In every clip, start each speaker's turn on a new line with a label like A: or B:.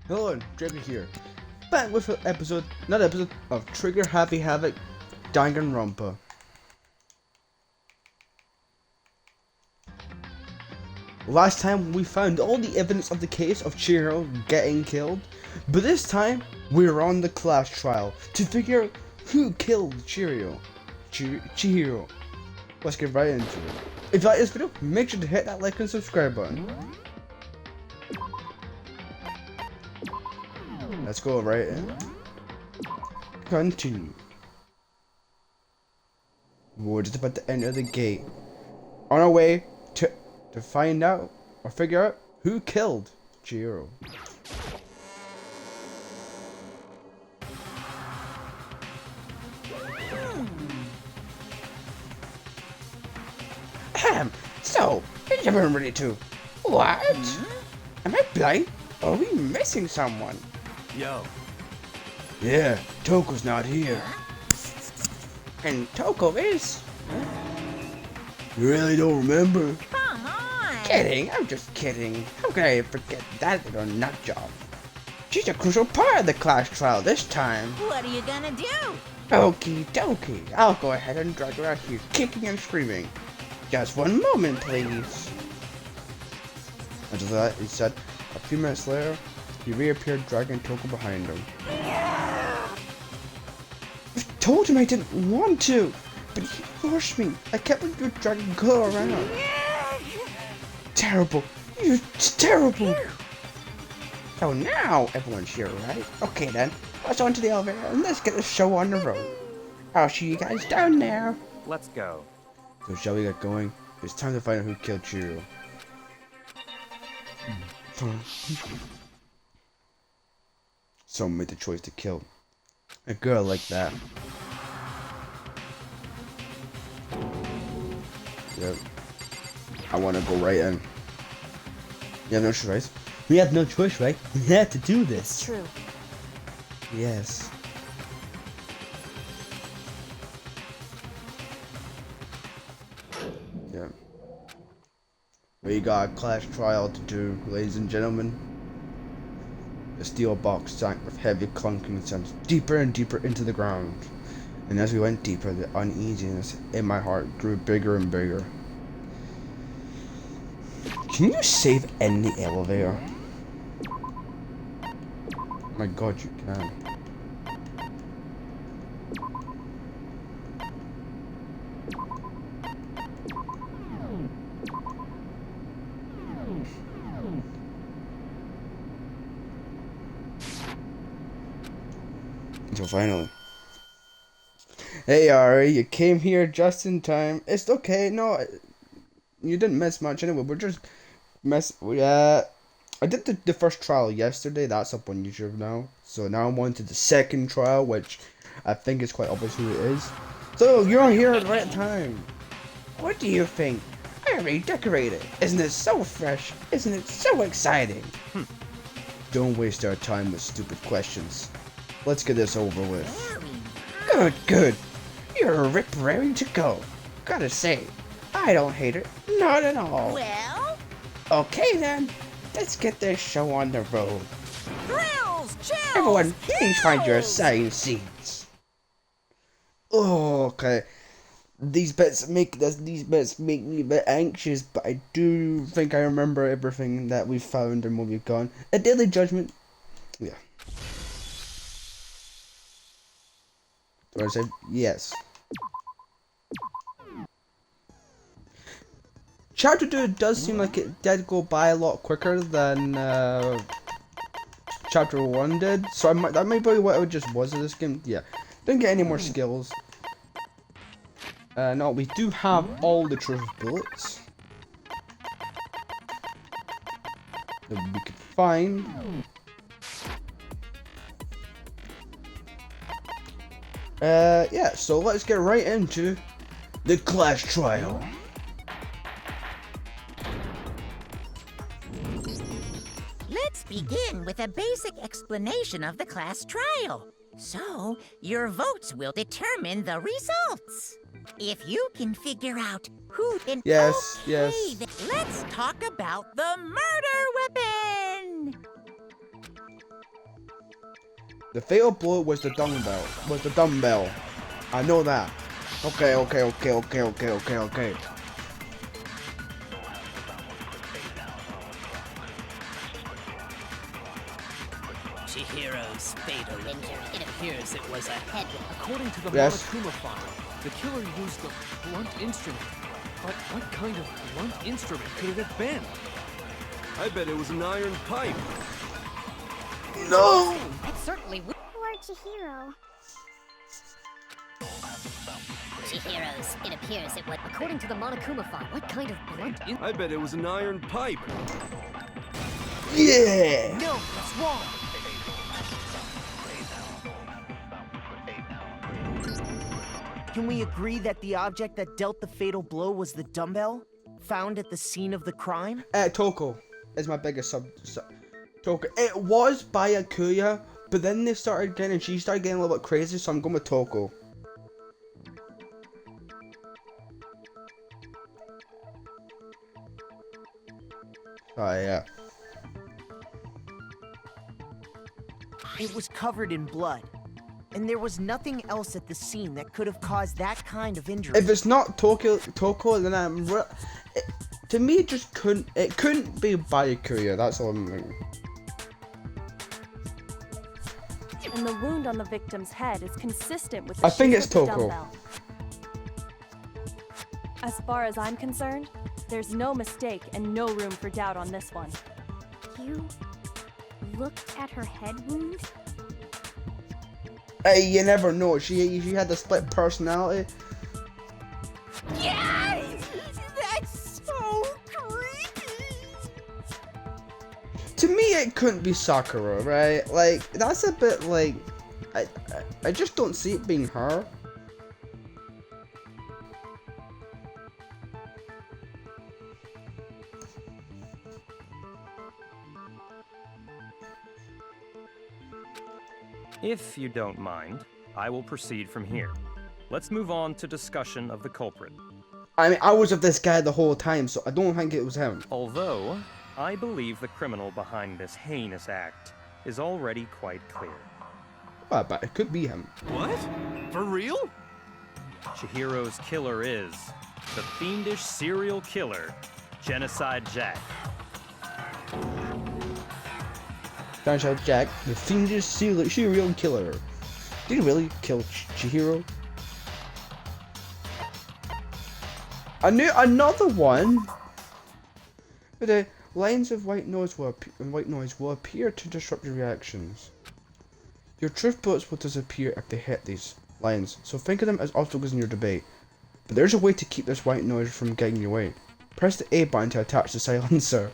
A: Hello, Draker here. Back with another episode of Trigger Happy Havoc Danganronpa. Last time we found all the evidence of the case of Chihiro getting killed, but this time we're on the class trial to figure out who killed Chihiro. Let's get right into it. If you like this video, make sure to hit that like and subscribe button. Let's go right in. Continue. We're just about to enter the gate. On our way to find out or figure out who killed Chihiro. So, is everyone ready to? What? Am I blind? Or are we missing someone?
B: Yo.
A: Yeah, Toko's not here. And Toko is? You really don't remember?
C: Come on!
A: Kidding, I'm just kidding. How could I forget that little nut job? She's a crucial part of the class trial this time.
C: What are you gonna do?
A: Okie dokie, I'll go ahead and drag her out here kicking and screaming. Just one moment, please. After that, he said, a few minutes later, he reappeared dragging Toko behind him. I told him I didn't want to, but he forced me. I kept dragging girl around. Terrible. You're terrible. So now everyone's here, right? Okay then, let's on to the elevator and let's get the show on the road. I'll see you guys down there.
B: Let's go.
A: So shall we get going? It's time to find out who killed Chihiro. Someone made the choice to kill a girl like that. Yep. I want to go right in. You have no choice. We have no choice, right? We have to do this.
C: It's true.
A: Yes. Yeah. We got a class trial to do, ladies and gentlemen. The steel box sank with heavy clunking sounds deeper and deeper into the ground. And as we went deeper, the uneasiness in my heart grew bigger and bigger. Can you save in the elevator? My god, you can. So finally. Hey Ari, you came here just in time. It's okay, no, you didn't miss much anyway. We're just I did the first trial yesterday. That's up on YouTube now. So now I'm on to the second trial, which I think is quite obvious who it is. So you're here at the right time. What do you think? I redecorated. Isn't it so fresh? Isn't it so exciting? Don't waste our time with stupid questions. Let's get this over with. Good, good. You're ready to go. Gotta say, I don't hate it. Not at all.
C: Well,
A: Okay then, let's get this show on the road.
C: thrills, chills,
A: Everyone, please find your
C: kills.
A: assigned seats. Oh, okay. These bits make me a bit anxious, but I do think I remember everything that we found and where we've gone. A daily judgment. Yeah. Do I say yes? Chapter 2 does seem like it did go by a lot quicker than Chapter 1 did, so that might be what it just was in this game. Yeah, didn't get any more skills. No, we do have all the truth bullets that we could find. Yeah, so let's get right into the class trial.
C: Let's begin with a basic explanation of the class trial. So, your votes will determine the results. If you can figure out who then
A: Yes,
C: okay,
A: yes.
C: then let's talk about the murder weapon.
A: The fatal blow was the dumbbell. I know that. Okay.
B: Chihiro's fatal injury. It appears it was a head wound.
D: According to the
A: Yes.
D: Monokuma file, the killer used a blunt instrument. But what kind of blunt instrument could it have been?
E: I bet it was an iron pipe.
A: No!
B: It certainly would.
F: Poor Chihiro.
B: Chihiro's. It appears it was.
D: According to the Monokuma file, what kind of blunt in-
E: I bet it was an iron pipe.
A: Yeah!
D: No, that's wrong.
G: Can we agree that the object that dealt the fatal blow was the dumbbell found at the scene of the crime?
A: Toko is my biggest Toko. It was by Akuya, but then she started getting a little bit crazy, so I'm going with Toko. Oh yeah.
G: It was covered in blood, and there was nothing else at the scene that could have caused that kind of injury.
A: If it's not Toko, then to me it just couldn't. It couldn't be by Akuya. That's all I'm thinking.
F: And the wound on the victim's head is consistent with
A: I
F: the
A: think
F: shape
A: it's
F: of the
A: Toko.
F: dumbbell. As far as I'm concerned, there's no mistake and no room for doubt on this one.
H: You looked at her head wound?
A: Hey, you never know. She had the split personality.
C: Yes! That's so creepy!
A: To me, it couldn't be Sakura, right? Like, that's a bit like... I just don't see it being her.
I: If you don't mind, I will proceed from here. Let's move on to discussion of the culprit.
A: I mean, I was with this guy the whole time, so I don't think it was him.
I: Although, I believe the criminal behind this heinous act is already quite clear.
A: But it could be him.
E: What? For real?
I: Chihiro's killer is the fiendish serial killer, Genocide Jack.
A: Genocide Jack, the fiendish serial killer. Did he really kill Chihiro? I knew another one. The lines of white noise will appear to disrupt your reactions. Your truth bullets will disappear if they hit these lines, so think of them as obstacles in your debate. But there's a way to keep this white noise from getting you away. Press the A button to attach the silencer.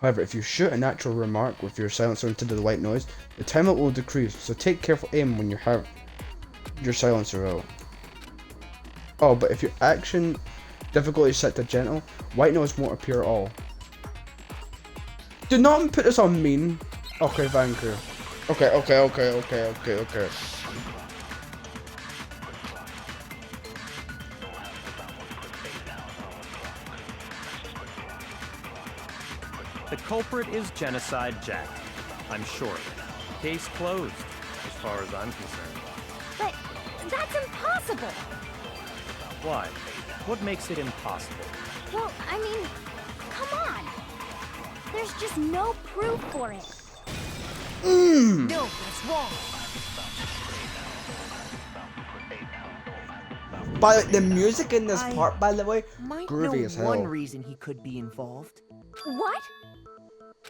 A: However, if you shoot a natural remark with your silencer into the white noise, the timer will decrease, so take careful aim when you have your silencer out. Oh, but if your action difficulty is set to gentle, white noise won't appear at all. Do not put this on mean. Okay, thank you. Okay.
I: The culprit is Genocide Jack. I'm sure. Case closed, as far as I'm concerned.
H: But that's impossible!
I: Why? What makes it impossible?
H: Well, I mean, come on! There's just no proof for it.
G: No, that's wrong.
A: But the music in this
G: I
A: part, by the way,
G: Might
A: groovy
G: know
A: as hell.
G: one reason he could be involved.
H: What?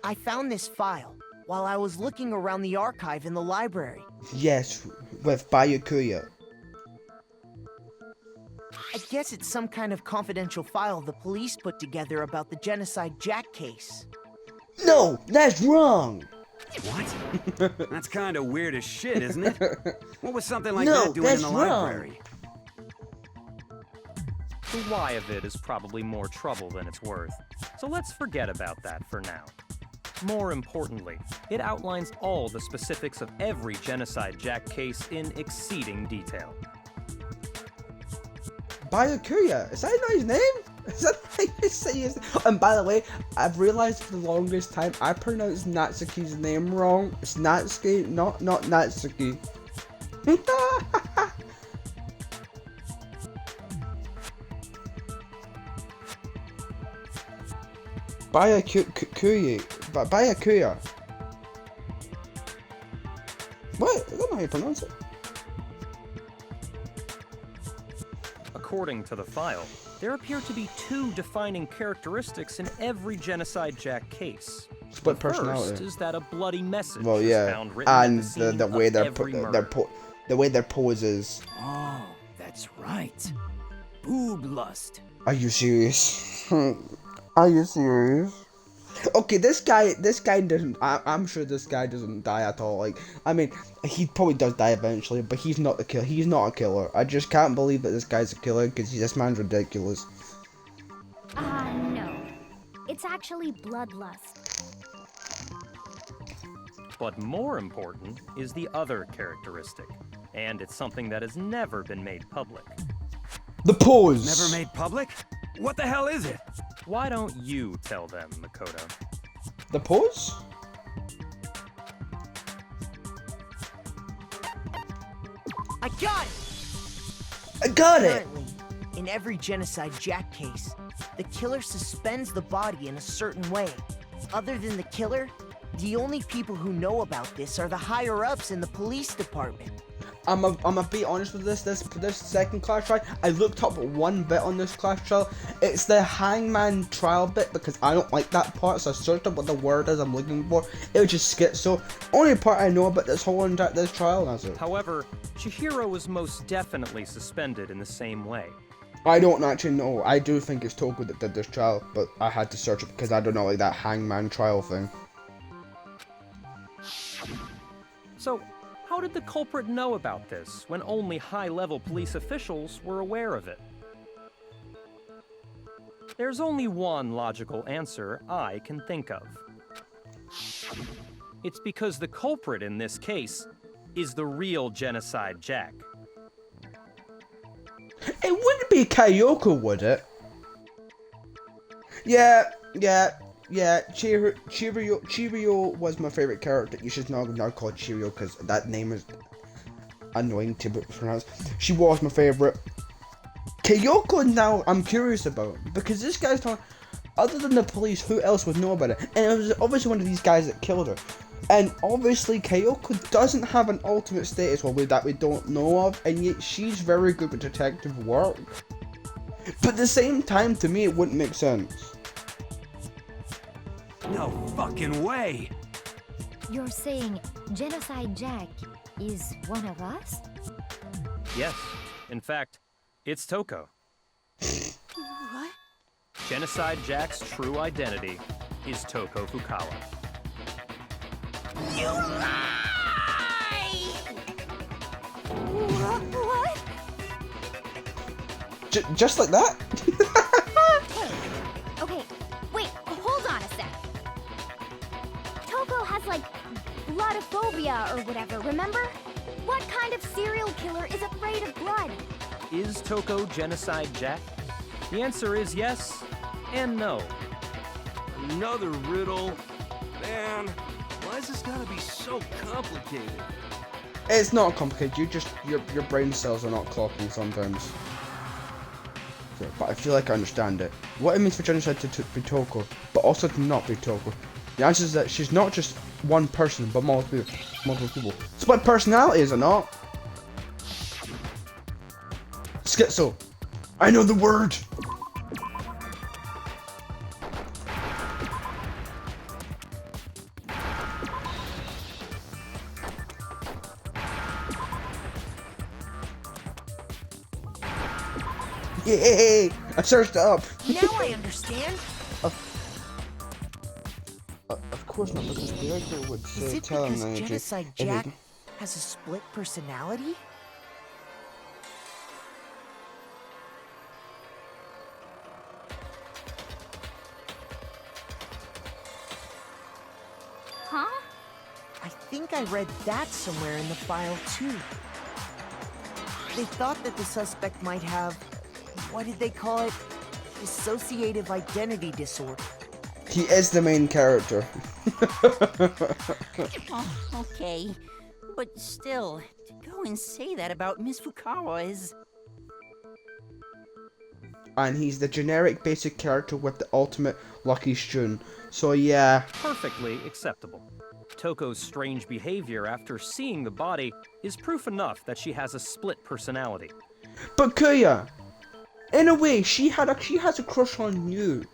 G: I found this file while I was looking around the archive in the library.
A: Yes, with Bayukuya.
G: I guess it's some kind of confidential file the police put together about the Genocide Jack case.
A: No, that's wrong.
J: What? That's kind of weird as shit, isn't it? What was something like
A: No,
J: that doing in
A: that's
J: the
A: wrong.
J: library?
I: The why of it is probably more trouble than it's worth, so let's forget about that for now. More importantly, it outlines all the specifics of every Genocide Jack case in exceeding detail.
A: Bayukuya, is that not his name? Is that how you say his name? And by the way, I've realized for the longest time I pronounced Natsuki's name wrong. It's Natsuki, not Natsuki. Byakuya. What? I don't know how you pronounce it.
I: According to the file, there appear to be two defining characteristics in every Genocide Jack case.
A: Split
I: The
A: personality.
I: first is that a bloody message
A: Well,
I: is
A: yeah,
I: found written at
A: and
I: the scene
A: the way
I: of every murder.
A: the way their poses.
B: Oh, that's right. Boob lust.
A: Are you serious? Are you serious? Okay, this guy doesn't. I'm sure this guy doesn't die at all. Like, I mean, he probably does die eventually, but he's not the killer. He's not a killer. I just can't believe that this guy's a killer because this man's ridiculous.
H: No. It's actually bloodlust.
I: But more important is the other characteristic, and it's something that has never been made public.
A: The pose.
J: Never made public? What the hell is it?
I: Why don't you tell them, Makoto?
A: The pose?
G: I got it!
A: I got it!
G: Apparently, in every Genocide Jack case, the killer suspends the body in a certain way. Other than the killer, the only people who know about this are the higher-ups in the police department.
A: I'm a be honest with this second class trial. I looked up one bit on this class trial. It's the hangman trial bit because I don't like that part, so I searched up what the word is I'm looking for. It was just schizo. Only part I know about this whole this trial, that's it.
I: However, Chihiro was most definitely suspended in the same way.
A: I don't actually know. I do think it's Toku that did this trial, but I had to search it because I don't know, like that hangman trial thing.
I: So, how did the culprit know about this when only high-level police officials were aware of it? There's only one logical answer I can think of. It's because the culprit in this case is the real Genocide Jack.
A: It wouldn't be Kyoko, would it? Yeah. Chihiro was my favorite character. You should not call it Chihiro because that name is annoying to pronounce. She was my favorite. Kyoko now I'm curious about because this guy's talking. Other than the police, who else would know about it? And it was obviously one of these guys that killed her. And obviously Kyoko doesn't have an ultimate status that we don't know of, and yet she's very good with detective work. But at the same time, to me, it wouldn't make sense.
J: No fucking way!
H: You're saying Genocide Jack is one of us?
I: Yes, in fact, it's Toko.
H: What?
I: Genocide Jack's true identity is Toko Fukawa.
C: You lie!
H: What?
A: Just like that?
H: Okay, wait, hold on a sec. Toko has, like, bloodophobia or whatever, remember? What kind of serial killer is afraid of blood?
I: Is Toko Genocide Jack? The answer is yes and no.
E: Another riddle? Man, why is this gotta be so complicated?
A: It's not complicated. Your brain cells are not clocking sometimes. Okay, but I feel like I understand it. What it means for Genocide to be Toko, but also to not be Toko. The answer is that she's not just one person, but multiple people. Split personality, is it not? Schizo. I know the word. Yay! I searched it up.
G: Now I understand.
A: Of course not, because the actor would
G: Is
A: say
G: it
A: tell him
G: because
A: that
G: Genocide Jack has a split personality?
H: Huh?
G: I think I read that somewhere in the file too. They thought that the suspect might have, what did they call it? dissociative identity disorder.
A: He is the main character.
C: Oh, okay. But still, to go and say that about Miss Fukawa is...
A: And he's the generic basic character with the ultimate lucky stone. So yeah.
I: Perfectly acceptable. Toko's strange behavior after seeing the body is proof enough that she has a split personality.
A: But Kuya, in a way, she has a crush on you.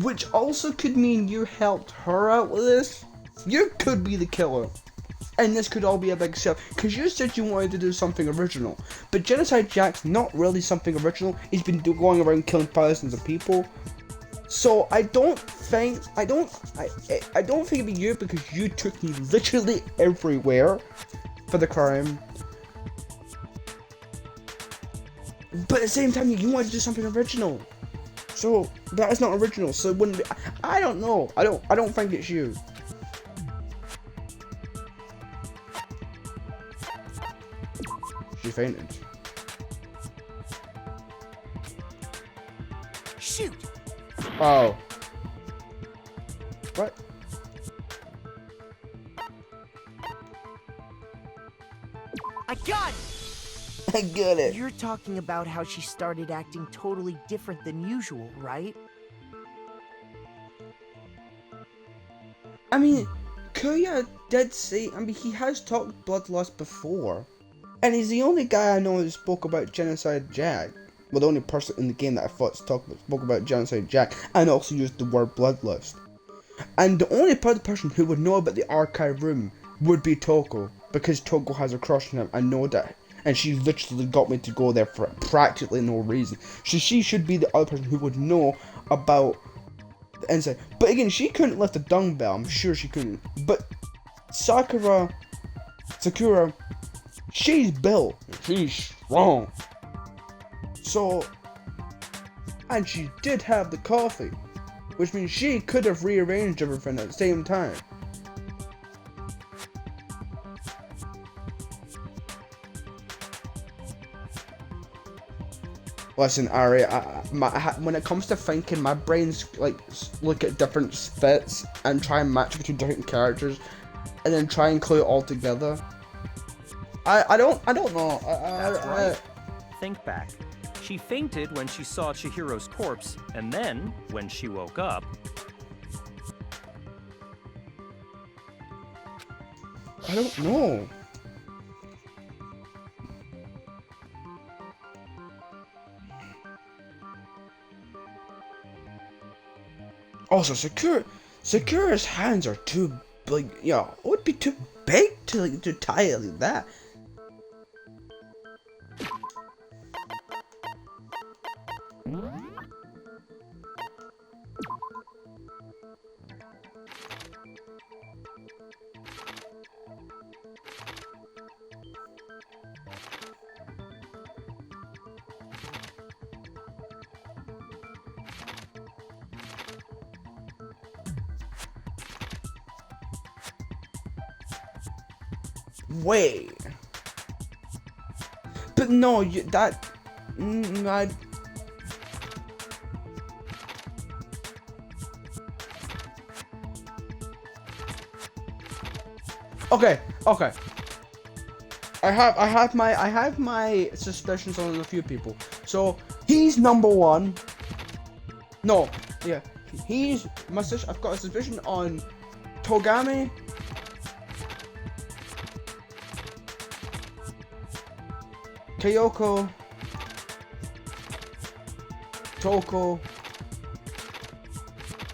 A: Which also could mean you helped her out with this. You could be the killer. And this could all be a big self, because you said you wanted to do something original. But Genocide Jack's not really something original. He's been going around killing thousands of people. So I don't think it'd be you, because you took me literally everywhere for the crime. But at the same time, you wanted to do something original. So that is not original. So it wouldn't be. I don't know. I don't think it's you. She fainted.
G: Shoot!
A: Oh. What?
G: I got it!
A: I get it.
G: You're talking about how she started acting totally different than usual, right?
A: I mean, Kuya did say, he has talked bloodlust before. And he's the only guy I know who spoke about Genocide Jack. Well, the only person in the game that I thought spoke about Genocide Jack, and also used the word bloodlust. And the only other person who would know about the archive room would be Toko, because Toko has a crush on him. I know that. And she literally got me to go there for practically no reason. So she should be the other person who would know about the inside. But again, she couldn't lift a dumbbell. I'm sure she couldn't. But Sakura, she's built. She's strong. So, and she did have the coffee, which means she could have rearranged everything at the same time. Listen, Ari, when it comes to thinking, my brain's like look at different fits and try and match between different characters, and then try and clue it all together. I don't know.
I: That's right. Think back. She fainted when she saw Chihiro's corpse, and then, when she woke up...
A: I don't know. Also, Sakura's hands are too, like, it would be too big to tie it like that. Wait. But no, Okay. I have my suspicions on a few people. So he's number one. No, yeah, I've got a suspicion on Togami. Kyoko, Toko,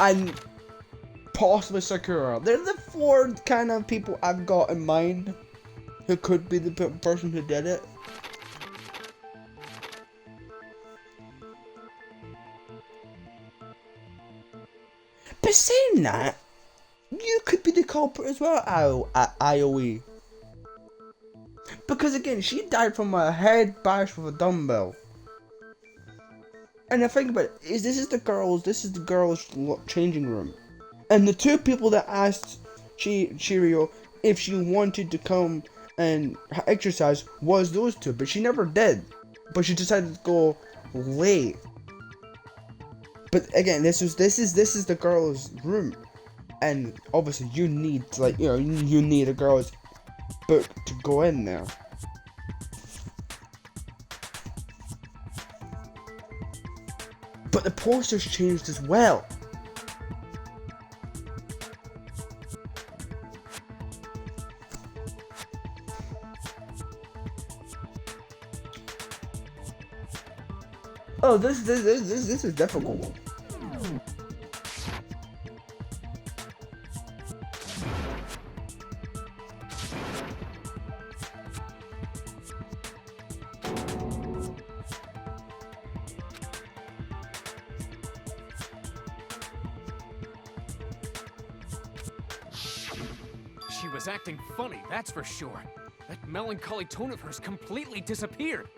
A: and possibly Sakura. They're the four kind of people I've got in mind who could be the person who did it. But saying that, you could be the culprit as well, IOE. Because again, she died from a head bash with a dumbbell. And I think about it, this is the girls' changing room. And the two people that asked Chihiro if she wanted to come and exercise was those two, but she never did. But she decided to go late. But again, this is the girl's room, and obviously you need like you need a girl's book to go in there. But the poster's changed as well. Oh, this is difficult.
D: She was acting funny, that's for sure. That melancholy tone of hers completely disappeared.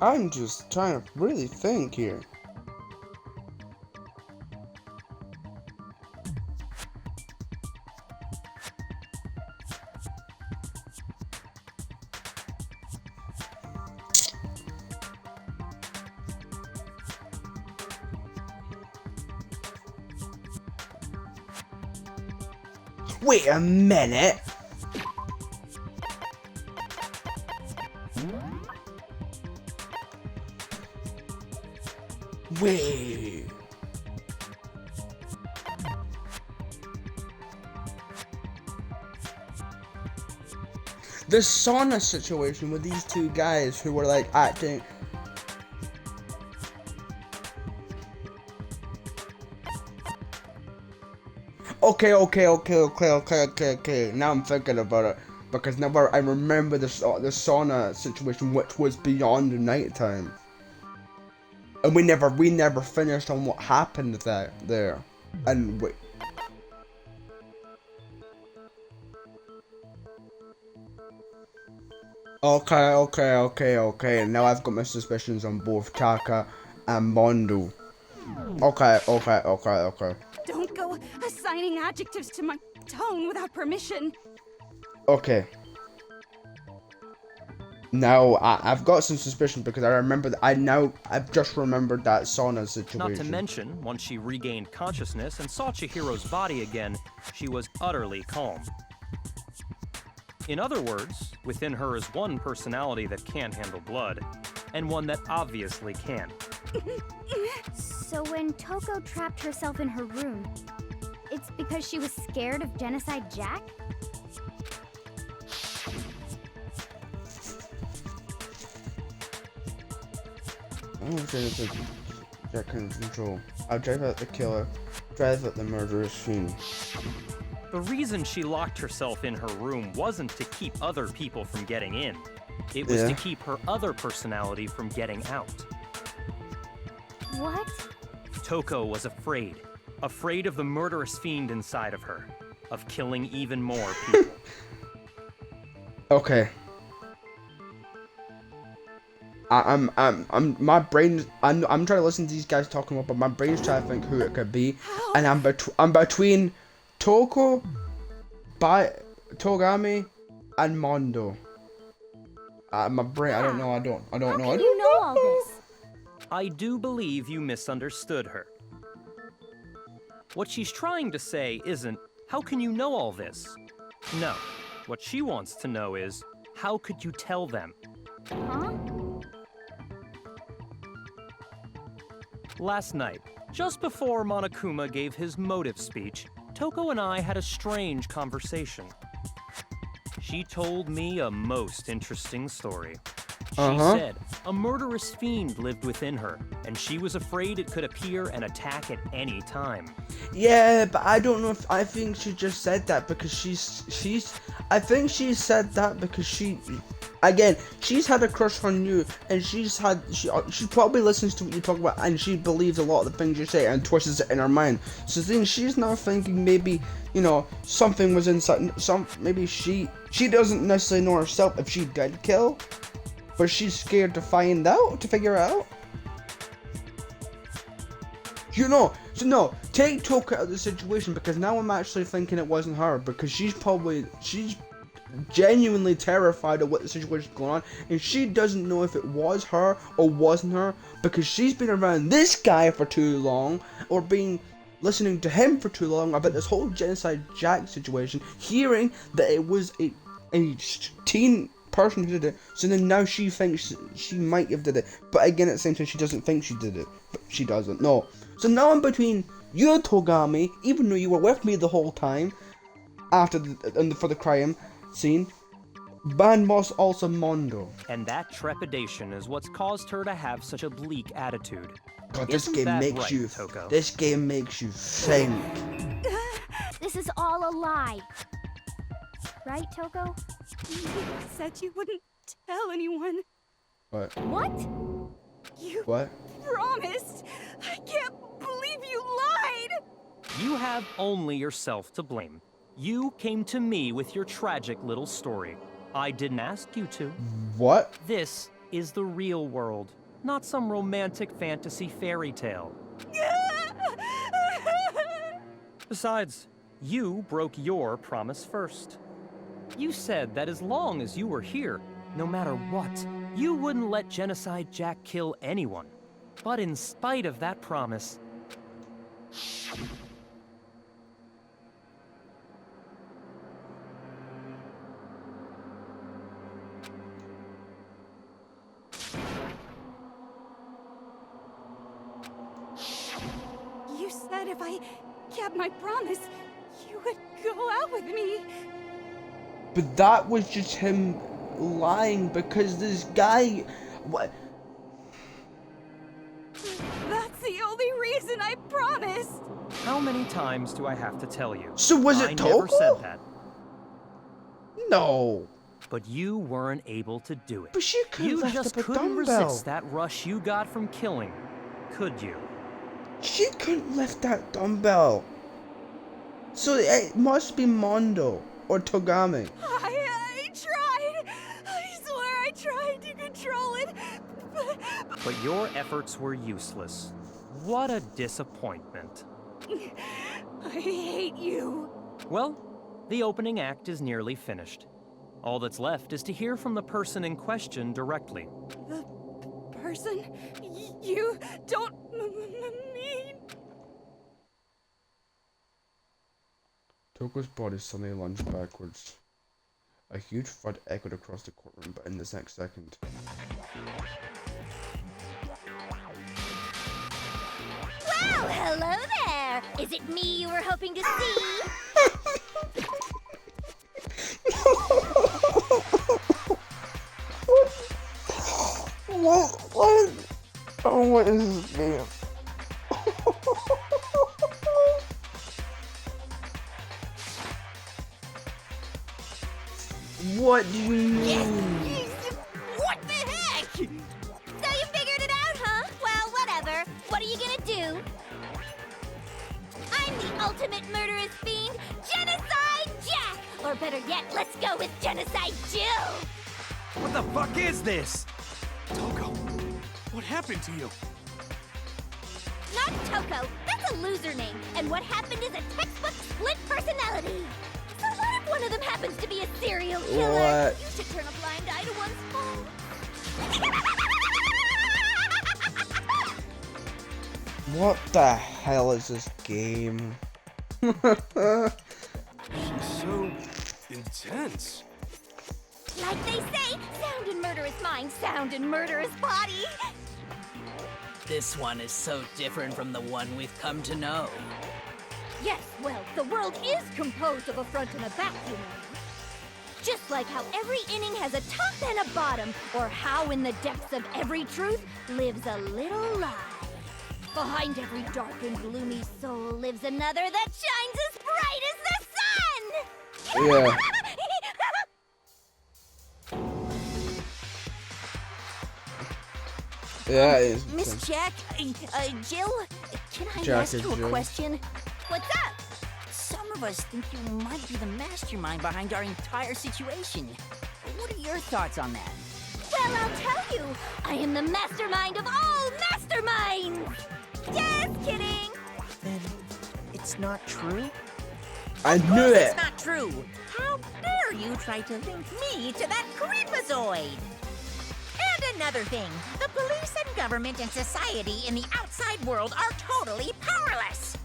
A: I'm just trying to really think here. Wait a minute. Wait. The sauna situation with these two guys who were like acting. Okay. Now I'm thinking about it because now I remember the sauna situation, which was beyond the nighttime. And we never finished on what happened there. And wait. Okay. Now I've got my suspicions on both Taka and Mondo. Okay.
H: Don't go assigning adjectives to my tone without permission.
A: Okay. Now, I've got some suspicion because I remember that I've just remembered that sauna situation.
I: Not to mention, once she regained consciousness and saw Chihiro's body again, she was utterly calm. In other words, within her is one personality that can't handle blood, and one that obviously can.
H: So when Toko trapped herself in her room, it's because she was scared of Genocide Jack?
A: I'm gonna say Jack can control. I'll drive out the killer, drive out the murderous fiend.
I: The reason she locked herself in her room wasn't to keep other people from getting in. It was to keep her other personality from getting out.
H: What?
I: Toko was afraid. Afraid of the murderous fiend inside of her. Of killing even more people.
A: Okay. I'm trying to listen to these guys talking about, but my brain's trying to think who it could be, and I'm between Toko, Togami, and Mondo. My brain, I don't know.
H: How can you know all this?
I: I do believe you misunderstood her. What she's trying to say isn't, how can you know all this? No. What she wants to know is, how could you tell them?
H: Huh?
I: Last night, just before Monokuma gave his motive speech, Toko and I had a strange conversation. She told me a most interesting story. She said a murderous fiend lived within her, and she was afraid it could appear and attack at any time.
A: Yeah, but I don't know if I think she just said that because I think she said that because Again, she's had a crush on you, and she probably listens to what you talk about, and she believes a lot of the things you say and twists it in her mind. So then she's now thinking maybe, you know, something was inside. Maybe she doesn't necessarily know herself if she did kill, but she's scared to find out, to figure out. You know, so no, take Toko out of the situation, because now I'm actually thinking it wasn't her, because she's genuinely terrified of what the situation is going on, and she doesn't know if it was her or wasn't her, because she's been around this guy for too long, or listening to him for too long about this whole Genocide Jack situation, hearing that it was a teen person who did it, so then now she thinks she might have did it, but again at the same time she doesn't think she did it, but she doesn't know. So now I'm between you, Togami, even though you were with me the whole time after for the crime scene, and was also Mondo.
I: And that trepidation is what's caused her to have such a bleak attitude.
A: God, this
I: Isn't
A: game
I: that
A: makes
I: right,
A: you.
I: Toko?
A: This game makes you think.
H: This is all a lie. Right, Toko?
F: You said you wouldn't tell anyone.
A: What?
H: What?
F: You
A: What?
F: promised. I can't believe you lied.
I: You have only yourself to blame. You came to me with your tragic little story. I didn't ask you to.
A: What?
I: This is the real world, not some romantic fantasy fairy tale. Besides, you broke your promise first. You said that as long as you were here, no matter what, you wouldn't let Genocide Jack kill anyone. But in spite of that promise,
F: You said if I kept my promise, you would go out with me.
A: But that was just him lying, because this guy. What?
F: That's the only reason I promised.
I: how many times do I have to tell you?
A: So was it
I: I
A: Toko?
I: never said that.
A: No.
I: But you weren't able to do it.
A: But she could
I: You
A: have
I: just
A: left up a
I: couldn't
A: dumbbell.
I: resist that rush you got from killing, could you?
A: She couldn't lift that dumbbell. So it must be Mondo or Togami.
F: I tried. I swear I tried to control it.
I: But your efforts were useless. What a disappointment.
F: I hate you.
I: Well, the opening act is nearly finished. All that's left is to hear from the person in question directly.
F: The person you don't mean.
A: Toko's body suddenly lunged backwards. A huge thud echoed across the courtroom, but in this next second.
H: Well, hello there. Is it me you were hoping to see?
A: What? Oh, what is this game? What do you mean?
H: What the heck? So you figured it out, huh? Well, whatever. What are you gonna do? I'm the ultimate murderous fiend, Genocide Jack! Or better yet, let's go with Genocide Jill!
J: What the fuck is this?
D: Toko, what happened to you?
H: Not Toko. That's a loser name. And what happened is a textbook split personality. So what if one of them happens to be a serial killer?
A: What?
H: You should turn a blind eye to one's fault.
A: What the hell is this game?
E: So intense.
H: Like they say, sound in murderous mind, sound in murderous body.
B: This one is so different from the one we've come to know.
H: Yes, well, the world is composed of a front and a back, you know. Just like how every inning has a top and a bottom, or how in the depths of every truth lives a little lie. Behind every dark and gloomy soul lives another that shines as bright as the sun!
A: Yeah. Yeah, it is.
H: Miss Jack, Jill, can I
A: Jack
H: ask
A: and
H: you a
A: Jill.
H: question?
C: What's up? Some of us think you might be the mastermind behind our entire situation. What are your thoughts on that?
H: Well, I'll tell you. I am the mastermind of all masterminds. Just kidding.
G: Then it's not true?
A: I knew it.
C: It's not true. How dare you try to link me to that creepazoid? And another thing, the police and government and society in the outside world are totally powerless.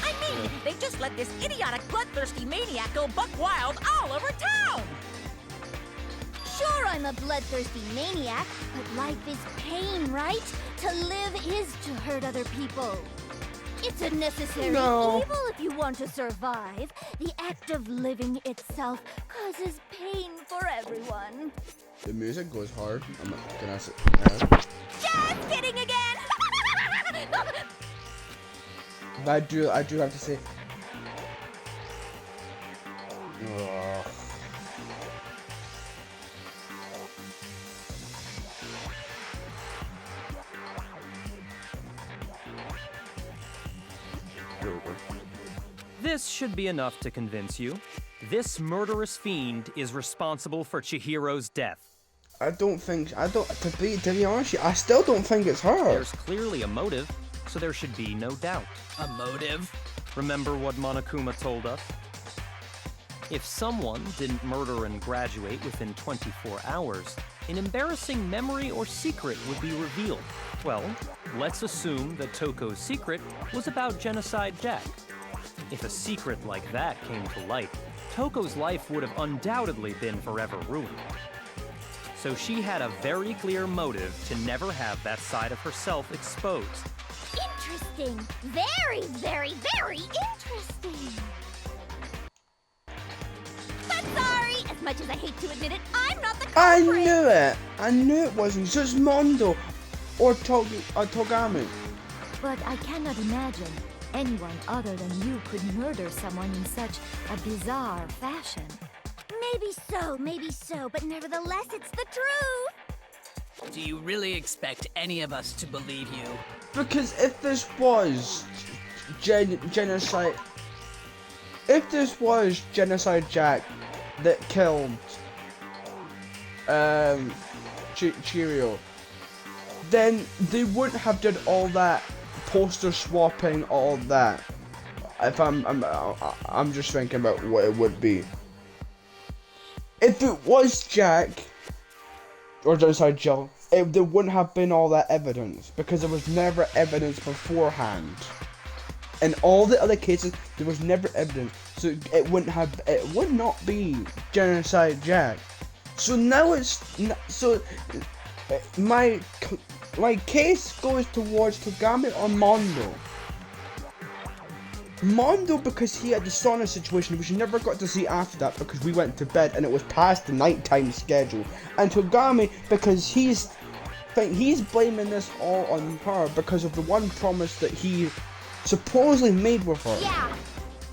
C: I mean, they just let this idiotic, bloodthirsty maniac go buck wild all over town.
H: Sure, I'm a bloodthirsty maniac, but life is pain, right? To live is to hurt other people. It's a necessary evil if you want to survive. The act of living itself causes pain for everyone.
A: The music goes hard. I'm not gonna say.
H: Just kidding again!
A: But I do have to say. Ugh.
I: This should be enough to convince you. This murderous fiend is responsible for Chihiro's death.
A: To be honest, I still don't think it's her.
I: There's clearly a motive, so there should be no doubt.
B: A motive?
I: Remember what Monokuma told us? If someone didn't murder and graduate within 24 hours, an embarrassing memory or secret would be revealed. Well, let's assume that Toko's secret was about Genocide Jack. If a secret like that came to light, Toko's life would have undoubtedly been forever ruined. So she had a very clear motive to never have that side of herself exposed.
H: Interesting. Very, very, very interesting. But sorry, as much as I hate to admit it, I'm not the culprit.
A: I knew it. I knew it wasn't just Mondo or Togami.
F: But I cannot imagine anyone other than you could murder someone in such a bizarre fashion.
H: Maybe so, but nevertheless, it's the truth.
B: Do you really expect any of us to believe you?
A: Because if this was genocide, Jack that killed Chihiro, then they wouldn't have done all that poster swapping, all that. If I'm just thinking about what it would be. If it was Jack or Genocide Jill, there wouldn't have been all that evidence because there was never evidence beforehand. In all the other cases, there was never evidence, so it would not be Genocide Jack. So now my case goes towards Togami or Mondo. Mondo because he had the sauna situation which we never got to see after that because we went to bed and it was past the nighttime schedule. And Togami because he's blaming this all on her because of the one promise that he supposedly made with her.
H: Yeah,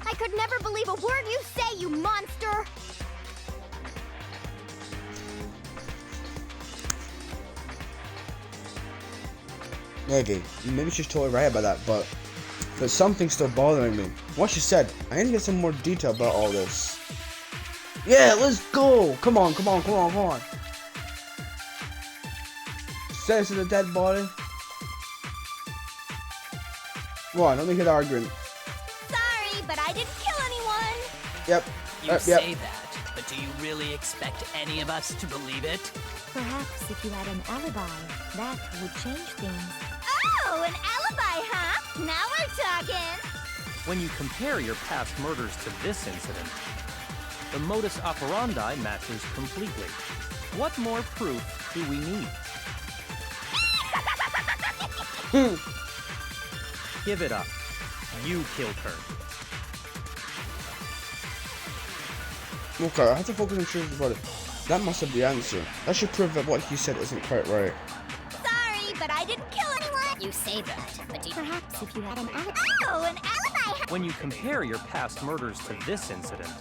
H: I could never believe a word you say, you monster.
A: Maybe she's totally right about that, but there's something still bothering me. What she said, I need to get some more detail about all this. Yeah, let's go! Come on. Says to the dead body. Come on, let me get arguing.
H: Sorry, but I didn't kill anyone.
A: Yep.
B: You say that, but do you really expect any of us to believe it?
F: Perhaps if you had an alibi, that would change things.
H: Oh, an alibi, huh? Now we're talking.
I: When you compare your past murders to this incident, the modus operandi matches completely. What more proof do we need? Give it up. You killed her.
A: Okay, I have to focus on truth about it. That must have the answer. That should prove that what he said isn't quite right.
H: Sorry, but I didn't kill anyone. You say that, but
F: Perhaps if you had an alibi.
H: Oh, an alibi.
I: When you compare your past murders to this incident,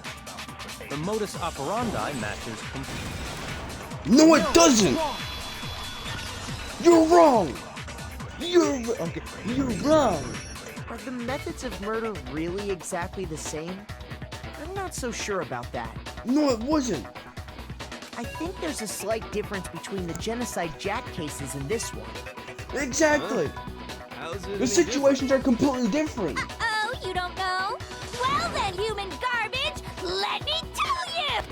I: the modus operandi matches completely.
A: No, it doesn't! You're wrong! Okay, you're wrong!
G: Are the methods of murder really exactly the same? I'm not so sure about that.
A: No, it wasn't.
G: I think there's a slight difference between the Genocide Jack cases and this one.
A: Exactly.
E: How's it
A: The
E: any
A: situations are completely different.
H: Oh, you don't know? Well then, human garbage, let me tell you!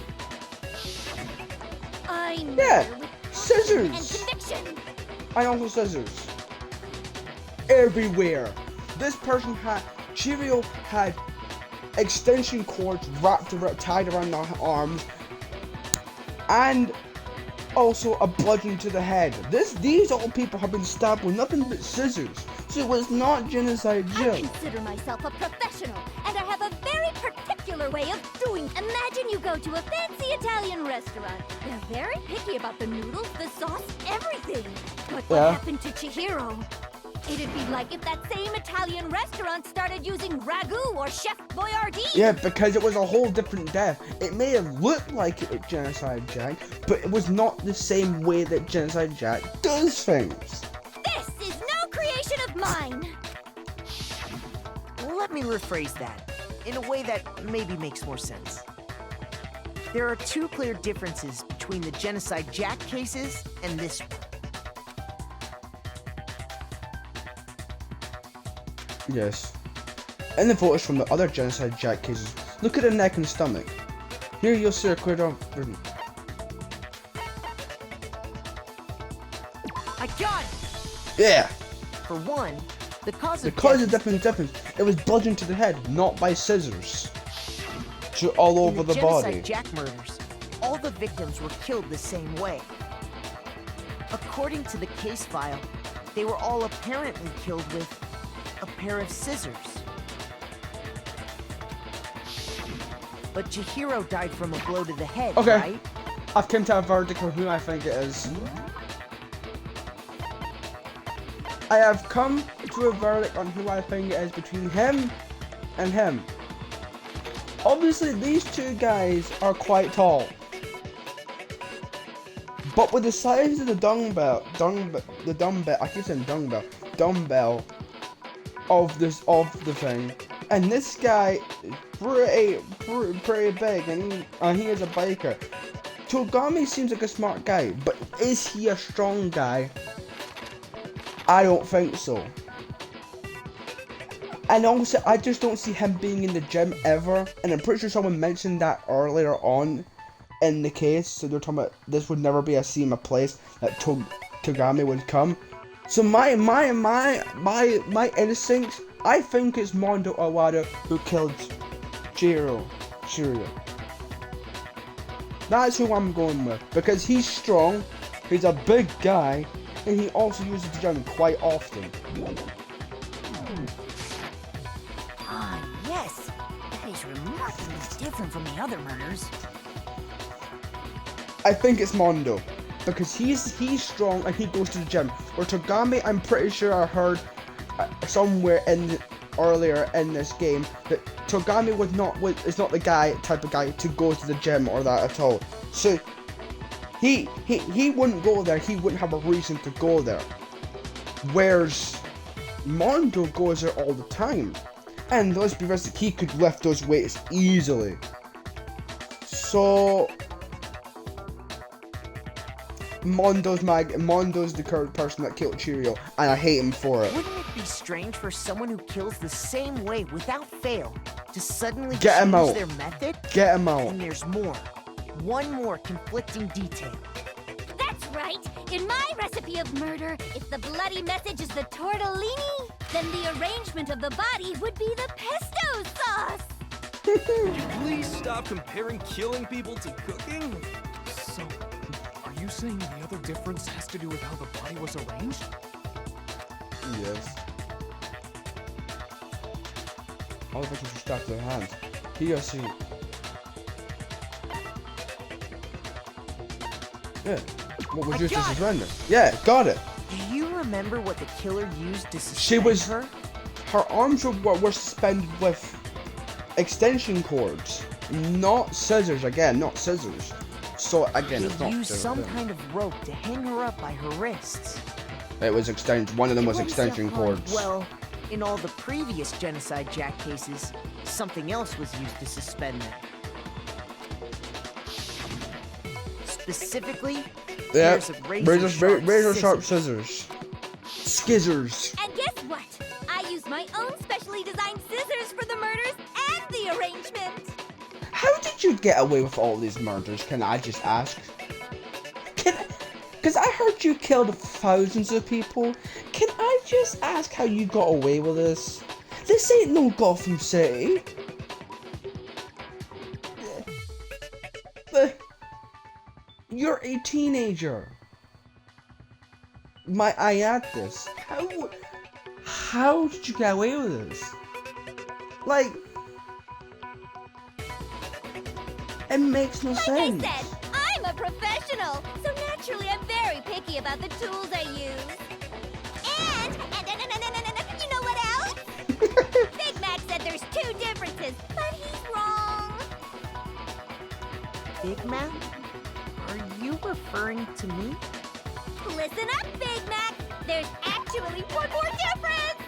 H: I know
A: Yeah,
H: with
A: scissors.
H: and conviction.
A: I also scissors. Everywhere. This person Chihiro had extension cords tied around their arms, and also a bludgeon to the head. These all people have been stabbed with nothing but scissors. So it was not genocide,
H: I
A: Jill.
H: consider myself a professional, and I have a very particular way of doing. Imagine you go to a fancy Italian restaurant. They're very picky about the noodles, the sauce, everything. But what happened to Chihiro? It'd be like if that same Italian restaurant started using ragu or Chef Boyardee.
A: Yeah, because it was a whole different death. It may have looked like it Genocide Jack, but it was not the same way that Genocide Jack does things.
H: This is no creation of mine.
G: Let me rephrase that in a way that maybe makes more sense. There are two clear differences between the Genocide Jack cases and this one.
A: Yes. In the photos from the other Genocide Jack cases, look at the neck and stomach. Here you'll see a clear off.
G: I got it!
A: Yeah!
G: For one, the cause of
A: difference. It was bludgeoned to the head, not by scissors. So all over the body.
G: Genocide Jack murders, all the victims were killed the same way. According to the case file, they were all apparently killed with a pair of scissors. But Chihiro died from a blow to the head, right?
A: I've come to a verdict on who I think it is. I have come to a verdict on who I think it is between him and him. Obviously, these two guys are quite tall. But with the size of the dumbbell of the thing, and this guy is pretty big, and he is a biker. Togami seems like a smart guy, but is he a strong guy? I don't think so. And also, I just don't see him being in the gym ever, and I'm pretty sure someone mentioned that earlier on in the case, so they're talking about this would never be a scene, a place that Togami would come. So my instincts, I think it's Mondo Awada who killed Chihiro. That's who I'm going with, because he's strong, he's a big guy, and he also uses the gym quite often.
C: Ah, yes. That is remarkably different from the other murders.
A: I think it's Mondo, because he's strong and he goes to the gym. Or Togami, I'm pretty sure I heard somewhere earlier in this game that Togami is not the type of guy to go to the gym or that at all. So he wouldn't go there. He wouldn't have a reason to go there. Whereas Mondo goes there all the time, and let's be realistic, he could lift those weights easily. So Mondo's the current person that killed Chihiro, and I hate him for it.
G: Wouldn't it be strange for someone who kills the same way without fail to suddenly
A: Get him
G: change
A: out.
G: their method?
A: Get him out.
G: And there's more. One more conflicting detail.
H: That's right. In my recipe of murder, if the bloody message is the tortellini, then the arrangement of the body would be the pesto sauce.
E: Can you please stop comparing killing people to cooking?
D: So, are you saying the other difference has to do with how the body was arranged?
A: Yes. All the victims were stabbed to their hands. He or she. Yeah. What was used to surrender? Yeah, got it.
G: Do you remember what the killer used to suspend
A: She was.
G: her?
A: Her arms were suspended with extension cords, not scissors. Again, not scissors. So again, it's
G: They
A: not.
G: used some kind of rope to hang her up by her wrists.
A: It was one of them was
G: It wasn't
A: extension
G: hard.
A: cords.
G: Well, in all the previous Genocide Jack cases, something else was used to suspend them. Specifically,
A: Yeah,
G: there's a razor
A: sharp scissors. Skizzers.
H: And guess what? I used my own specially designed scissors for the murders and the arrangement.
A: How did you get away with all these murders? Can I just ask? Because I heard you killed thousands of people. Can I just ask how you got away with this? This ain't no Gotham City. You're a teenager. Might I add this? How did you get away with this? Like, it makes no sense.
H: Like I said, I'm a professional, so naturally I'm very picky about the tools I use. And you know what else? Big Mac said there's 2 differences, but he's wrong.
G: Big Mac? Are you referring to me?
H: Listen up, Big Mac. There's actually one more difference.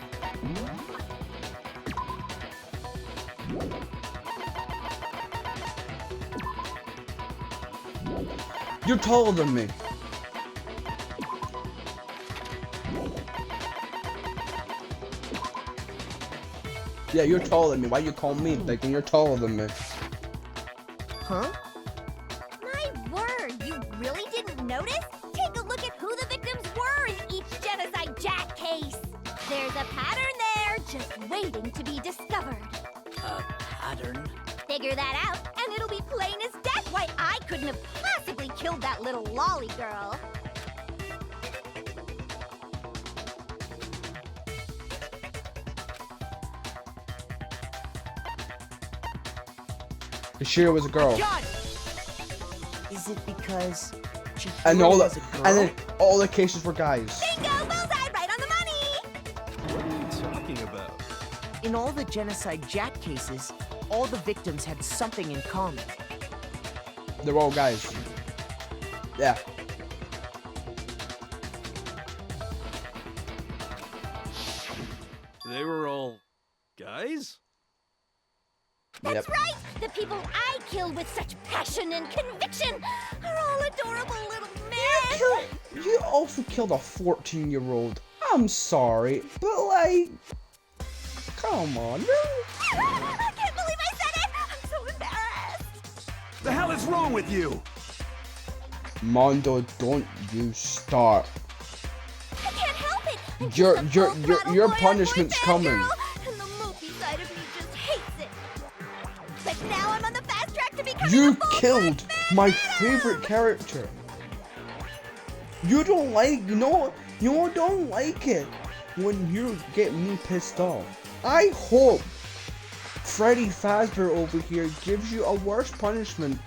A: You're taller than me. Yeah, you're taller than me. Why you call me big when you're taller than me?
G: Huh?
H: My word, you really didn't notice? Take a look at who the victims were in each Genocide Jack case. There's a pattern there, just waiting to be discovered.
B: A pattern?
H: Figure that out, and it'll be plain as death why I couldn't have possibly killed that little lolly girl.
A: Chihiro was a girl.
G: John! Is it because
A: And all
G: Chihiro
A: the
G: was a girl?
A: and then all the cases were guys.
H: Bingo! Bullseye! Right on the money!
E: What are you talking about?
G: In all the Genocide Jack cases, all the victims had something in common.
A: They're all guys. Yeah.
E: They were all guys?
H: That's right! The people I killed with such passion and conviction are all adorable little men!
A: You also killed a 14-year-old. I'm sorry, but like, come on.
H: I can't believe I said it! I'm so embarrassed!
J: The hell is wrong with you?
A: Mondo, don't you start.
H: I can't help it! I'm
A: Your
H: just a full-throttle
A: your
H: boy-on-boy
A: punishment's coming.
H: fangirl, and the mopey side of me just hates it. But now I'm on the fast track to becoming
A: You
H: a full-blood
A: killed my
H: fan.
A: favorite character. You don't like, you don't like it when you get me pissed off. I hope Freddy Fazbear over here gives you a worse punishment.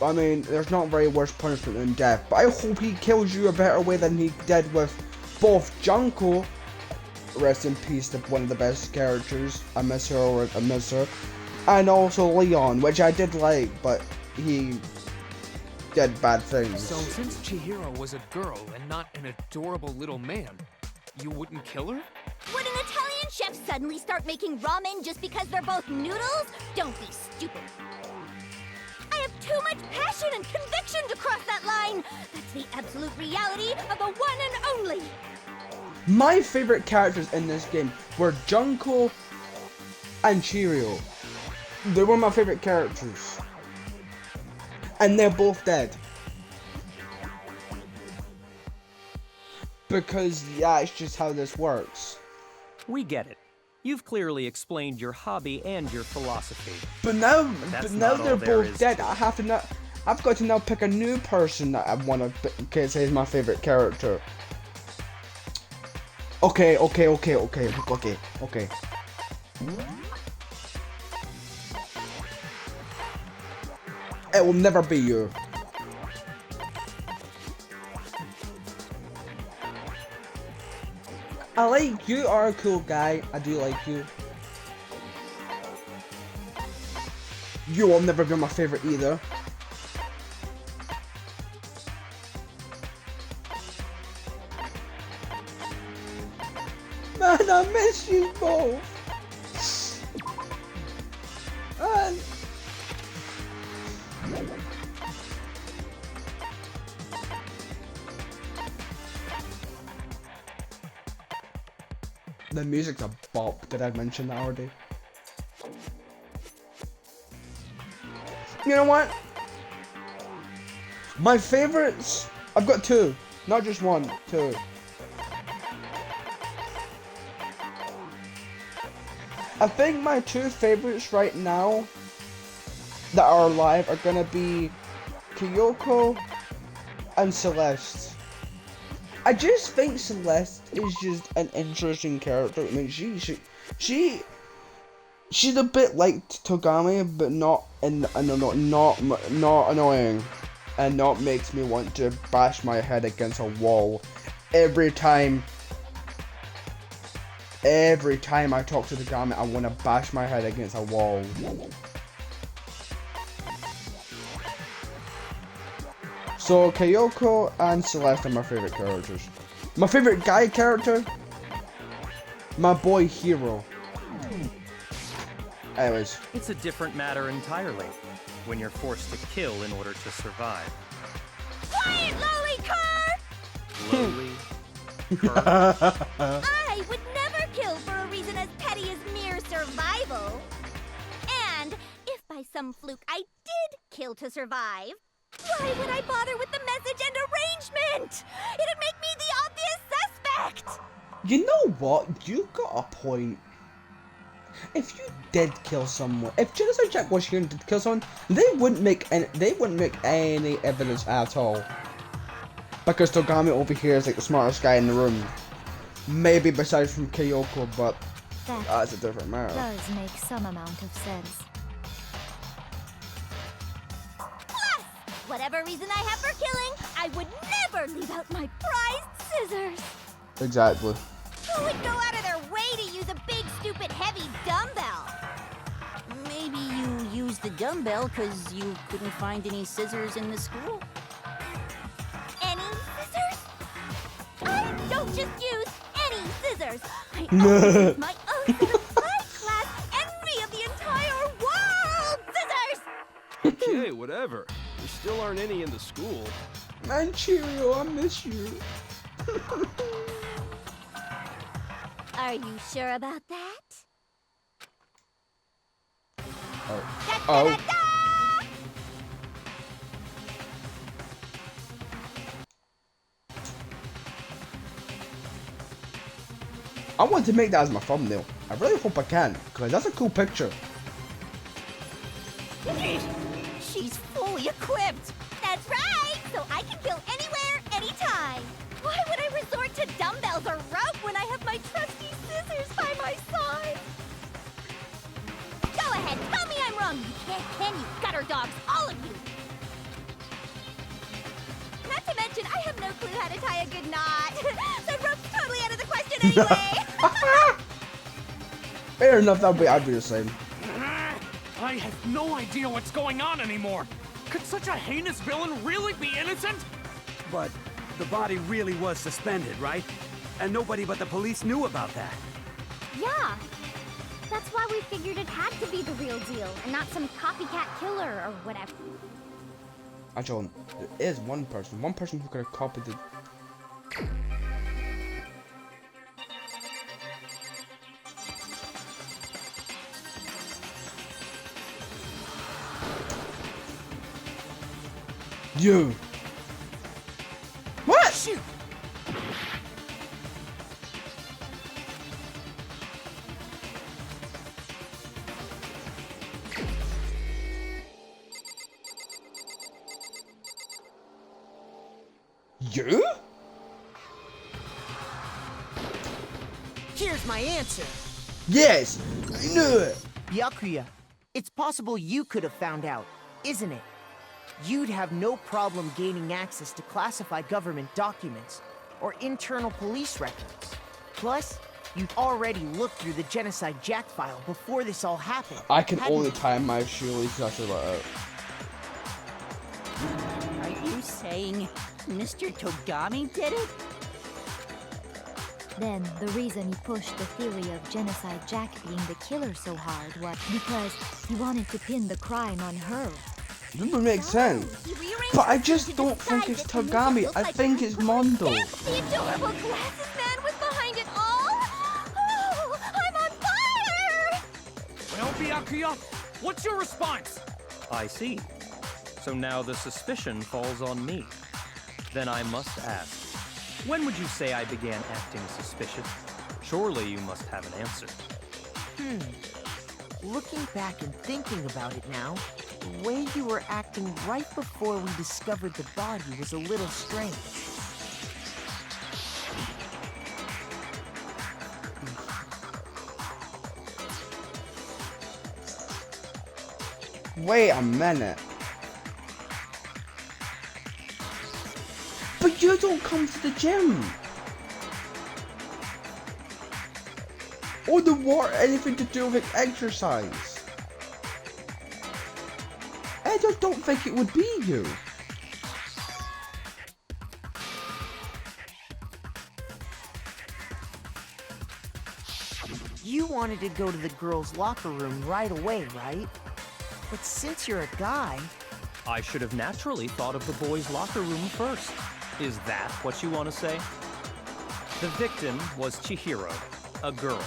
A: I mean, there's not very worse punishment than death, but I hope he kills you a better way than he did with both Junko, rest in peace, one of the best characters, I miss her, and also Leon, which I did like, but he did bad things.
D: So since Chihiro was a girl and not an adorable little man, you wouldn't kill her?
H: Would an Italian chef suddenly start making ramen just because they're both noodles? Don't be stupid. I have too much passion and conviction to cross that line. That's the absolute reality of the one and only.
A: My favorite characters in this game were Junko and Chihiro. They were my favorite characters. And they're both dead. Because, yeah, it's just how this works.
I: We get it. You've clearly explained your hobby and your philosophy.
A: But now,
I: That's
A: now
I: not
A: they're
I: all there
A: both
I: is
A: dead.
I: to it.
A: I've got to now pick a new person that I want to say is my favorite character. Okay. It will never be you. I like you. Are a cool guy. I do like you. You will never be my favorite either. Man, I miss you both. Man. The music's a bop. Did I mention that already? You know what? My favorites, I've got two. Not just one, two. I think my two favorites right now that are alive are gonna be Kyoko and Celeste. I just think Celeste is just an interesting character. I mean, she's a bit like Togami, but not not annoying, and not makes me want to bash my head against a wall every time. Every time I talk to Togami, I want to bash my head against a wall. So Kyoko and Celeste are my favorite characters. My favorite guy character, my boy Hiro. Anyways.
I: It's a different matter entirely when you're forced to kill in order to survive.
H: Quiet, lowly cur!
I: Lowly.
H: I would never kill for a reason as petty as mere survival. And if by some fluke I did kill to survive, why would I bother with the message and arrangement? It'd make me the obvious suspect!
A: You know what? You got a point. If you did kill someone, if Genocide Jack was here and did kill someone, they wouldn't make any evidence at all. Because Togami over here is like the smartest guy in the room. Maybe besides from Kyoko, but that's a different matter.
H: Does make some amount of sense. Whatever reason I have for killing, I would never leave out my prized scissors.
A: Exactly.
H: Who would go out of their way to use a big, stupid, heavy dumbbell?
C: Maybe you used the dumbbell because you couldn't find any scissors in the school?
H: Any scissors? I don't just use any scissors. I always use my own set of high-class envy of the entire world scissors!
E: Okay, whatever. There still aren't any in the school.
A: Man, Chihiro, I miss you.
H: Are you sure about that?
A: Oh.
H: Da-da-da-da!
A: I want to make that as my thumbnail. I really hope I can, because that's a cool picture.
H: She's fully equipped. That's right. So I can kill anywhere, anytime. Why would I resort to dumbbells or rope when I have my trusty scissors by my side? Go ahead, tell me I'm wrong. You can't, can you? Gutter dogs, all of you. Not to mention, I have no clue how to tie a good knot. The rope's totally out of the question anyway.
A: Fair enough, I'd be the same.
D: I have no idea what's going on anymore. Could such a heinous villain really be innocent?
J: But the body really was suspended, right? And nobody but the police knew about that.
H: Yeah. That's why we figured it had to be the real deal, and not some copycat killer or whatever.
A: Actually, there is one person who could have copied it. You. What?
D: Shoot!
A: You?
G: Here's my answer.
A: Yes, I knew it.
G: Byakuya, it's possible you could have found out, isn't it? You'd have no problem gaining access to classified government documents or internal police records. Plus, you'd already looked through the Genocide Jack file before this all happened.
A: I can
G: hadn't
A: only
G: you?
A: tie my shoelaces after that.
C: Are you saying Mr. Togami did it?
H: Then, the reason he pushed the theory of Genocide Jack being the killer so hard was because he wanted to pin the crime on her.
A: That would make sense. But I just don't think it's Tagami. I think it's Mondo.
H: The adorable glasses man was behind it all? Oh, I'm on fire!
D: Well, Byakuya, what's your response?
I: I see. So now the suspicion falls on me. Then I must ask, when would you say I began acting suspicious? Surely you must have an answer.
G: Looking back and thinking about it now, the way you were acting right before we discovered the body was a little strange.
A: Wait a minute. But you don't come to the gym. Or the water anything to do with exercise. I just don't think it would be you.
G: You wanted to go to the girls' locker room right away, right? But since you're a guy...
I: I should have naturally thought of the boys' locker room first. Is that what you want to say? The victim was Chihiro, a girl.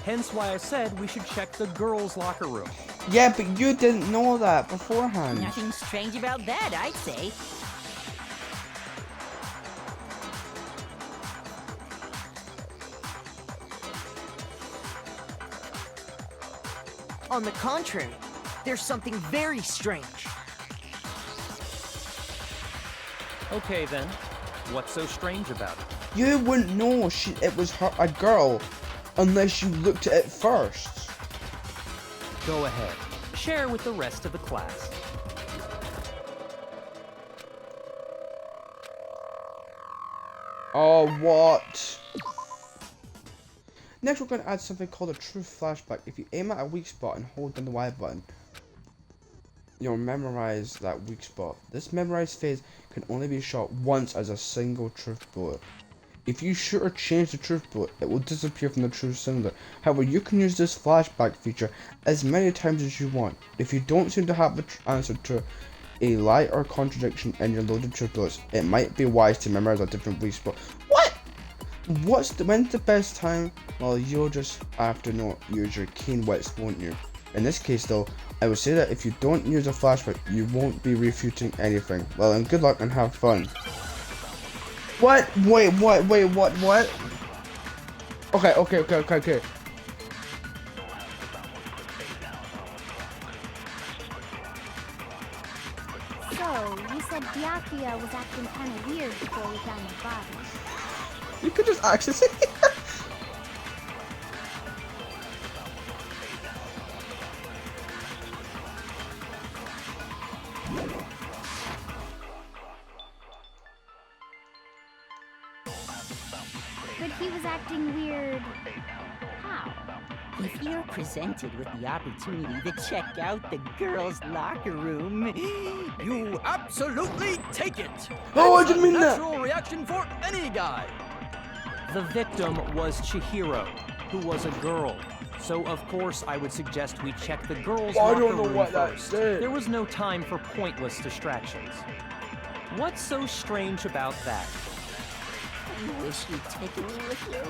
I: Hence why I said we should check the girls' locker room.
A: Yeah, but you didn't know that beforehand.
C: Nothing strange about that, I'd say.
G: On the contrary, there's something very strange.
I: Okay then, what's so strange about it?
A: You wouldn't know it was her, a girl, unless you looked at it first.
I: Go ahead, share with the rest of the class.
A: Oh, what? Next, we're going to add something called a truth flashback. If you aim at a weak spot and hold down the Y button, you'll memorize that weak spot. This memorized phase can only be shot once as a single truth bullet. If you shoot or change the truth bullet, it will disappear from the truth cylinder. However, you can use this flashback feature as many times as you want. If you don't seem to have the answer to a lie or contradiction in your loaded truth bullets, it might be wise to memorize a different weak spot. What? When's the best time? Well, you'll just have to use your keen wits, won't you? In this case though, I would say that if you don't use a flashback, you won't be refuting anything. Well, and good luck and have fun. What? Wait, what? Okay.
H: So, you said Byakuya was acting kind of weird before we found the body.
A: You could just access it.
H: But he was acting weird. How?
C: If you're presented with the opportunity to check out the girls' locker room,
D: You absolutely take it!
A: Oh, I
D: That's
A: didn't mean
D: a
A: that.
D: natural reaction for any guy!
I: The victim was Chihiro, who was a girl. So of course I would suggest we check the girls'
A: I
I: locker
A: don't know
I: room
A: what that
I: first.
A: said.
I: There was no time for pointless distractions. What's so strange about that?
C: I wish you'd taken me with you.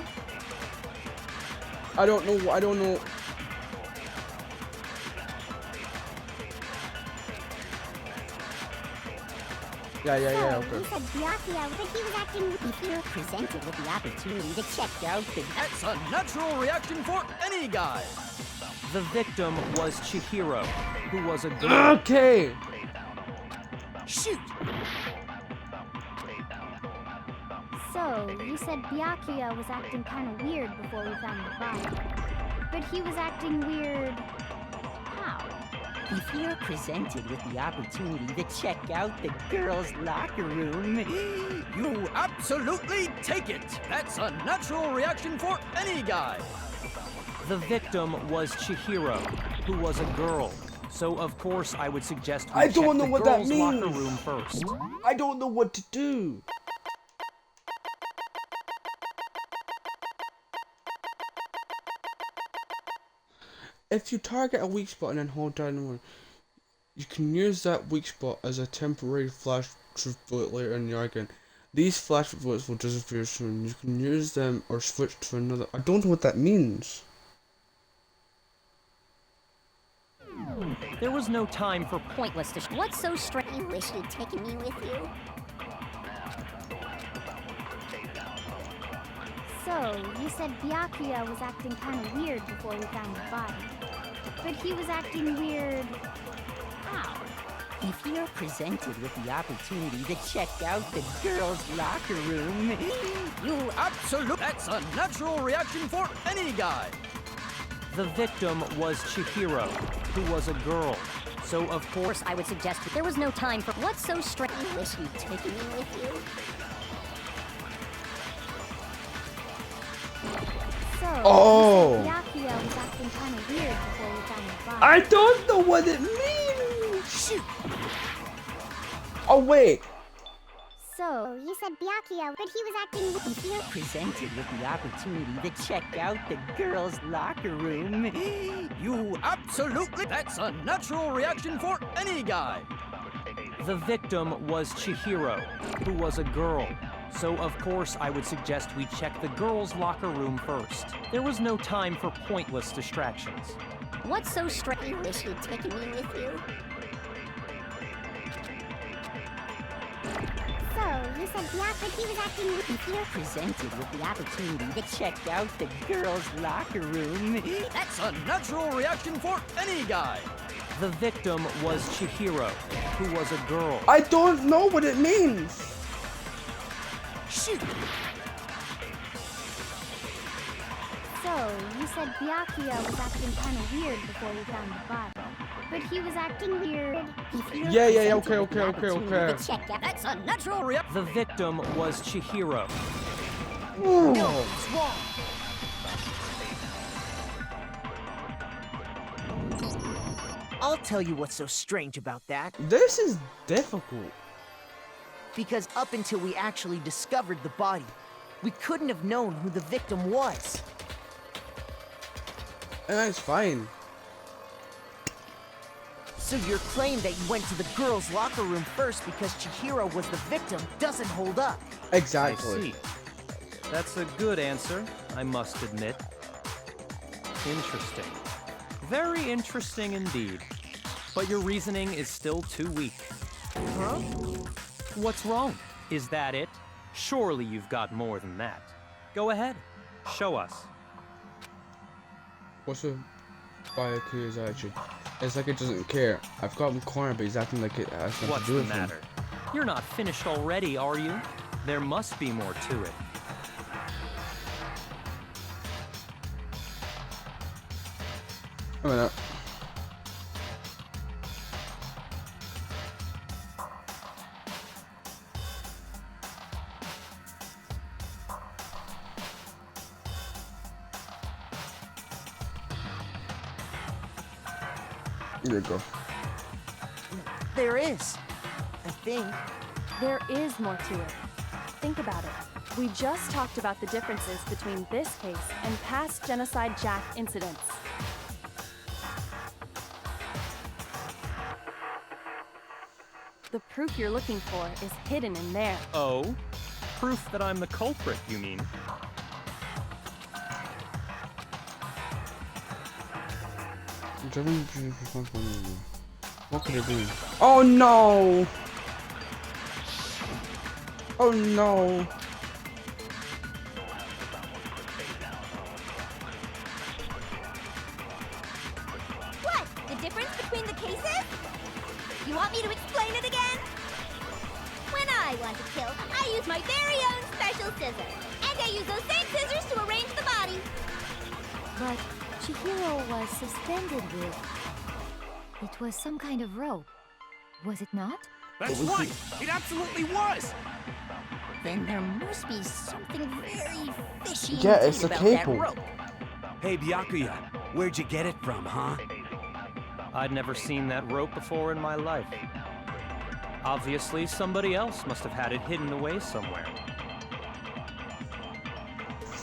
A: I don't know. Yeah, okay.
H: You said Byakuya, but he was acting...
C: If you're presented with the opportunity to check out the...
D: That's a natural reaction for any guy!
I: The victim was Chihiro, who was a girl.
A: Okay.
C: Shoot!
H: So, you said Byakuya was acting kind of weird before we found the body. But he was acting weird... how?
C: If you're presented with the opportunity to check out the girls' locker room,
D: You absolutely take it! That's a natural reaction for any guy!
I: The victim was Chihiro, who was a girl. So of course I would suggest we
A: I
I: check
A: don't know
I: the
A: what that
I: girls' locker
A: means.
I: room first.
A: I don't know what to do. if you target a weak spot and then hold down, you can use that weak spot as a temporary flash bullet later in the argument. These flash bullets will disappear soon. You can use them or switch to another. I don't know what that means.
I: There was no time for
H: Pointless to. What's so strange?
K: You wish you'd taken me with you.
H: So, you said Byakuya was acting kind of weird before we found the body. But he was acting weird. How?
C: If you're presented with the opportunity to check out the girls' locker room,
B: You absolute. That's a natural reaction for any guy.
I: the victim was Chihiro, who was a girl. So of
H: Of course, I would suggest that there was no time for. What's so strange?
K: You wish you'd taken me with you.
H: So,
A: Oh.
H: you said Byakuya was acting kind of weird before we found the body.
A: I don't know what it means.
H: Shoot!
A: Oh wait.
K: So, you said Byakuya, but he was acting.
C: if you're presented with the opportunity to check out the girls' locker room,
B: You absolutely. That's a natural reaction for any guy.
I: the victim was Chihiro, who was a girl. So of course I would suggest we check the girls' locker room first. There was no time for pointless distractions.
H: What's so strange?
K: You wish you'd taken me with you. So, you said Byakuya, but he was acting.
C: if you're presented with the opportunity to check out the girls' locker room,
B: That's a natural reaction for any guy.
I: The victim was Chihiro, who was a girl.
A: I don't know what it means.
H: Shoot! So, you said Byakuya was acting kind of weird before we found the body. But he was acting weird.
K: If you're
A: Yeah,
K: presented
A: okay,
K: with the opportunity
A: okay.
K: to check out.
B: That's a natural reaction.
I: The victim was Chihiro.
A: Oh.
G: I'll tell you what's so strange about that.
A: This is difficult.
G: Because up until we actually discovered the body, we couldn't have known who the victim was.
A: And that's fine.
G: So your claim that you went to the girls' locker room first because Chihiro was the victim doesn't hold up.
A: Exactly.
I: I see. That's a good answer, I must admit. Interesting. Very interesting indeed. But your reasoning is still too weak.
G: Huh?
I: What's wrong? Is that it? Surely you've got more than that. Go ahead. Show us.
A: What's a Byakuya's attitude? It's like it doesn't care. I've got him cornered, but he's acting like it has nothing
I: What's
A: to do
I: the
A: with him.
I: matter? You're not finished already, are you? There must be more to it.
A: Wait a minute. Here you go.
G: There is. I think.
F: There is more to it. Think about it. We just talked about the differences between this case and past Genocide Jack incidents. The proof you're looking for is hidden in there.
I: Oh? Proof that I'm the culprit, you mean?
A: What could it be? Oh no! Oh no!
H: What? The difference between the cases? You want me to explain it again? When I want to kill, I use my very own special scissors. And I use those same scissors to arrange the body. But Chihiro was suspended with... It was some kind of rope. Was it not?
J: That's right! It absolutely was!
K: Then there must be something very fishy
A: Yeah, it's
K: indeed
A: a
K: about that
A: cable.
K: rope.
J: Hey, Byakuya, where'd you get it from, huh?
I: I'd never seen that rope before in my life. Obviously, somebody else must have had it hidden away somewhere.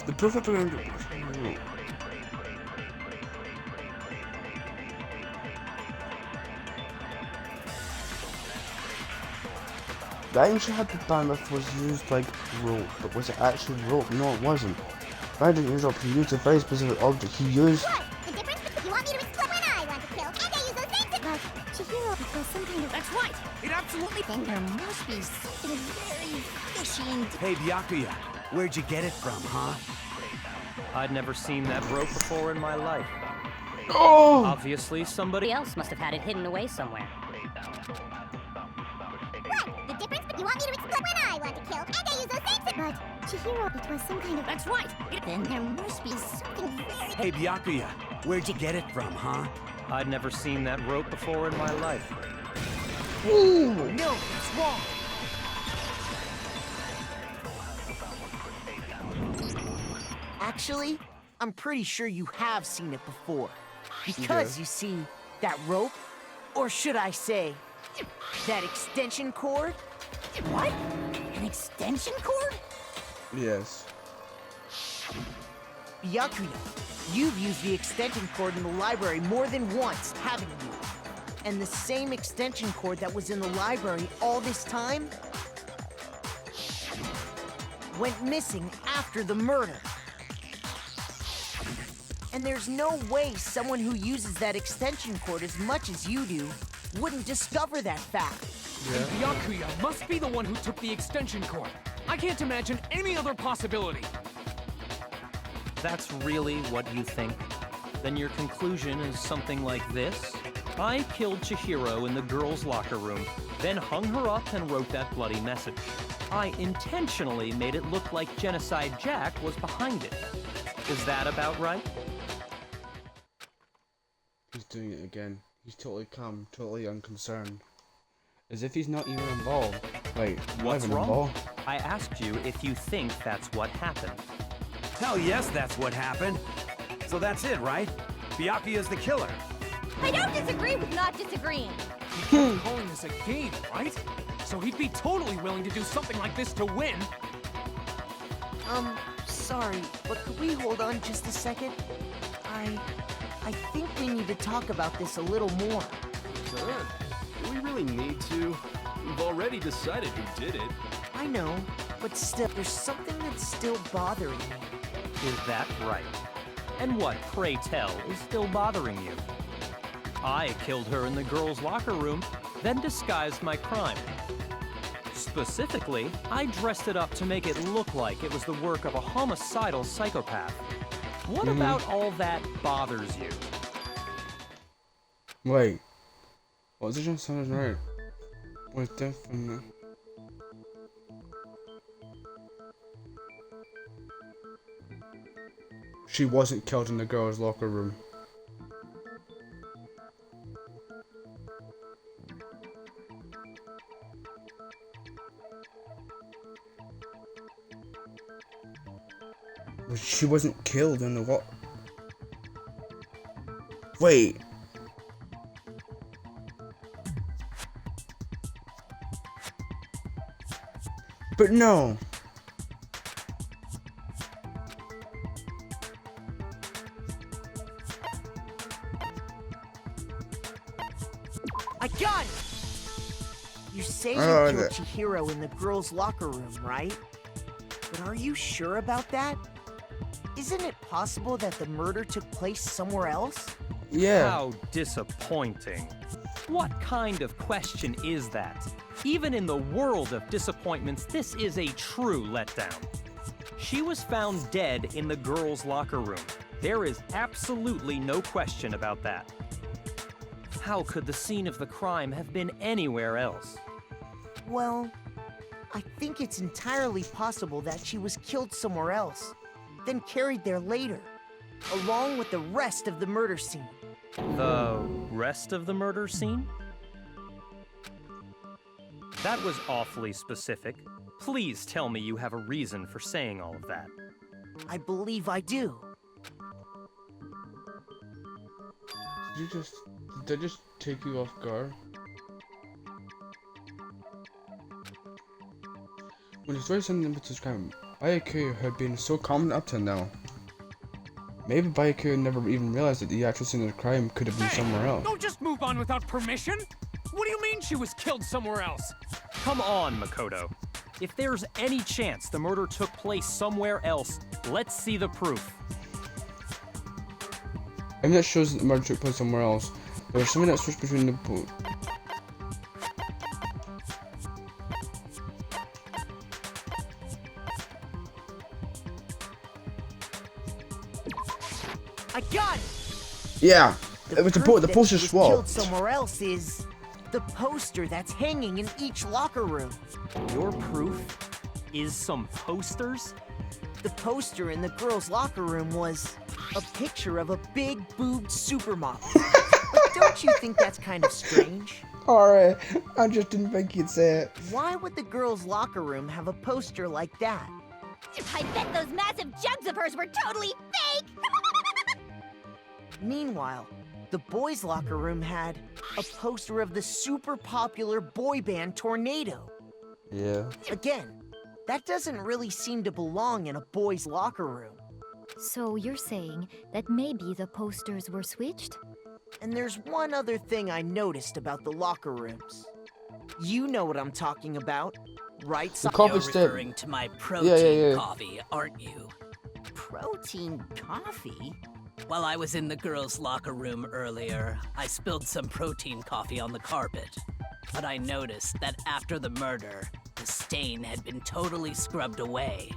A: The proof of The item she had to ban with was used like rope, but was it actually rope? No, it wasn't. I didn't use rope, he used a very specific object. He used...
H: What? The difference between you want me to explain when I want to kill, and I use those things. But Chihiro, it was some kind of. That's right. It absolutely.
K: Then there must be something very fishy and...
J: Hey, Byakuya, where'd you get it from, huh?
I: I'd never seen that rope before in my life.
A: Oh!
I: Obviously, somebody
L: else must have had it hidden away somewhere.
H: What? The difference between you want me to explain when I want to kill, and I use those things. But Chihiro, it was some kind of.
K: That's right. Then there must be something very...
J: Hey, Byakuya, where'd you get it from, huh?
I: I'd never seen that rope before in my life.
G: Ooh, no, it's wrong. Actually, I'm pretty sure you have seen it before. Because, you see, that rope, or should I say, that extension cord?
K: What? An extension cord?
A: Yes.
G: Byakuya, you've used the extension cord in the library more than once, haven't you? And the same extension cord that was in the library all this time went missing after the murder. And there's no way someone who uses that extension cord as much as you do wouldn't discover that fact.
D: And Byakuya must be the one who took the extension cord. I can't imagine any other possibility.
I: That's really what you think? Then your conclusion is something like this? I killed Chihiro in the girls' locker room, then hung her up and wrote that bloody message. I intentionally made it look like Genocide Jack was behind it. Is that about right?
A: He's doing it again. He's totally calm, totally unconcerned. As if he's not even involved. Wait,
I: what's
A: even
I: wrong?
A: Involved?
I: I asked you if you think that's what happened.
J: Hell yes, that's what happened. So that's it, right? Byakuya's the killer.
H: I don't disagree with not disagreeing.
D: He kept calling this a game, right? So he'd be totally willing to do something like this to win.
G: Sorry, but could we hold on just a second? I think we need to talk about this a little more.
E: Sir, do we really need to? We've already decided who did it.
G: I know, but still, there's something that's still bothering me.
I: Is that right? And what, pray tell, is still bothering you? I killed her in the girls' locker room, then disguised my crime. Specifically, I dressed it up to make it look like it was the work of a homicidal psychopath. What about all that bothers you?
A: Wait. Was it just sounds right? Was definitely. She wasn't killed in the girls' locker room. She wasn't killed in the what? Wait. But no.
G: I got it! You say you
A: Oh,
G: killed Chihiro in the girls' locker room, right? But are you sure about that? Isn't it possible that the murder took place somewhere else?
A: Yeah.
I: How disappointing. What kind of question is that? Even in the world of disappointments, this is a true letdown. She was found dead in the girls' locker room. There is absolutely no question about that. How could the scene of the crime have been anywhere else?
G: Well, I think it's entirely possible that she was killed somewhere else, then carried there later, along with the rest of the murder scene.
I: The rest of the murder scene? That was awfully specific. Please tell me you have a reason for saying all of that.
G: I believe I do.
A: Did they just take you off guard? When the story sent them to this crime, Byakuya had been so calm up till now. Maybe Byakuya never even realized that the actual scene of the crime could have been somewhere else.
D: Don't just move on without permission! What do you mean she was killed somewhere else?
I: Come on, Makoto. If there's any chance the murder took place somewhere else, let's see the proof.
A: And that shows that the murder took place somewhere else. There was something that switched between the boat.
G: I got it!
A: Yeah, it was the
G: proof that
A: poster
G: she was killed
A: swapped.
G: somewhere else is the poster that's hanging in each locker room.
I: Your proof is some posters?
G: The poster in the girls' locker room was a picture of a big boobed supermodel. But don't you think that's kind of strange?
A: Alright, I just didn't think you'd say it.
G: Why would the girls' locker room have a poster like that?
H: I bet those massive jugs of hers were totally fake!
G: Meanwhile, the boys' locker room had a poster of the super popular boy band Tornado.
A: Yeah.
G: Again, that doesn't really seem to belong in a boys' locker room.
M: So you're saying that maybe the posters were switched?
G: And there's one other thing I noticed about the locker rooms. You know what I'm talking about, right?
A: The
B: You're
A: coffee stick.
B: referring to my protein coffee, aren't you?
C: Protein coffee?
B: While I was in the girls' locker room earlier, I spilled some protein coffee on the carpet. But I noticed that after the murder, the stain had been totally scrubbed away.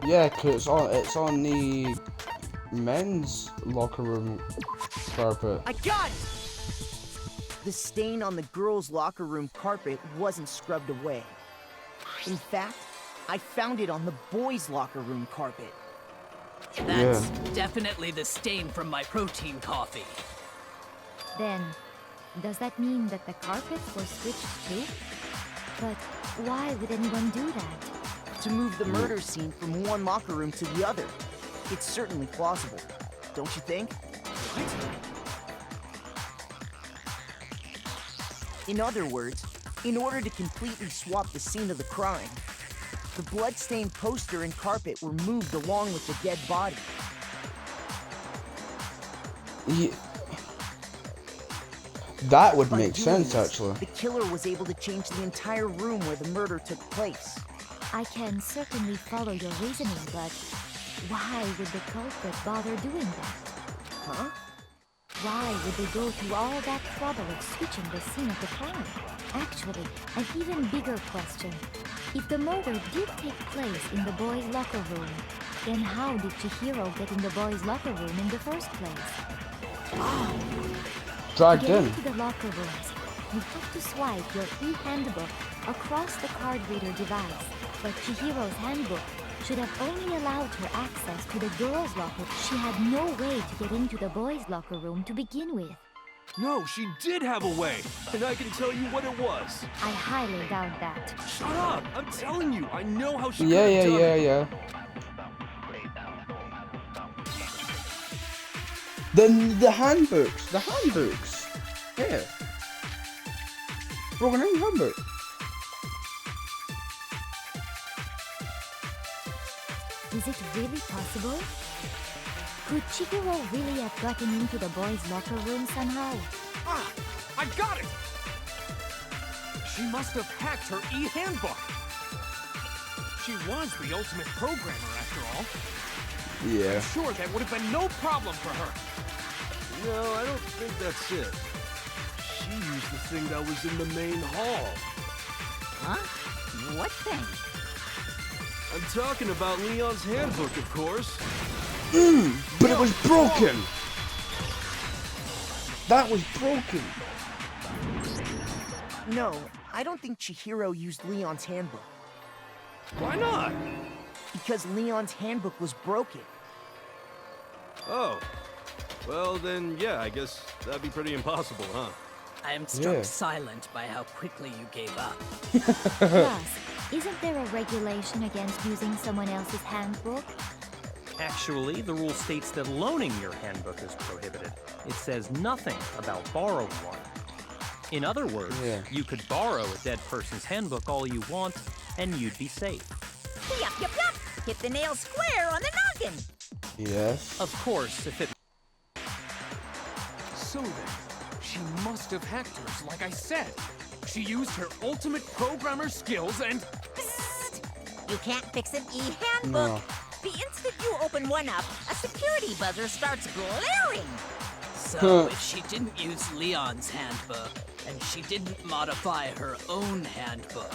A: Yeah, cause it's on the men's locker room carpet.
G: I got it! The stain on the girls' locker room carpet wasn't scrubbed away. In fact, I found it on the boys' locker room carpet.
B: That's definitely the stain from my protein coffee.
M: Then, does that mean that the carpets were switched too? But why would anyone do that?
G: To move the murder scene from one locker room to the other. It's certainly plausible, don't you think? In other words, in order to completely swap the scene of the crime, the blood-stained poster and carpet were moved along with the dead body.
A: Yeah. That would
G: By
A: make
G: doing
A: sense,
G: this,
A: actually.
G: The killer was able to change the entire room where the murder took place.
M: I can certainly follow your reasoning, but why would the culprit bother doing that?
G: Huh?
M: Why would they go to all that trouble of switching the scene of the crime? Actually, an even bigger question. If the murder did take place in the boys' locker room, then how did Chihiro get in the boys' locker room in the first place?
A: Dragged
M: To get
A: in.
M: into the locker rooms, you have to swipe your e-handbook across the card reader device, but Chihiro's handbook should have only allowed her access to the girls' locker. She had no way to get into the boys' locker room to begin with.
E: No, she did have a way, and I can tell you what it was.
M: I highly doubt that.
E: Shut up! I'm telling you, I know how she
A: Yeah,
E: could
A: yeah,
E: have done
A: yeah,
E: it.
A: yeah. The handbooks. The handbooks. Yeah. Broken in handbook.
M: Is it really possible? Could Chihiro really have gotten into the boys' locker room somehow?
D: Ah! I got it! She must have hacked her e-handbook. She was the ultimate programmer, after all.
A: Yeah.
D: I'm sure that would have been no problem for her.
E: No, I don't think that's it. She used the thing that was in the main hall.
C: Huh? What thing?
E: I'm talking about Leon's handbook, of course.
A: But it was broken. That was broken.
G: No, I don't think Chihiro used Leon's handbook.
E: Why not?
G: Because Leon's handbook was broken.
E: Oh. Well, then, yeah, I guess that'd be pretty impossible, huh?
B: I am struck
A: Yeah.
B: silent by how quickly you gave up.
M: Plus, isn't there a regulation against using someone else's handbook?
I: Actually, the rule states that loaning your handbook is prohibited. It says nothing about borrowing one. In other words, you could borrow a dead person's handbook all you want, and you'd be safe.
C: Yup, yup, yup! Hit the nail square on the noggin!
A: Yes.
I: Of course, if it...
D: So then, she must must have hacked hers, like I said. She used her ultimate programmer skills and...
C: Psst! You can't fix an e-handbook.
A: No.
C: The instant you open one up, a security buzzer starts blaring.
B: So if she didn't use Leon's handbook, and she didn't modify her own handbook...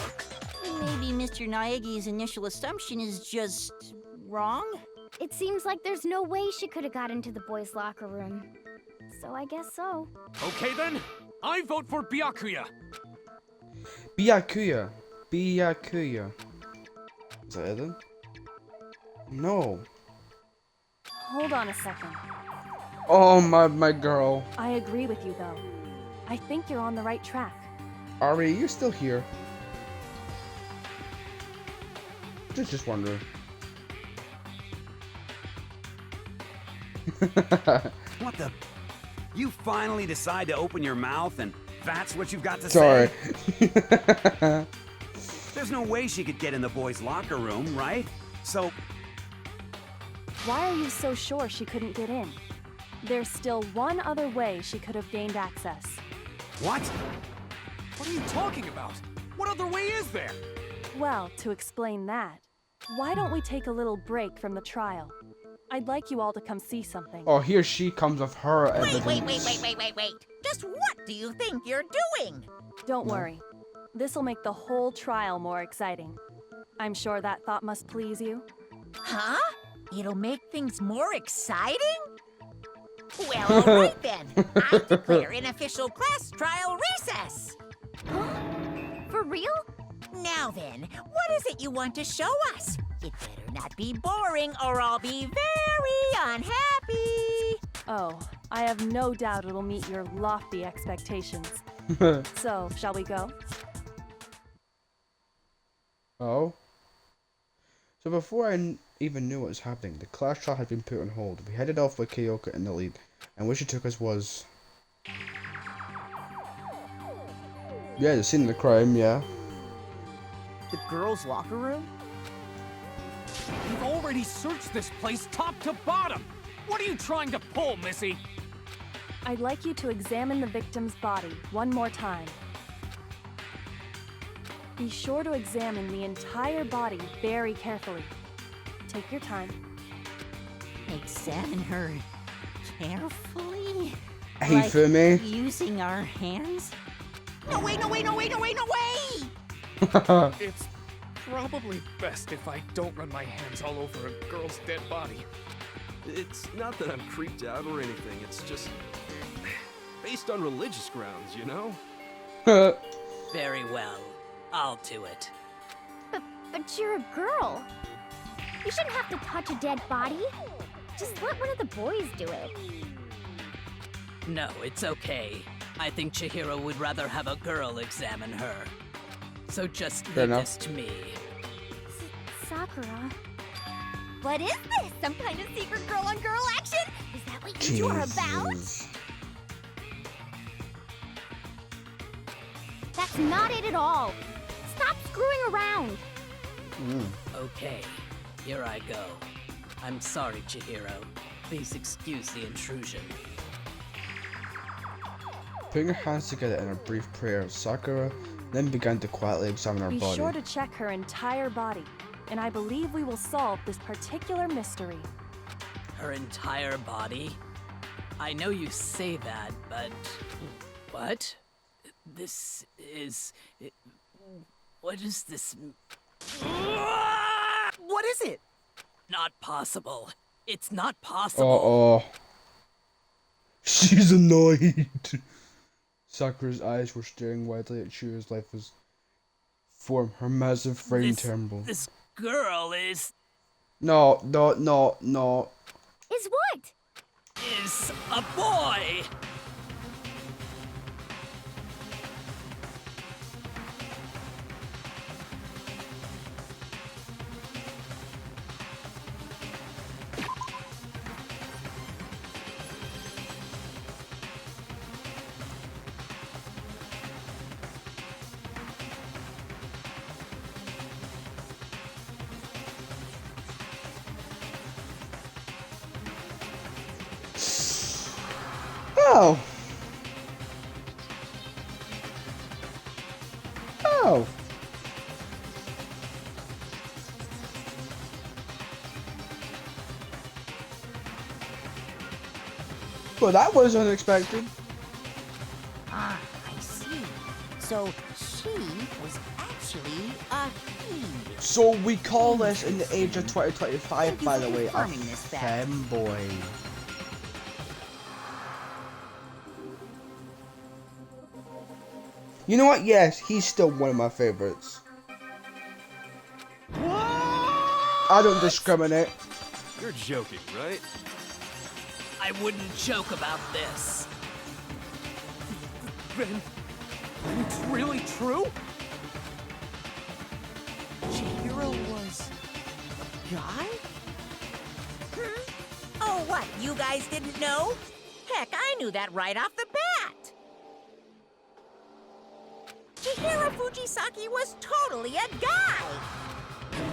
K: Maybe Mr. Naegi's initial assumption is just wrong?
M: It seems like there's no way she could have got into the boys' locker room. So I guess so.
D: Okay then, I vote for Byakuya.
A: Byakuya. Byakuya. Is that it then? No.
F: Hold on a second.
A: Oh, my girl.
F: I agree with you, though. I think you're on the right track.
A: Ari, you're still here. Just wondering.
J: What the? You finally decide to open your mouth and that's what you've got to
A: Sorry.
J: say? There's no way she could get in the boys' locker room, right? So,
F: Why are you so sure she couldn't get in? There's still one other way she could have gained access.
J: what?
D: What are you talking about? What other way is there?
F: Well, to explain that, why don't we take a little break from the trial? I'd like you all to come see something.
A: Oh, here she comes with her evidence.
C: Wait. Just what do you think you're doing?
F: Don't worry. This'll make the whole trial more exciting. I'm sure that thought must please you.
C: Huh? It'll make things more exciting? Well, all right then. I declare an official class trial recess.
M: For real?
C: Now then, what is it you want to show us? It better not be boring or I'll be very unhappy.
F: Oh, I have no doubt it'll meet your lofty expectations. So, shall we go?
A: Oh. So before I even knew what was happening, the class trial had been put on hold. We headed off with Kyoka in the lead, and where she took us was... Yeah, the scene of the crime, yeah.
G: The girls' locker room?
D: We've already searched this place top to bottom. What are you trying to pull, Missy?
F: I'd like you to examine the victim's body one more time. Be sure to examine the entire body very carefully. Take your time.
K: Examine her carefully?
A: Hey,
K: Like
A: Fumi.
K: using our hands?
C: No way!
D: It's probably best if I don't run my hands all over a girl's dead body.
E: It's not that I'm creeped out or anything, it's just based on religious grounds, you know?
B: Very well. I'll do it.
M: But you're a girl. You shouldn't have to touch a dead body. Just let one of the boys do it.
B: No, it's okay. I think Chihiro would rather have a girl examine her. So just leave this to me.
M: Sakura.
H: What is this? Some kind of secret girl-on-girl action? Is that what you two are about?
M: That's not it at all. Stop screwing around.
B: Okay, here I go. I'm sorry, Chihiro. Please excuse the intrusion.
A: Putting her hands together in a brief prayer, Sakura then began to quietly examine her
F: Be
A: body.
F: sure to check her entire body, and I believe we will solve this particular mystery.
B: Her entire body? I know you say that, but... What? This is... What is this?
G: What is it?
B: Not possible. It's not possible.
A: Uh-oh. She's annoyed. Sakura's eyes were staring widely at Chihiro's lifeless form. Her massive frame trembled.
B: This girl is...
A: No.
M: Is what?
B: Is a boy!
A: Oh. know. Well, that was unexpected.
C: Ah, I see. So she was actually a he.
A: So we call this in the age of 2025,
C: Thank you
A: by
C: for
A: the way, a
C: confirming this fact.
A: femboy. You know what? Yes, he's still one of my favorites. I don't discriminate.
E: You're joking, right?
B: I wouldn't joke about this.
D: Then, it's really true?
G: Chihiro was a guy?
C: Oh, what? You guys didn't know? Heck, I knew that right off the bat. Chihiro Fujisaki was totally a guy.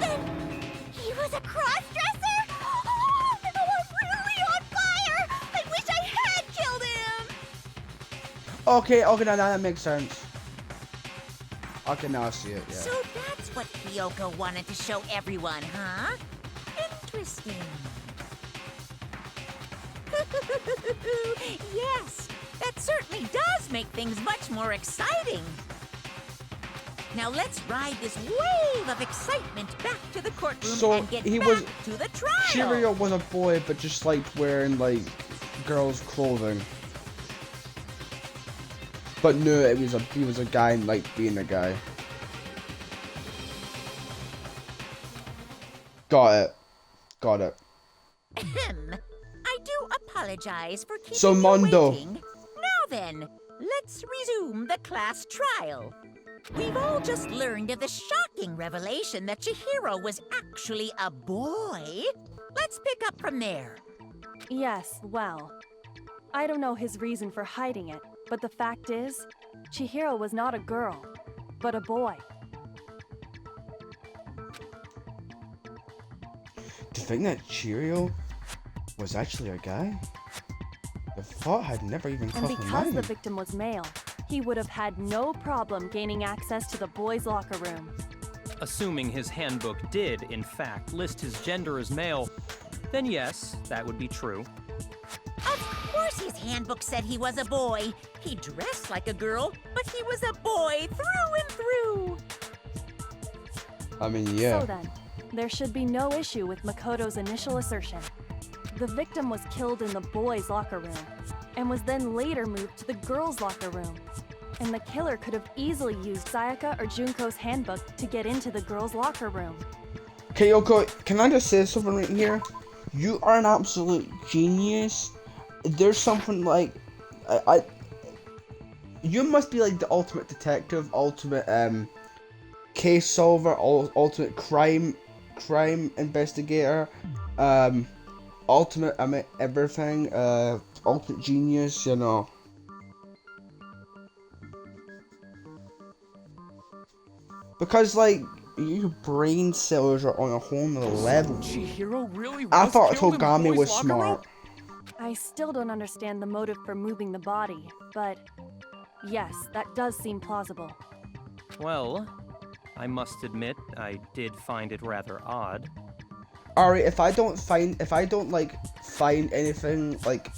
H: Then he was a cross-dresser? Oh, I'm really on fire! I wish I had killed him!
A: Okay, now that makes sense. Okay, now I see it, yeah.
C: So that's what Kyoko wanted to show everyone, huh? Interesting. Yes, that certainly does make things much more exciting. Now let's ride this wave of excitement back to the courtroom
A: So
C: and get
A: he
C: back
A: was
C: to the trial.
A: Chihiro was a boy, but just liked wearing like girls' clothing. But no, he was a guy and liked being a guy. Got it.
C: I do apologize for keeping
A: So,
C: you
A: Mondo.
C: waiting. Now then, let's resume the class trial. We've all just learned of the shocking revelation that Chihiro was actually a boy. Let's pick up from there.
F: Yes, well, I don't know his reason for hiding it, but the fact is, Chihiro was not a girl, but a boy.
A: To think that Chihiro was actually a guy? The thought had never even
F: And
A: crossed my
F: because the
A: mind.
F: victim was male, he would have had no problem gaining access to the boys' locker room.
I: Assuming his handbook did, in fact, list his gender as male, then yes, that would be true.
C: Of course his handbook said he was a boy. He dressed like a girl, but he was a boy through and through.
A: I mean, yeah.
F: So then, there should be no issue with Makoto's initial assertion. The victim was killed in the boys' locker room, and was then later moved to the girls' locker room. And the killer could have easily used Sayaka or Junko's handbook to get into the girls' locker room.
A: Kyoko, can I just say something right here? You are an absolute genius. There's something like... You must be like the ultimate detective, ultimate case solver, ultimate crime investigator, ultimate everything, ultimate genius, you know. Because like your brain cells are on a whole nother level.
D: Chihiro really was
A: I thought
D: killed in the
A: Togami
D: boys'
A: was
D: locker room?
A: smart.
F: I still don't understand the motive for moving the body, but yes, that does seem plausible.
I: Well, I must admit, I did find it rather odd.
A: Alright, if I don't find anything, like,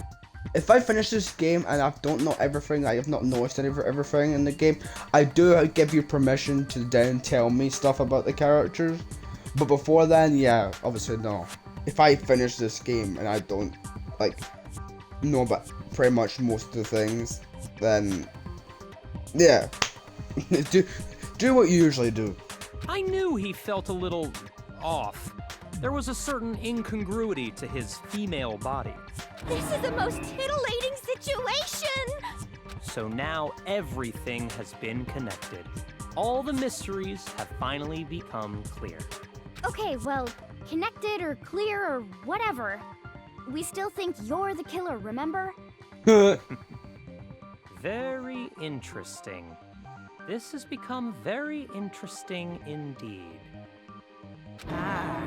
A: if I finish this game and I don't know everything, I have not noticed everything in the game, I do give you permission to then tell me stuff about the characters. But before then, yeah, obviously no. If I finish this game and I don't, like, know about pretty much most of the things, then, yeah. do what you usually do.
I: I knew he felt a little off. There was a certain incongruity to his female body.
H: This is the most titillating situation!
I: So now everything has been connected. All the mysteries have finally become clear.
M: Okay, well, connected or clear or whatever. We still think you're the killer, remember?
I: Very interesting. This has become very interesting indeed.
C: Ah,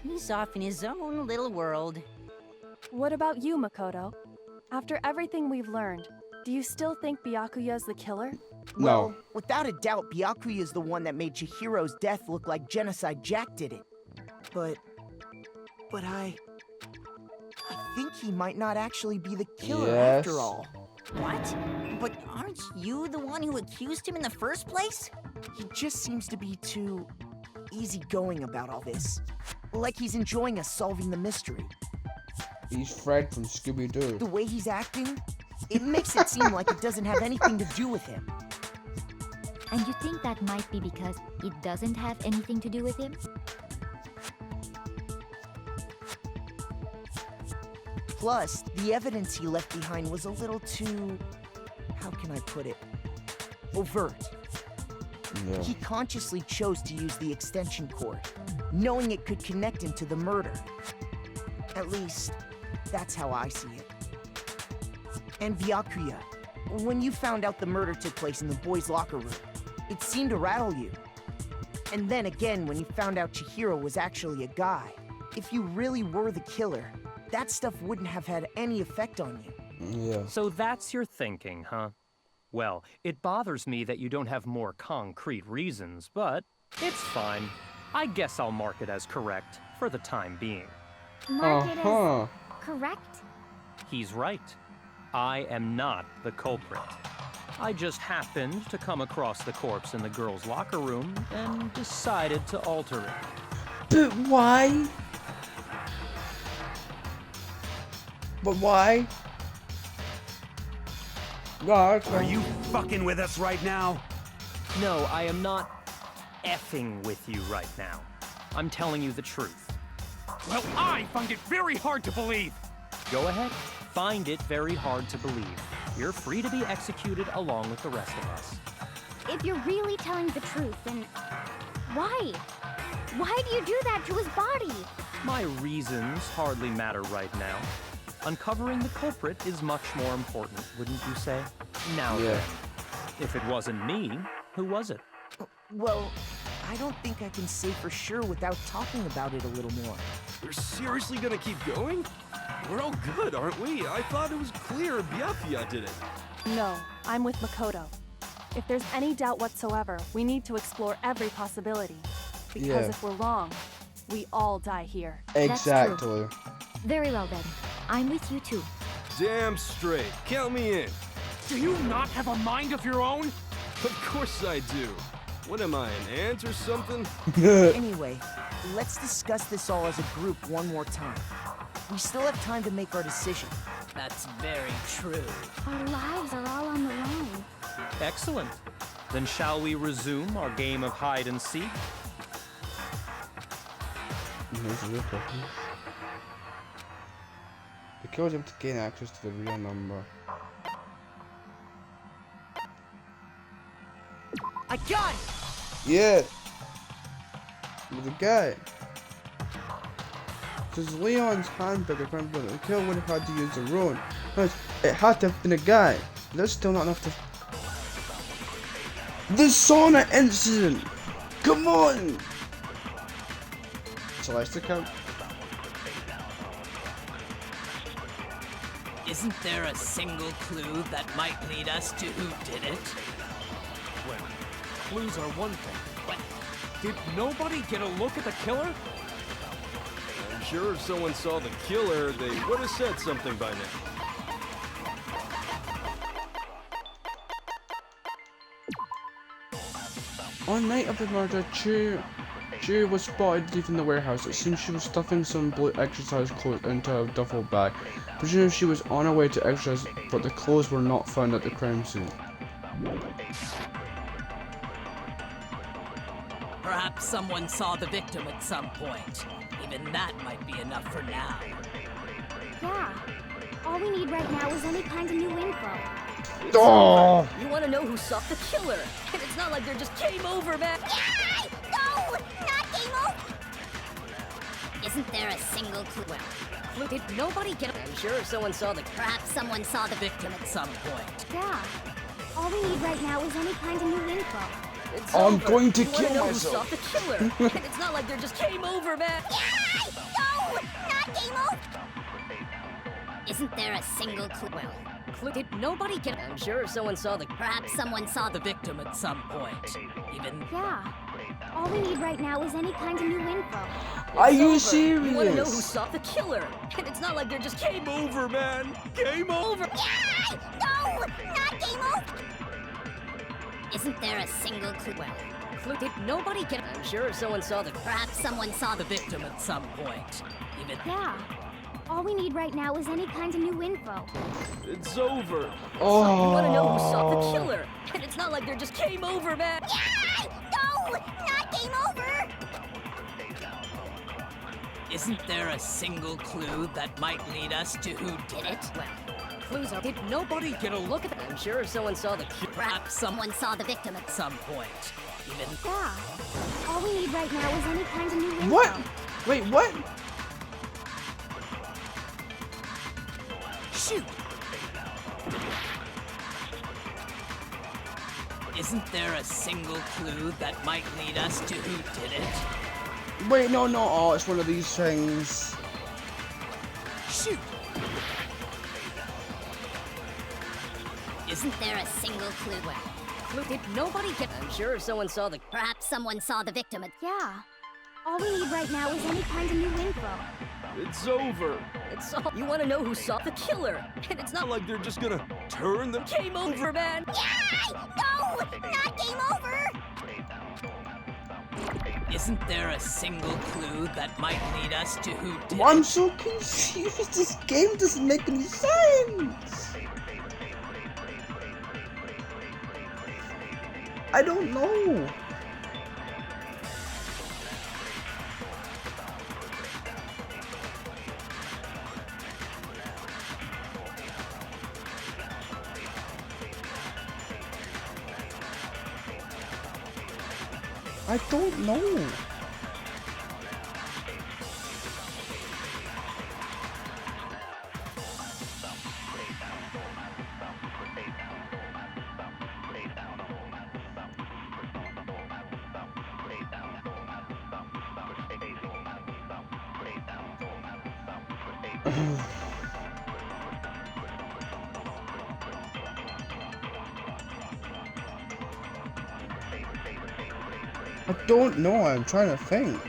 C: he's off in his own little world.
F: What about you, Makoto? After everything we've learned, do you still think Byakuya's the killer?
G: Well, without a doubt, Byakuya is the one that made Chihiro's death look like Genocide Jack did it. But I think he might not actually be the killer after all.
C: What? But aren't you the one who accused him in the first place?
G: He just seems to be too easygoing about all this. Like he's enjoying us solving the mystery.
A: He's Fred from Scooby-Doo.
G: The way he's acting, it makes it seem like it doesn't have anything to do with him.
M: And you think that might be because it doesn't have anything to do with him?
G: Plus, the evidence he left behind was a little too... how can I put it? Overt.
A: Yeah.
G: He consciously chose to use the extension cord, knowing it could connect him to the murder. At least, that's how I see it. And Byakuya, when you found out the murder took place in the boys' locker room, it seemed to rattle you. And then again, when you found out Chihiro was actually a guy, if you really were the killer, that stuff wouldn't have had any effect on you.
A: Yeah.
I: So that's your thinking, huh? Well, it bothers me that you don't have more concrete reasons, but it's fine. I guess I'll mark it as correct for the time being.
M: Mark it as correct?
I: He's right. I am not the culprit. I just happened to come across the corpse in the girls' locker room and decided to alter it.
A: But why? But why? God,
J: Are you fucking with us right now?
I: No, I am not effing with you right now. I'm telling you the truth.
D: Well, I find it very hard to believe.
I: Go ahead. Find it very hard to believe. You're free to be executed along with the rest of us.
M: If you're really telling the truth, then why? Why do you do that to his body?
I: My reasons hardly matter right now. Uncovering the culprit is much more important, wouldn't you say? Now then, if it wasn't me, who was it?
G: Well, I don't think I can say for sure without talking about it a little more.
E: We're seriously gonna keep going? We're all good, aren't we? I thought it was clear Byakuya did it.
F: No, I'm with Makoto. If there's any doubt whatsoever, we need to explore every possibility. Because if we're wrong, we all die here.
A: Exactly.
M: Very well then. I'm with you too.
E: Damn straight. Count me in.
D: Do you not have a mind of your own?
E: Of course I do. What am I, an ant or something?
G: Anyway, let's discuss this all as a group one more time. We still have time to make our decision.
B: That's very true.
M: Our lives are all on the line.
I: Excellent. Then shall we resume our game of hide and seek?
A: Here's a real question. The killer's able to gain access to the real number.
G: I got it!
A: Yeah! With the guy. Because Leon's handbook, according to the killer would have had to use the rune. Because it had to have been a guy. There's still not enough to... The sauna incident! Come on! Celeste account?
B: Isn't there a single clue that might lead us to who did it?
D: Well, clues are one thing, but did nobody get a look at the killer?
E: I'm sure if someone saw the killer, they would have said something by now.
A: On night of the murder, Chu was spotted leaving the warehouse. It seems she was stuffing some blue exercise clothes into a duffel bag. Presumably she was on her way to exercise, but the clothes were not found at the crime scene.
B: Perhaps someone saw the victim at some point. Even that might be enough for now.
M: Yeah. All we need right now is any kind of new info.
A: Oh!
N: You want to know who saw the killer? And it's not like they're just game over, man.
K: Yay! No! Not game over!
L: Isn't there a single clue?
N: Well, did nobody get... I'm sure if someone saw the...
L: Perhaps someone saw the victim
B: At some point.
M: Yeah. All we need right now is any kind of new info.
N: It's
A: I'm
N: over.
A: going to
N: You wanna
A: kill
N: know
A: myself.
N: Who saw the killer? And it's not like they're just game over, man.
K: Yay! No! Not game over!
L: Isn't there a single clue?
N: Did nobody get? I'm sure someone saw the.
L: Perhaps someone saw
B: The victim at some point. Even.
H: Yeah. All we need right now is any kind of new info.
A: Are you
N: You want to know who
A: serious?
N: saw the killer? And it's not like they're just game
E: Over, man. Game over.
L: Yeah! No! Not game over! Isn't there a single clue?
N: Well, did nobody get? I'm sure someone saw the.
L: Perhaps someone saw
B: The victim at some point. Even.
H: Yeah. All we need right now is any kind of new info.
E: It's over.
A: Oh.
N: You want to know who saw the killer? And it's not like they're just game over, man.
L: Yeah! No! Not game over!
B: Isn't there a single clue that might lead us to who did it?
N: Well, clues are. Did nobody get a look at? I'm sure someone saw the.
B: Perhaps
L: Someone saw the victim
B: at some point. Even.
H: Yeah. All we need right now is any kind of new info.
A: What? Wait, what?
N: Shoot!
B: Isn't there a single clue that might lead us to who did it?
A: Wait, no. Oh, it's one of these things.
N: Shoot!
L: Isn't there a single clue?
N: Well, did nobody get? I'm sure someone saw the.
L: Perhaps someone saw the victim at.
H: Yeah. All we need right now is any kind of new info.
E: It's over.
N: It's all. You want to know who saw the killer? And it's not
E: Not like they're just gonna turn the
N: game over, man.
L: Yeah! No! Not game over!
B: Isn't there a single clue that might lead us to who did
A: I'm
B: it?
A: so confused. This game doesn't make any sense. I don't know. I don't know. I don't know. I'm trying to think.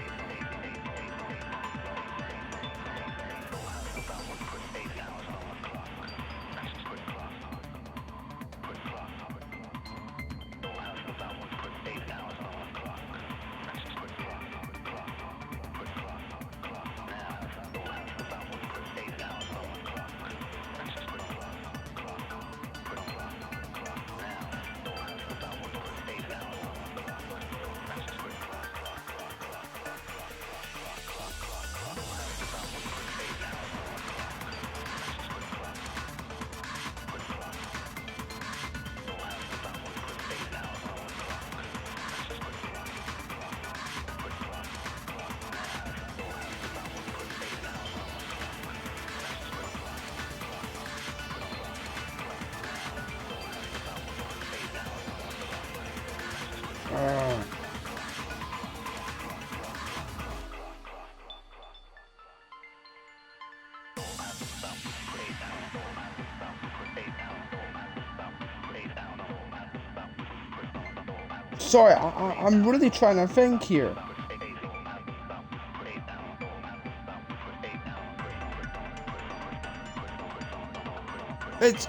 A: Sorry, I'm really trying to think here. It's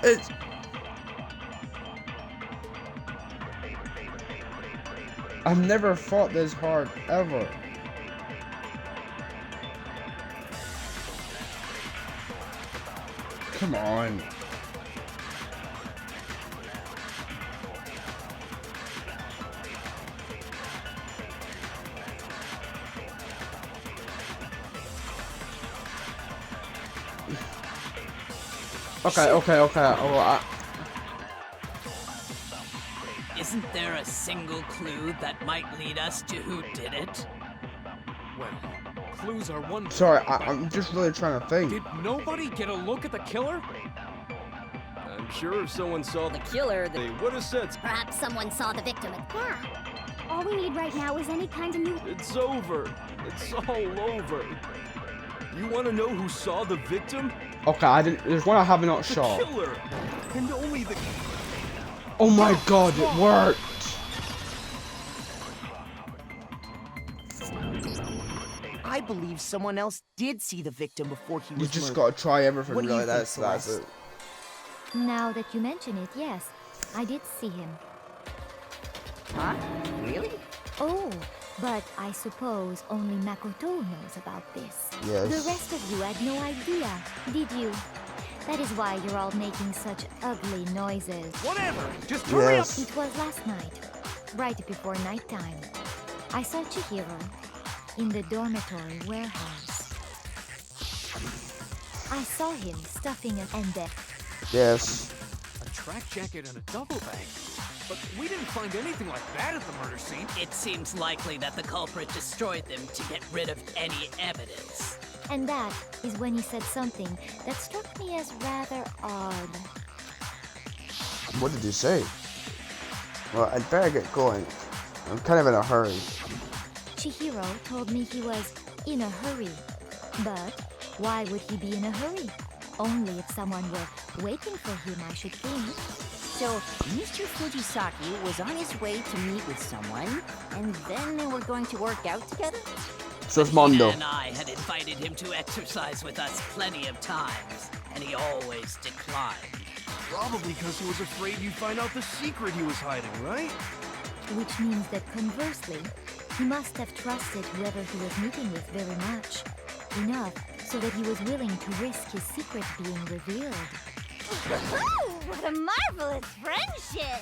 A: I've never fought this hard ever. Come on. Okay. Oh,
B: Isn't there a single clue that might lead us to who did it?
D: Well, clues are one.
A: sorry, I'm just really trying to think.
D: Did nobody get a look at the killer?
E: I'm sure if someone saw
N: The killer.
E: they would have said
L: Perhaps someone saw the victim at.
H: Yeah. All we need right now is any kind of new.
E: it's over. It's all over. You want to know who saw the victim?
A: Okay, there's one I have not
E: The
A: shot.
E: killer.
D: And only the...
A: Oh my god, it worked!
G: I believe someone else did see the victim before he was
A: You just
G: murdered.
A: gotta try everything,
G: What do you
A: really.
G: think,
A: That's
G: Celeste?
A: it.
M: Now that you mention it, yes, I did see him.
C: Huh? Really?
M: Oh, but I suppose only Makoto knows about this.
A: Yes.
M: The rest of you had no idea, did you? That is why you're all making such ugly noises.
D: Whatever! Just hurry up!
A: Yes.
M: It was last night, right before nighttime. I saw Chihiro in the dormitory warehouse. I saw him stuffing and then...
A: Yes.
D: A track jacket and a duffel bag. But we didn't find anything like that at the murder scene.
B: It seems likely that the culprit destroyed them to get rid of any evidence.
M: And that is when he said something that struck me as rather odd.
A: What did you say? Well, I'd better get going. I'm kind of in a hurry.
M: Chihiro told me he was in a hurry. But why would he be in a hurry? Only if someone were waiting for him, I should think.
C: So, Mr. Fujisaki was on his way to meet with someone, and then they were going to work out together?
A: Surfmondo.
B: And I had invited him to exercise with us plenty of times, and he always declined.
E: Probably because he was afraid you'd find out the secret he was hiding, right?
M: Which means that conversely, he must have trusted whoever he was meeting with very much. Enough so that he was willing to risk his secret being revealed.
H: What a marvelous friendship!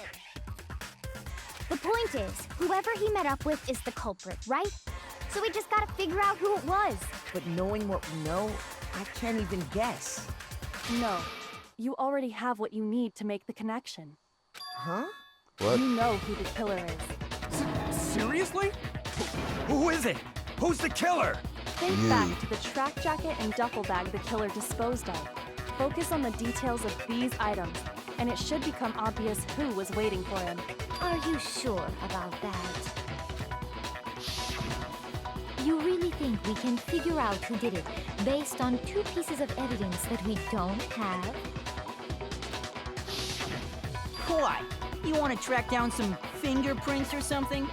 L: The point is, whoever he met up with is the culprit, right? So we just gotta figure out who it was.
G: But knowing what we know, I can't even guess.
F: No, you already have what you need to make the connection.
G: Huh?
A: What?
F: You know who the killer is.
D: Seriously?
J: Who is it? Who's the killer?
F: Think back to the track jacket and duffel bag the killer disposed of. Focus on the details of these items, and it should become obvious who was waiting for him.
M: Are you sure about that? You really think we can figure out who did it based on 2 pieces of evidence that we don't have?
C: Why? You want to track down some fingerprints or something?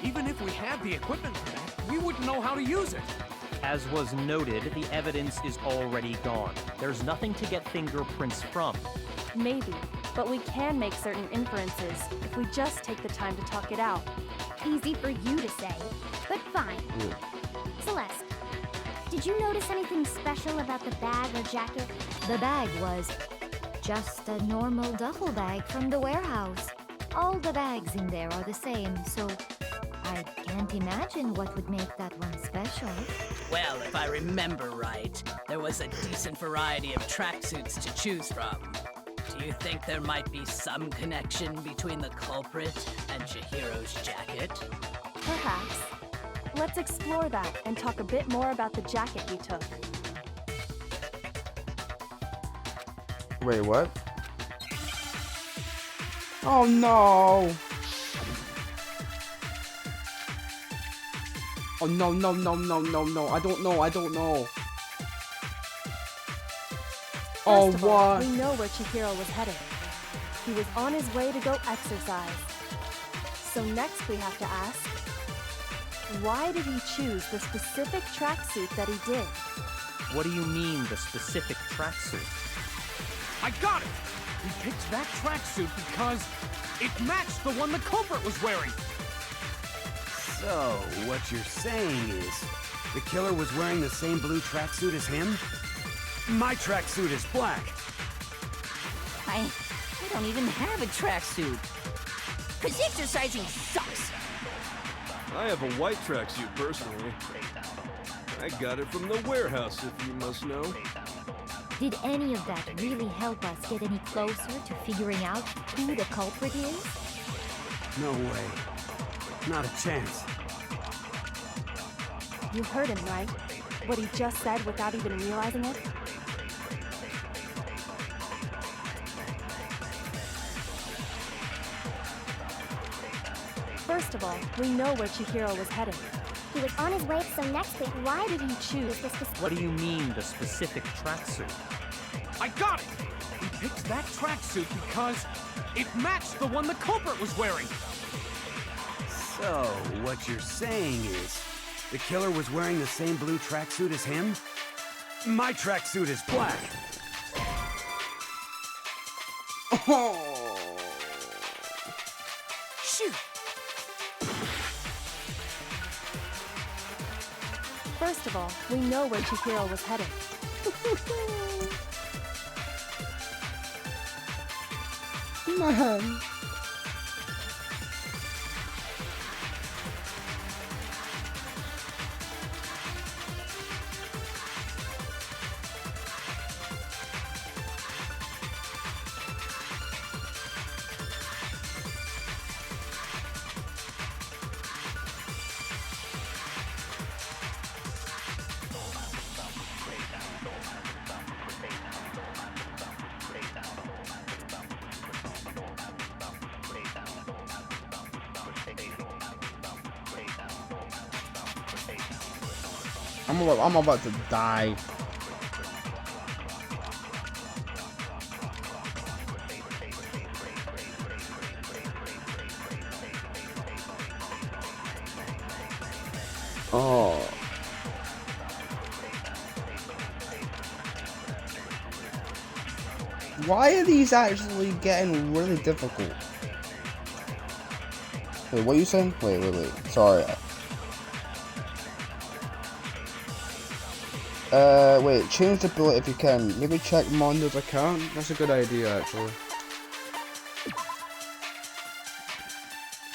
D: Even if we had the equipment for that, we wouldn't know how to use it.
I: As was noted, the evidence is already gone. There's nothing to get fingerprints from.
F: Maybe, but we can make certain inferences if we just take the time to talk it out.
L: Easy for you to say, but fine. Celeste, did you notice anything special about the bag or jacket?
M: The bag was just a normal duffel bag from the warehouse. All the bags in there are the same, so I can't imagine what would make that one special.
B: Well, if I remember right, there was a decent variety of tracksuits to choose from. Do you think there might be some connection between the culprit and Chihiro's jacket?
F: Perhaps. Let's explore that and talk a bit more about the jacket you took.
A: Wait, what? Oh no! Oh no, no, no, no, no, no. I don't know. Oh,
F: First of all,
A: what?
F: we know where Chihiro was headed. He was on his way to go exercise. So next we have to ask, why did he choose the specific tracksuit that he did?
I: What do you mean, the specific tracksuit?
D: I got it! He picked that tracksuit because it matched the one the culprit was wearing.
J: So, what you're saying is, the killer was wearing the same blue tracksuit as him? My tracksuit is black.
C: I don't even have a tracksuit. Cause exercising sucks.
E: I have a white tracksuit personally. I got it from the warehouse, if you must know.
M: Did any of that really help us get any closer to figuring out who the culprit is?
J: No way. Not a chance.
F: You heard him, right? What he just said without even realizing it? First of all, we know where Chihiro was headed.
L: He was on his way, so next thing,
F: Why did he choose the specific...
I: What do you mean, the specific tracksuit?
D: I got it! He picked that tracksuit because it matched the one the culprit was wearing.
J: So, what you're saying is, the killer was wearing the same blue tracksuit as him? My tracksuit is black.
A: Oh.
G: Shoot!
F: First of all, we know where Chihiro was headed.
A: Man. I'm about to die. Oh. Why are these actually getting really difficult? Wait, what are you saying? Wait. Sorry. Wait, change the bullet if you can. Maybe check Mondo's account? That's a good idea, actually.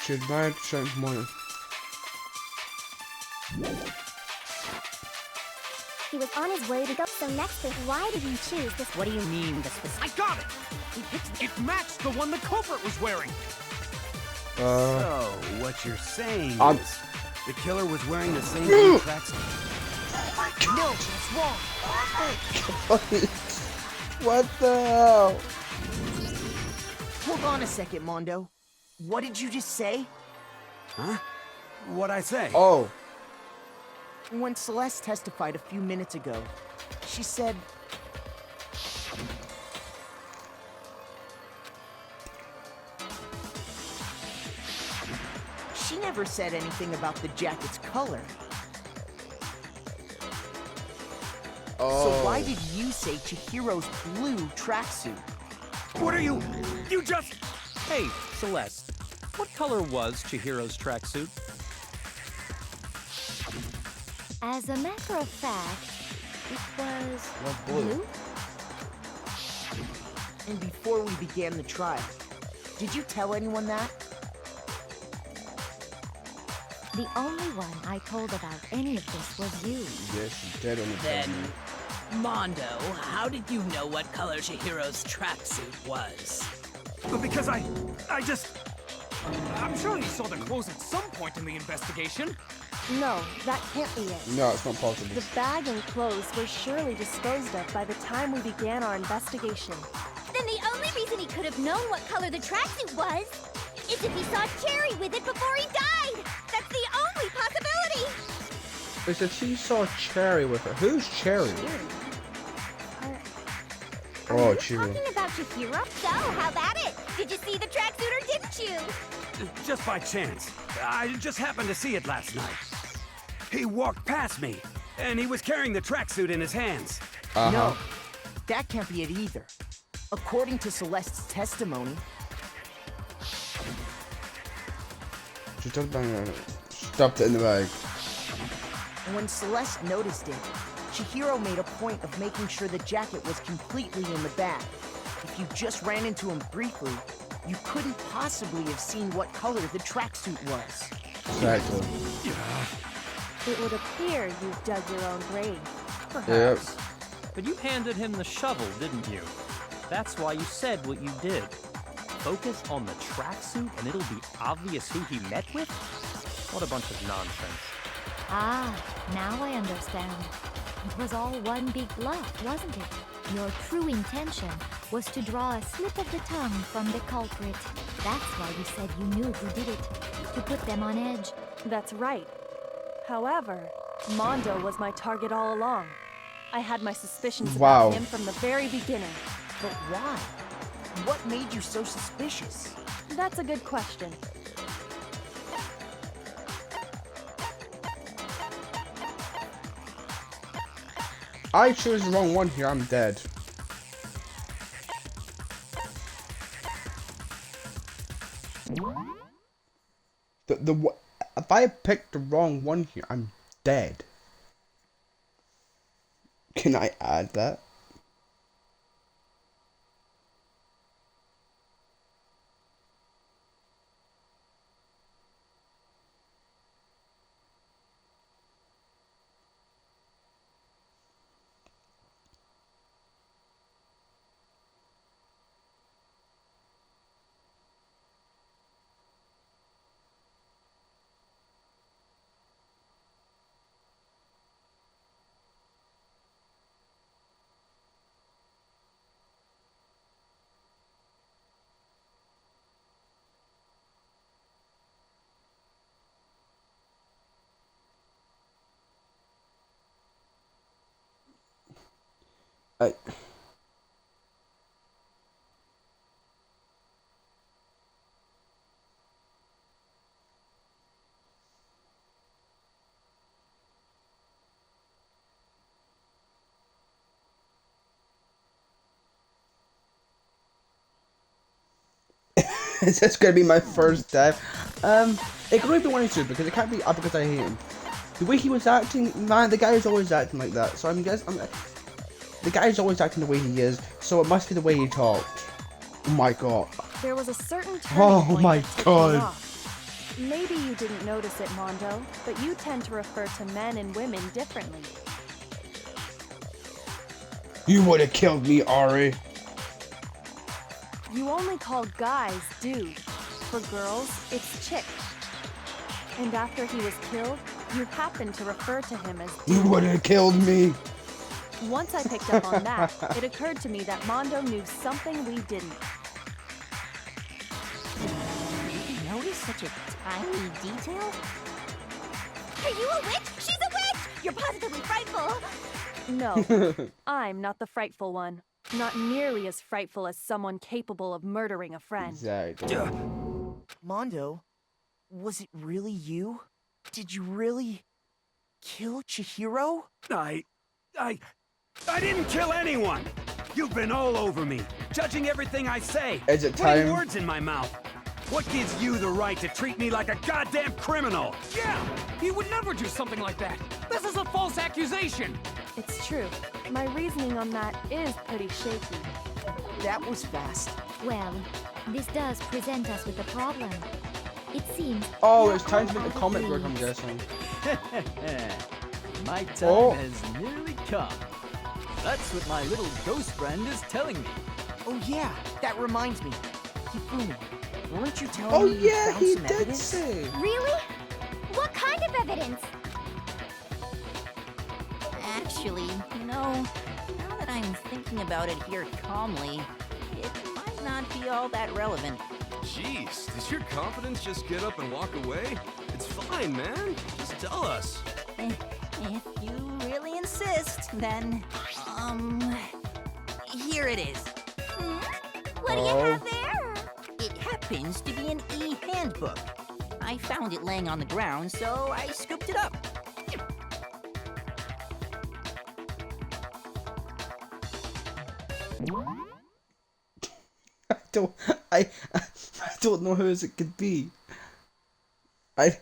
A: Should I check Mondo?
L: He was on his way to go. So next week, why did you choose this?
C: What do you mean, the specific?
D: I got it! It matched the one the culprit was wearing.
J: So, what you're saying is, the killer was wearing the same blue tracksuit.
G: No, it's wrong.
A: What the hell?
G: Hold on a second, Mondo. What did you just say?
J: Huh? What'd I say?
A: Oh.
G: When Celeste testified a few minutes ago, she said... She never said anything about the jacket's color.
A: Oh.
G: So why did you say Chihiro's blue tracksuit?
J: What are you... You just...
I: Hey, Celeste. What color was Chihiro's tracksuit?
M: As a matter of fact, it was
A: What blue?
G: And before we began the trial, did you tell anyone that?
M: The only one I told about any of this was you.
A: Yes, you did on the
B: Then, Mondo, how did you know what color Chihiro's tracksuit was?
D: Because I just... I'm sure he saw the clothes at some point in the investigation.
F: No, that can't be it.
A: No, it's not possible.
F: The bag and clothes were surely disposed of by the time we began our investigation.
H: Then the only reason he could have known what color the tracksuit was is if he saw Cherry with it before he died. That's the only possibility.
A: It's if she saw Cherry with her. Who's Cherry?
H: Are you
A: Cherry.
H: talking about Chihiro? So, how about it? Did you see the tracksuit or didn't you?
J: Just by chance. I just happened to see it last night. He walked past me, and he was carrying the tracksuit in his hands.
G: No, that can't be it either. According to Celeste's testimony...
A: She stuffed it in the bag.
G: When Celeste noticed it, Chihiro made a point of making sure the jacket was completely in the bag. If you just ran into him briefly, you couldn't possibly have seen what color the tracksuit was.
A: Exactly.
F: It would appear you dug your own grave.
I: Perhaps. Yep. But you handed him the shovel, didn't you? That's why you said what you did. Focus on the tracksuit and it'll be obvious who he met with? What a bunch of nonsense.
M: Ah, now I understand. It was all one big bluff, wasn't it? Your true intention was to draw a slip of the tongue from the culprit. That's why you said you knew who did it, to put them on edge.
F: That's right. However, Mondo was my target all along. I had my suspicions about him from the very beginning.
G: But why? What made you so suspicious?
F: That's a good question.
A: I chose the wrong one here, I'm dead. If I picked the wrong one here, I'm dead. Can I add that? Is this gonna be my first death? It could be one or two because it can't be because I hate him. The way he was acting, man, the guy is always acting like that. So the guy is always acting the way he is. So it must be the way he talked. Oh my god.
F: There was a certain turning point
A: my
F: that tipped me
A: god.
F: off. Maybe you didn't notice it, Mondo, but you tend to refer to men and women differently.
A: You would have killed me, Ari.
F: You only call guys dude. For girls, it's chick. And after he was killed, you happened to refer to him as dude.
A: You would have killed me.
F: Once I picked up on that, it occurred to me that Mondo knew something we didn't.
C: Did you notice such a tiny detail?
H: Are you a witch? She's a witch! You're positively frightful!
F: No, I'm not the frightful one. Not nearly as frightful as someone capable of murdering a friend.
A: Exactly.
G: Mondo, was it really you? Did you really kill Chihiro?
J: I didn't kill anyone! You've been all over me, judging everything I say,
A: Is it
J: putting
A: time?
J: words in my mouth. What gives you the right to treat me like a goddamn criminal?
D: Yeah! He would never do something like that! This is a false accusation!
F: It's true. My reasoning on that is pretty shaky.
G: That was fast.
M: Well, this does present us with a problem. It seems.
A: Oh, it's time to make a comic book, I'm guessing.
O: My time
A: Oh.
O: has nearly come. That's what my little ghost friend is telling me.
G: Oh yeah, that reminds me. Hifumi, weren't you telling
A: Oh
G: me you
A: yeah,
G: found
A: he
G: some
A: did
G: evidence?
A: say.
H: Really? What kind of evidence?
C: Actually, now that I'm thinking about it here calmly, it might not be all that relevant.
E: Jeez, does your confidence just get up and walk away? It's fine, man. Just tell us.
C: If you really insist, then, here it is.
H: What do you have there?
C: It happens to be an e-handbook. I found it laying on the ground, so I scooped it up.
A: I don't know whose it could be. It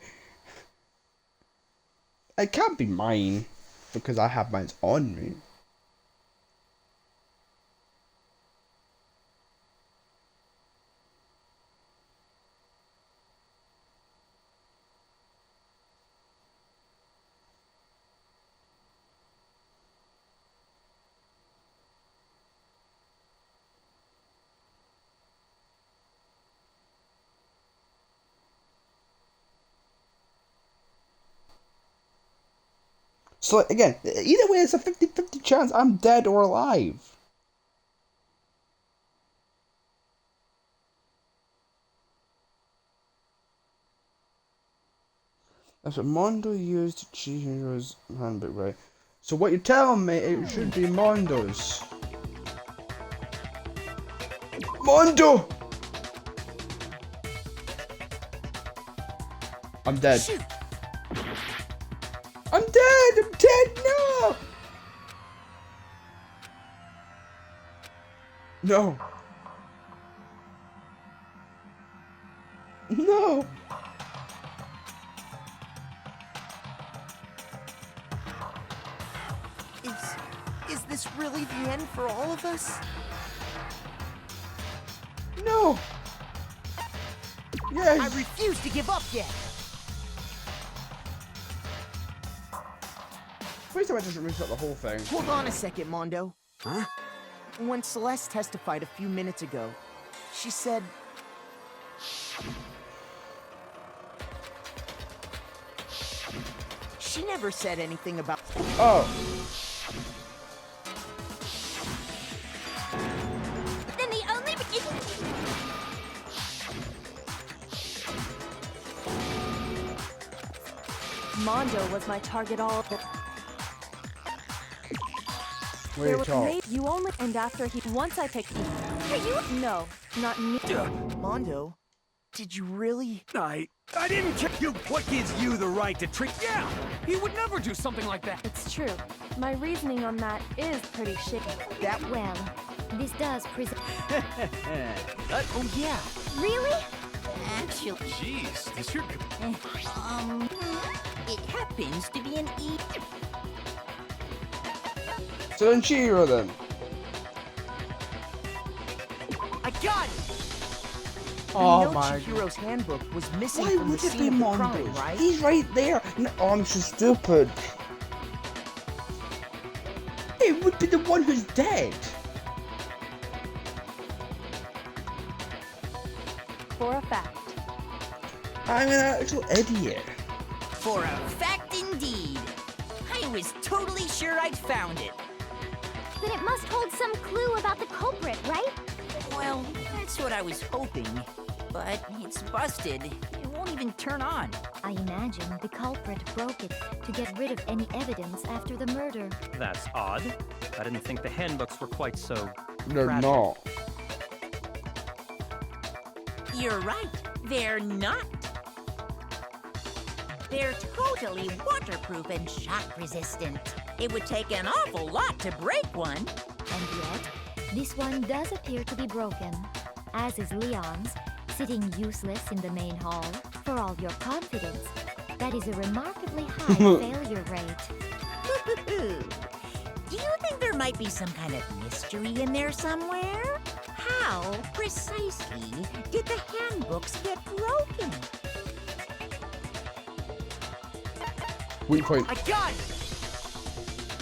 A: can't be mine because I have mine on me. So again, either way, it's a 50-50 chance I'm dead or alive. That's what Mondo used Chihiro's handbook, right? So what you're telling me, it should be Mondo's. Mondo! I'm dead.
C: Shoot.
A: I'm dead! I'm dead! No! No. No!
G: Is this really the end for all of us?
A: No! Yes!
G: I refuse to give up yet!
A: Please don't just restart the whole thing.
G: Hold on a second, Mondo.
J: Huh?
G: When Celeste testified a few minutes ago, she said... She never said anything about...
A: Oh.
H: Then the only...
F: Mondo was my target all of the...
A: Wait,
F: you only... And after he... Once I picked...
H: Are you...
F: No, not me.
G: Mondo, did you really...
D: I didn't care. What gives you the right to treat? Yeah, he would never do something like that.
F: It's true. My reasoning on that is pretty shaky.
M: Well, this does present...
G: Oh yeah.
C: Really? Actually,
D: Jeez, this your...
C: it happens to be an E.
A: So then Chihiro then.
G: I got it!
A: Oh
G: You know
A: my
G: Chihiro's handbook was missing
A: Why
G: from the
A: would it be
G: scene of the crime,
A: Mondo's?
G: right?
A: He's right there. No, oh, I'm so stupid. It would be the one who's dead.
F: For a fact.
A: I'm an actual idiot.
C: For a fact indeed. I was totally sure I'd found it.
L: Then it must hold some clue about the culprit, right?
C: Well, that's what I was hoping. But it's busted. It won't even turn on.
M: I imagine the culprit broke it to get rid of any evidence after the murder.
I: That's odd. I didn't think the handbooks were quite so...
A: They're
I: fragile.
A: not.
C: You're right. They're not. They're totally waterproof and shock resistant. It would take an awful lot to break one.
M: And yet, this one does appear to be broken, as is Leon's, sitting useless in the main hall. For all your confidence, that is a remarkably high failure rate.
C: Do you think there might be some kind of mystery in there somewhere? How precisely did the handbooks get broken?
A: Weak point.
G: I got it!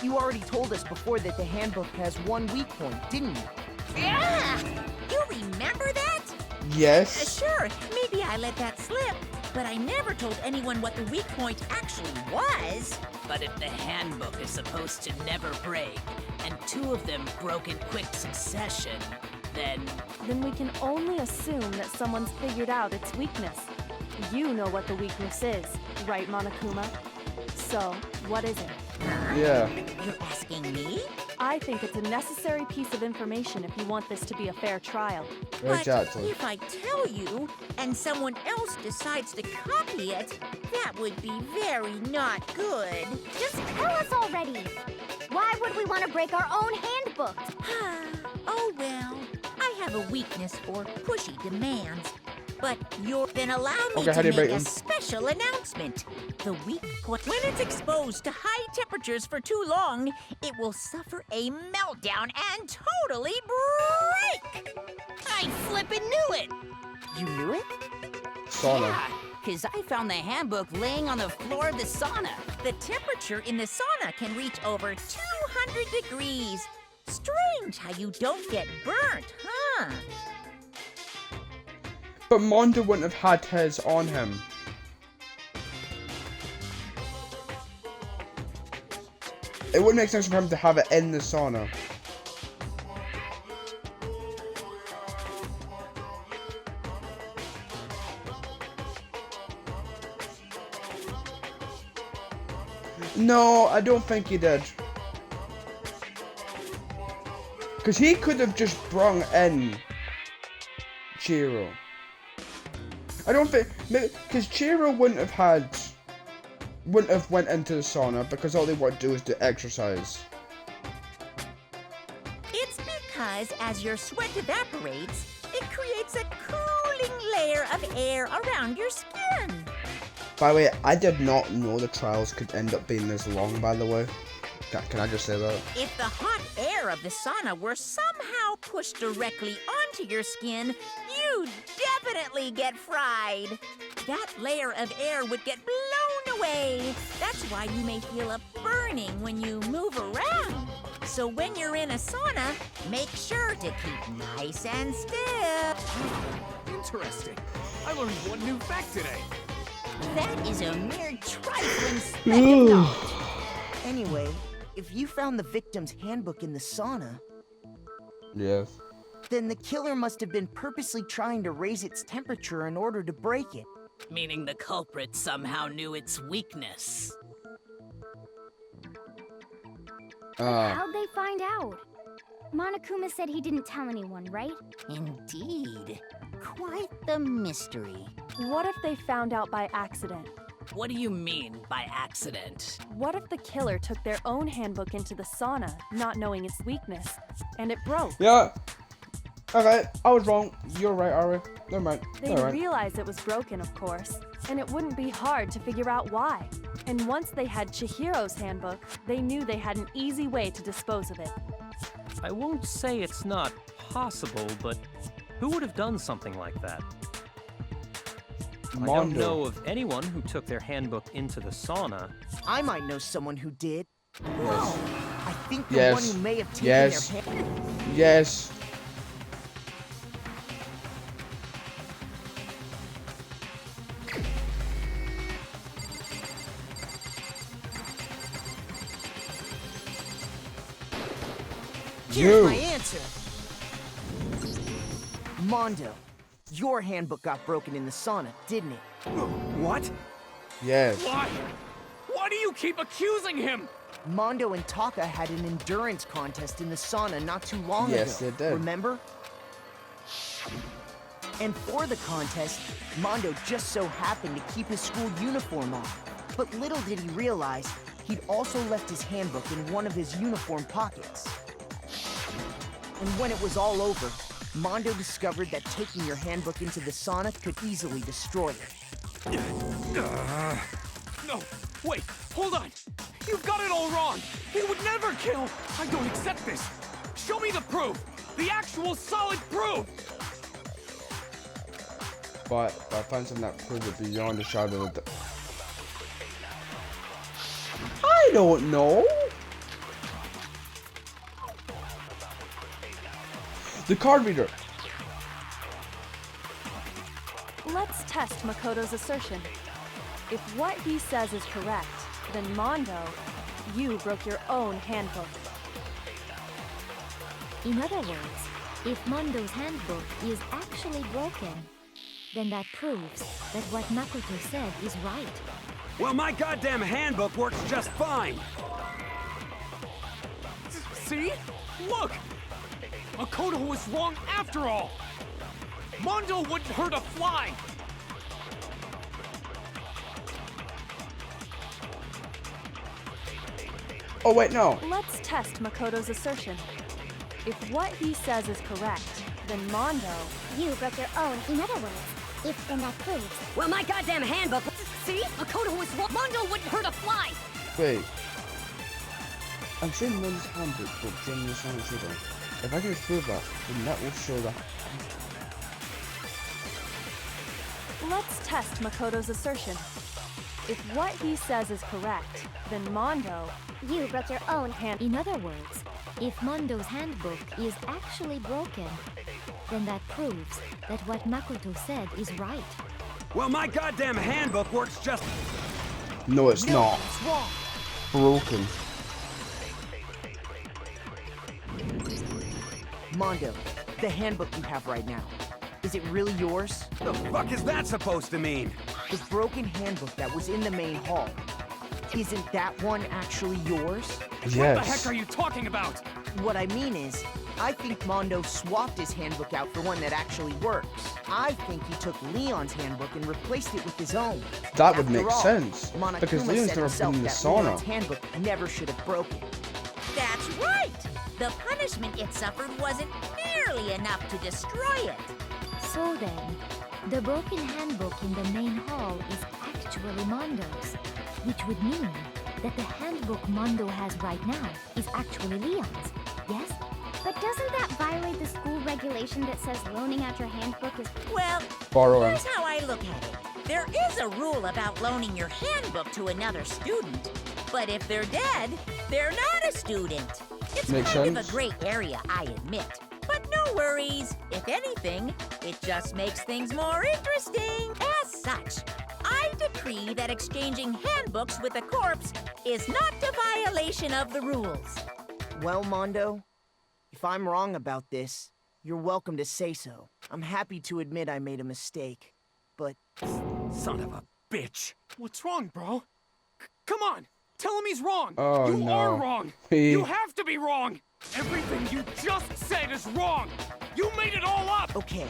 G: You already told us before that the handbook has one weak point, didn't you?
C: Yeah! You remember that?
A: Yes.
C: Sure, maybe I let that slip, but I never told anyone what the weak point actually was.
B: But if the handbook is supposed to never break, and two of them broke in quick succession, then
F: we can only assume that someone's figured out its weakness. You know what the weakness is, right, Monokuma? So, what is it?
A: Yeah.
C: You're asking me?
F: I think it's a necessary piece of information if you want this to be a fair trial.
A: Exactly.
C: But if I tell you, and someone else decides to copy it, that would be very not good.
L: Just tell us already. Why would we want to break our own handbook?
C: Oh well, I have a weakness for pushy demands. But you'll then allow me
A: Okay, how do
C: to
A: you break
C: make a
A: them?
C: special announcement. The weak point, when it's exposed to high temperatures for too long, it will suffer a meltdown and totally break. I flippin' knew it.
G: You knew it?
A: Sauna.
C: Yeah, because I found the handbook laying on the floor of the sauna. The temperature in the sauna can reach over 200 degrees. Strange how you don't get burnt, huh?
A: But Mondo wouldn't have had his on him. It wouldn't make sense for him to have it in the sauna. No, I don't think he did. Because he could have just brung in Chihiro. I don't think, because Chihiro wouldn't have went into the sauna because all they want to do is to exercise.
C: It's because as your sweat evaporates, it creates a cooling layer of air around your skin.
A: By the way, I did not know the trials could end up being this long, by the way. Can I just say that?
C: If the hot air of the sauna were somehow pushed directly onto your skin, you'd definitely get fried. That layer of air would get blown away. That's why you may feel a burning when you move around. So when you're in a sauna, make sure to keep nice and still.
D: Interesting. I learned one new fact today.
C: That is a mere trifling speck of knowledge.
G: Anyway, if you found the victim's handbook in the sauna,
A: Yes.
G: then the killer must have been purposely trying to raise its temperature in order to break it.
B: Meaning the culprit somehow knew its weakness.
L: How'd they find out? Monokuma said he didn't tell anyone, right?
K: Indeed. Quite the mystery.
F: What if they found out by accident?
B: What do you mean by accident?
F: What if the killer took their own handbook into the sauna, not knowing its weakness, and it broke?
A: Yeah. Okay, I was wrong. You're right, Ari. Never mind.
F: They'd realize it was broken, of course, and it wouldn't be hard to figure out why. And once they had Chihiro's handbook, they knew they had an easy way to dispose of it.
I: I won't say it's not possible, but who would have done something like that? I don't know of anyone who took their handbook into the sauna.
G: I might know someone who did.
A: Yes.
G: I think the
A: Yes.
G: one who may have taken
A: Yes.
G: their handbook.
A: Yes.
G: Here's my answer. Mondo, your handbook got broken in the sauna, didn't it?
J: What?
A: Yes.
D: Why? Why do you keep accusing him?
G: Mondo and Taka had an endurance contest in the sauna not too long
A: Yes,
G: ago.
A: they did.
G: Remember? And for the contest, Mondo just so happened to keep his school uniform on. But little did he realize, he'd also left his handbook in one of his uniform pockets. And when it was all over, Mondo discovered that taking your handbook into the sauna could easily destroy it.
D: No, wait, hold on. You've got it all wrong. He would never kill. I don't accept this. Show me the proof. The actual solid proof.
A: But I find something that proves it beyond a shadow of the... I don't know. The card reader.
F: Let's test Makoto's assertion. If what he says is correct, then Mondo, you broke your own handbook.
M: In other words, if Mondo's handbook is actually broken, then that proves that what Makoto said is right.
J: Well, my goddamn handbook works just fine.
D: See? Look! Makoto was wrong after all! Mondo wouldn't hurt a fly!
A: Oh, wait, no.
F: Let's test Makoto's assertion. If what he says is correct, then Mondo...
L: You broke your own. In other words, if then that proves...
N: Well, my goddamn handbook... See? Makoto was wrong. Mondo wouldn't hurt a fly!
A: Wait. I'm sure Mondo's handbook broke during the silent shooting. If I can prove that, then that will show that.
F: Let's test Makoto's assertion. If what he says is correct, then Mondo...
L: You broke your own hand.
M: In other words, if Mondo's handbook is actually broken, then that proves that what Makoto said is right.
J: Well, my goddamn handbook works just...
A: No, it's not.
G: It's wrong.
A: Broken.
G: Mondo, the handbook you have right now, is it really yours?
J: The fuck is that supposed to mean?
G: The broken handbook that was in the main hall. Isn't that one actually yours?
A: Yes.
D: What the heck are you talking about?
G: What I mean is, I think Mondo swapped his handbook out for one that actually works. I think he took Leon's handbook and replaced it with his own.
A: That would
G: After
A: make
G: all,
A: sense,
G: Monokuma
A: because Leon's
G: said
A: never
G: himself
A: been in the
G: that
A: sauna.
G: Leon's handbook never should have broken.
C: That's right! The punishment it suffered wasn't nearly enough to destroy it.
M: So then, the broken handbook in the main hall is actually Mondo's, which would mean that the handbook Mondo has right now is actually Leon's, yes?
L: But doesn't that violate the school regulation that says loaning out your handbook is...
C: Well,
A: Borrowing.
C: here's how I look at it. There is a rule about loaning your handbook to another student, but if they're dead, they're not a student. It's
A: Makes
C: kind of
A: sense.
C: a gray area, I admit. But no worries. If anything, it just makes things more interesting. As such, I decree that exchanging handbooks with a corpse is not a violation of the rules.
G: Well, Mondo, if I'm wrong about this, you're welcome to say so. I'm happy to admit I made a mistake, but...
D: Son of a bitch. What's wrong, bro? Come on. Tell him he's wrong.
A: Oh,
D: you
A: no.
D: are wrong.
A: He-
D: You have to be wrong. Everything you just said is wrong. You made it all up.
G: Okay,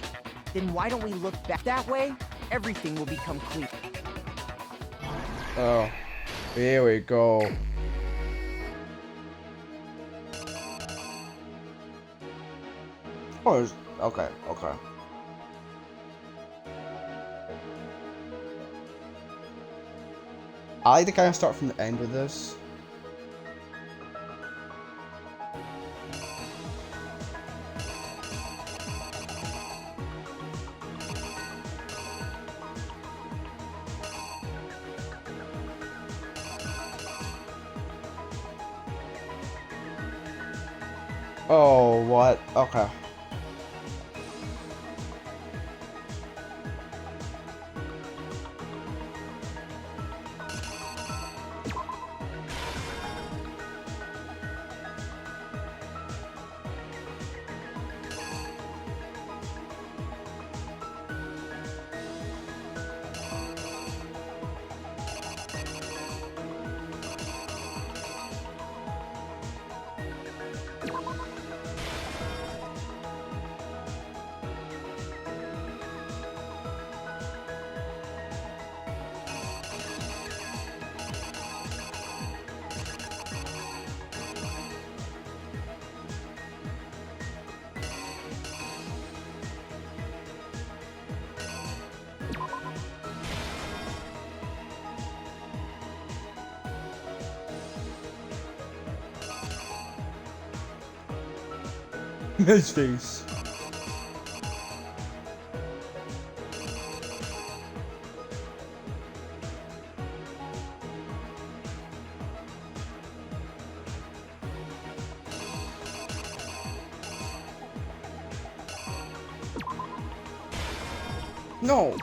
G: then why don't we look back that way? Everything will become clear.
A: Oh, here we go. Oh, okay, okay. I like to kind of start from the end with this. Oh, what? Okay. His face. No.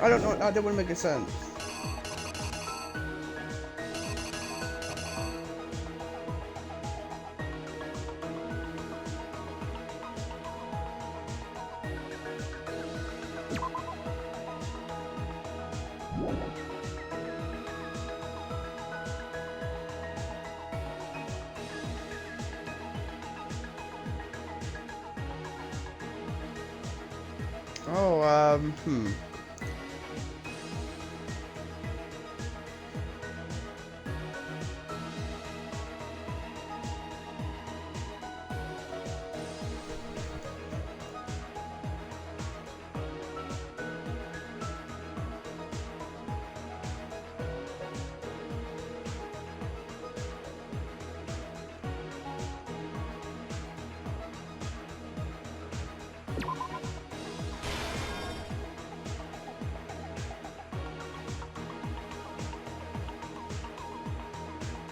A: I don't know. That wouldn't make sense. Oh,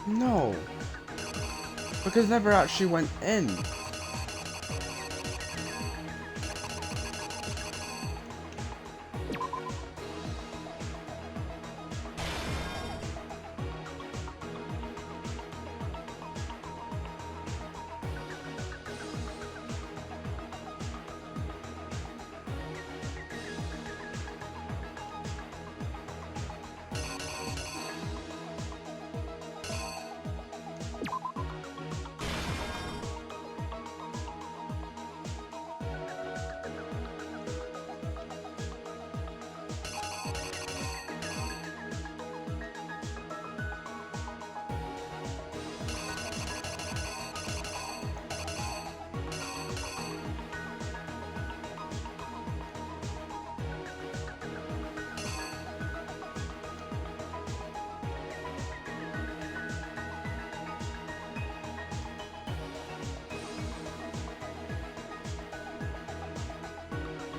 A: no. Because never actually went in.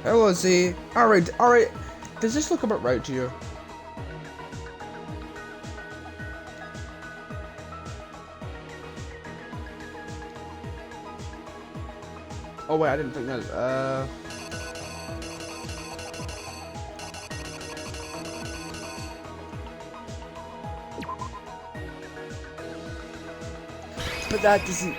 A: Hello, Z. Alright. Does this look about right to you? Oh wait, I didn't think that. But that doesn't.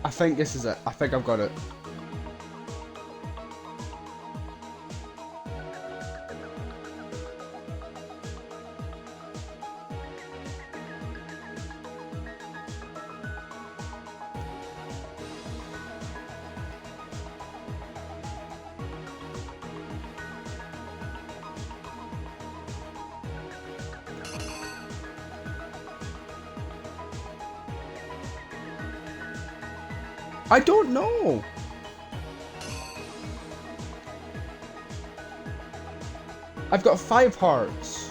A: I think this is it. I think I've got it. I don't know. I've got 5 hearts.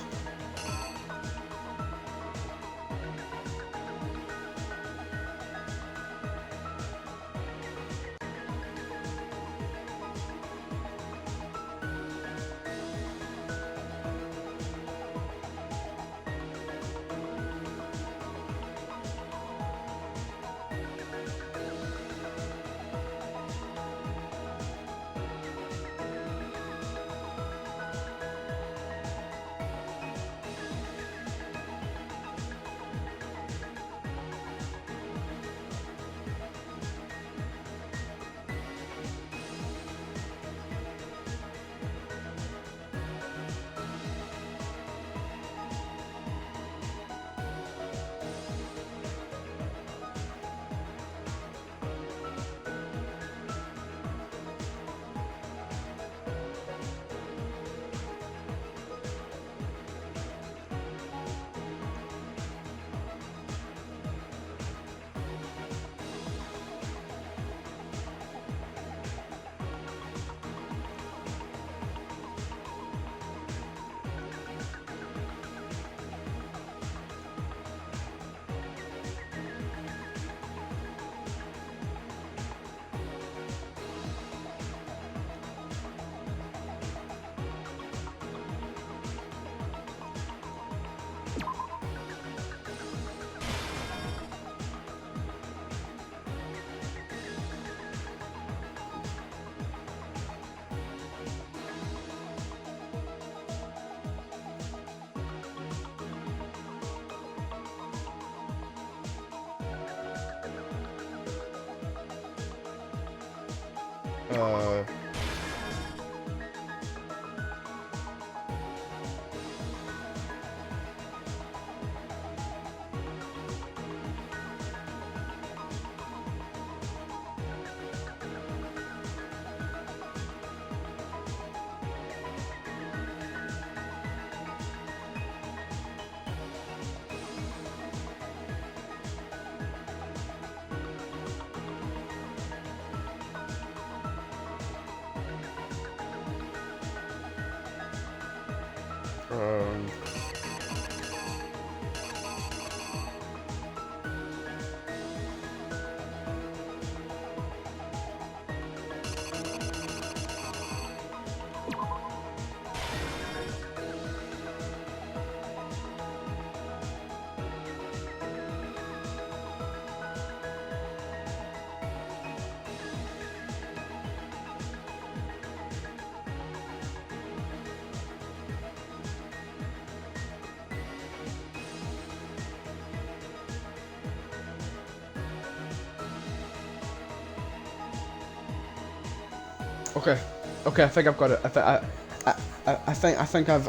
A: Okay, I think I've got it. I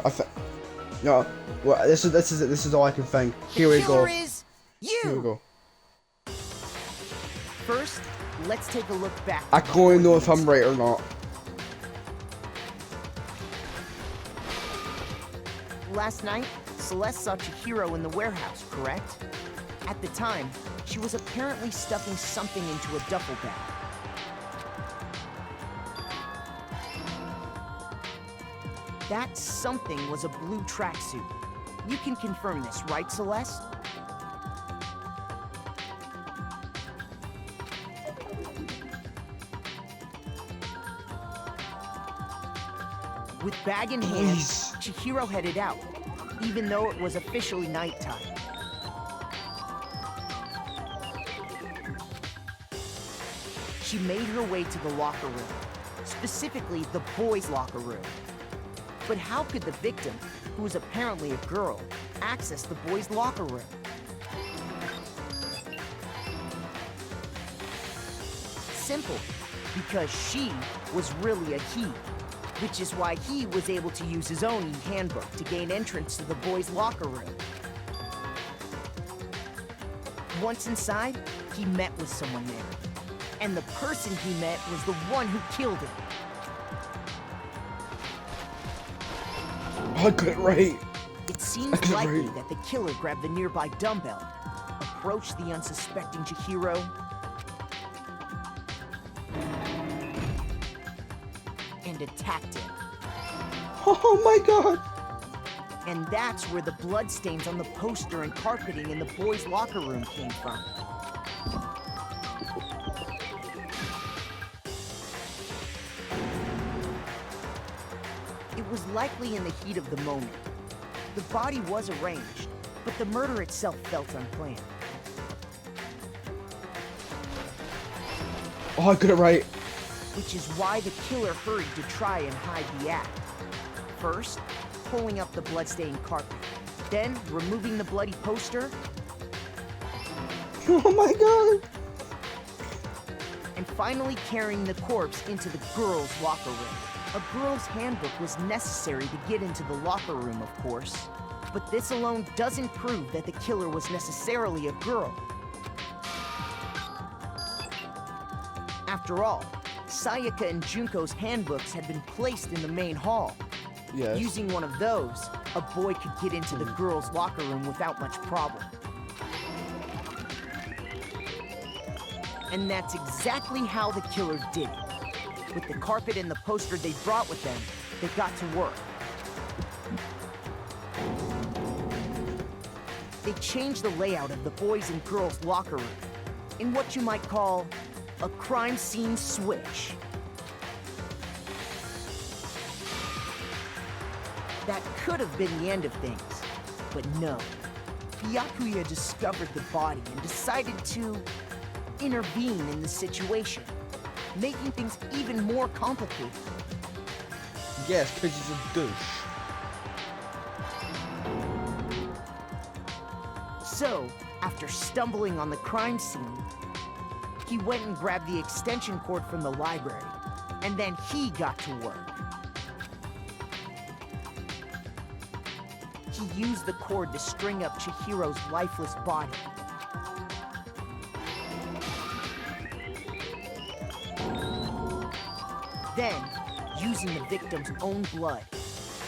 A: think no. Well, this is all I can think. Here we go.
G: Is you.
A: Here we go.
G: First, let's take a look back.
A: I can't know if I'm right or not.
G: Last night, Celeste saw Chihiro in the warehouse, correct? At the time, she was apparently stuffing something into a duffel bag. That something was a blue tracksuit. You can confirm this, right, Celeste? With bag in hand, Chihiro headed out, even though it was officially nighttime. She made her way to the locker room, specifically the boys' locker room. But how could the victim, who was apparently a girl, access the boys' locker room? simple, because she was really a he, which is why he was able to use his own e-handbook to gain entrance to the boys' locker room. Once inside, he met with someone there, and the person he met was the one who killed him.
A: I got it right.
G: It seems likely that the killer grabbed the nearby dumbbell, approached the unsuspecting Chihiro, and attacked him.
A: Oh my god!
G: And that's where the bloodstains on the poster and carpeting in the boys' locker room came from. It was likely in the heat of the moment. The body was arranged, but the murder itself felt unplanned.
A: Oh, I got it right.
G: Which is why the killer hurried to try and hide the act. First, pulling up the bloodstained carpet, then removing the bloody poster.
A: Oh my god!
G: And finally carrying the corpse into the girls' locker room. A girl's handbook was necessary to get into the locker room, of course. But this alone doesn't prove that the killer was necessarily a girl. After all, Sayaka and Junko's handbooks had been placed in the main hall.
A: Yes.
G: Using one of those, a boy could get into the girls' locker room without much problem. And that's exactly how the killer did it. With the carpet and the poster they brought with them, they got to work. They changed the layout of the boys' and girls' locker room in what you might call a crime scene switch. That could have been the end of things, but no. Byakuya discovered the body and decided to intervene in the situation, making things even more complicated.
A: Yes, because he's a douche.
G: So, after stumbling on the crime scene, he went and grabbed the extension cord from the library, and then he got to work. He used the cord to string up Chihiro's lifeless body. Then, using the victim's own blood,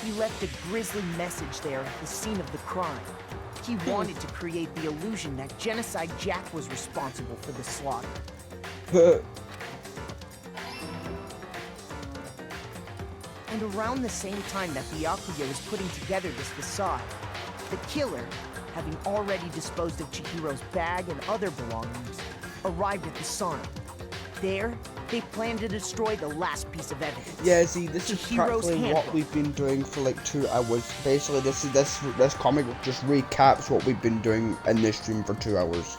G: he left a grisly message there at the scene of the crime. He wanted to create the illusion that Genocide Jack was responsible for the slaughter. And around the same time that Byakuya was putting together this facade, the killer, having already disposed of Chihiro's bag and other belongings, arrived at the sauna. There, they planned to destroy the last piece of evidence.
A: Yeah, see, this is
G: Chihiro's
A: practically
G: handbook.
A: what we've been doing for like 2 hours. Basically, this comic just recaps what we've been doing in this stream for 2 hours.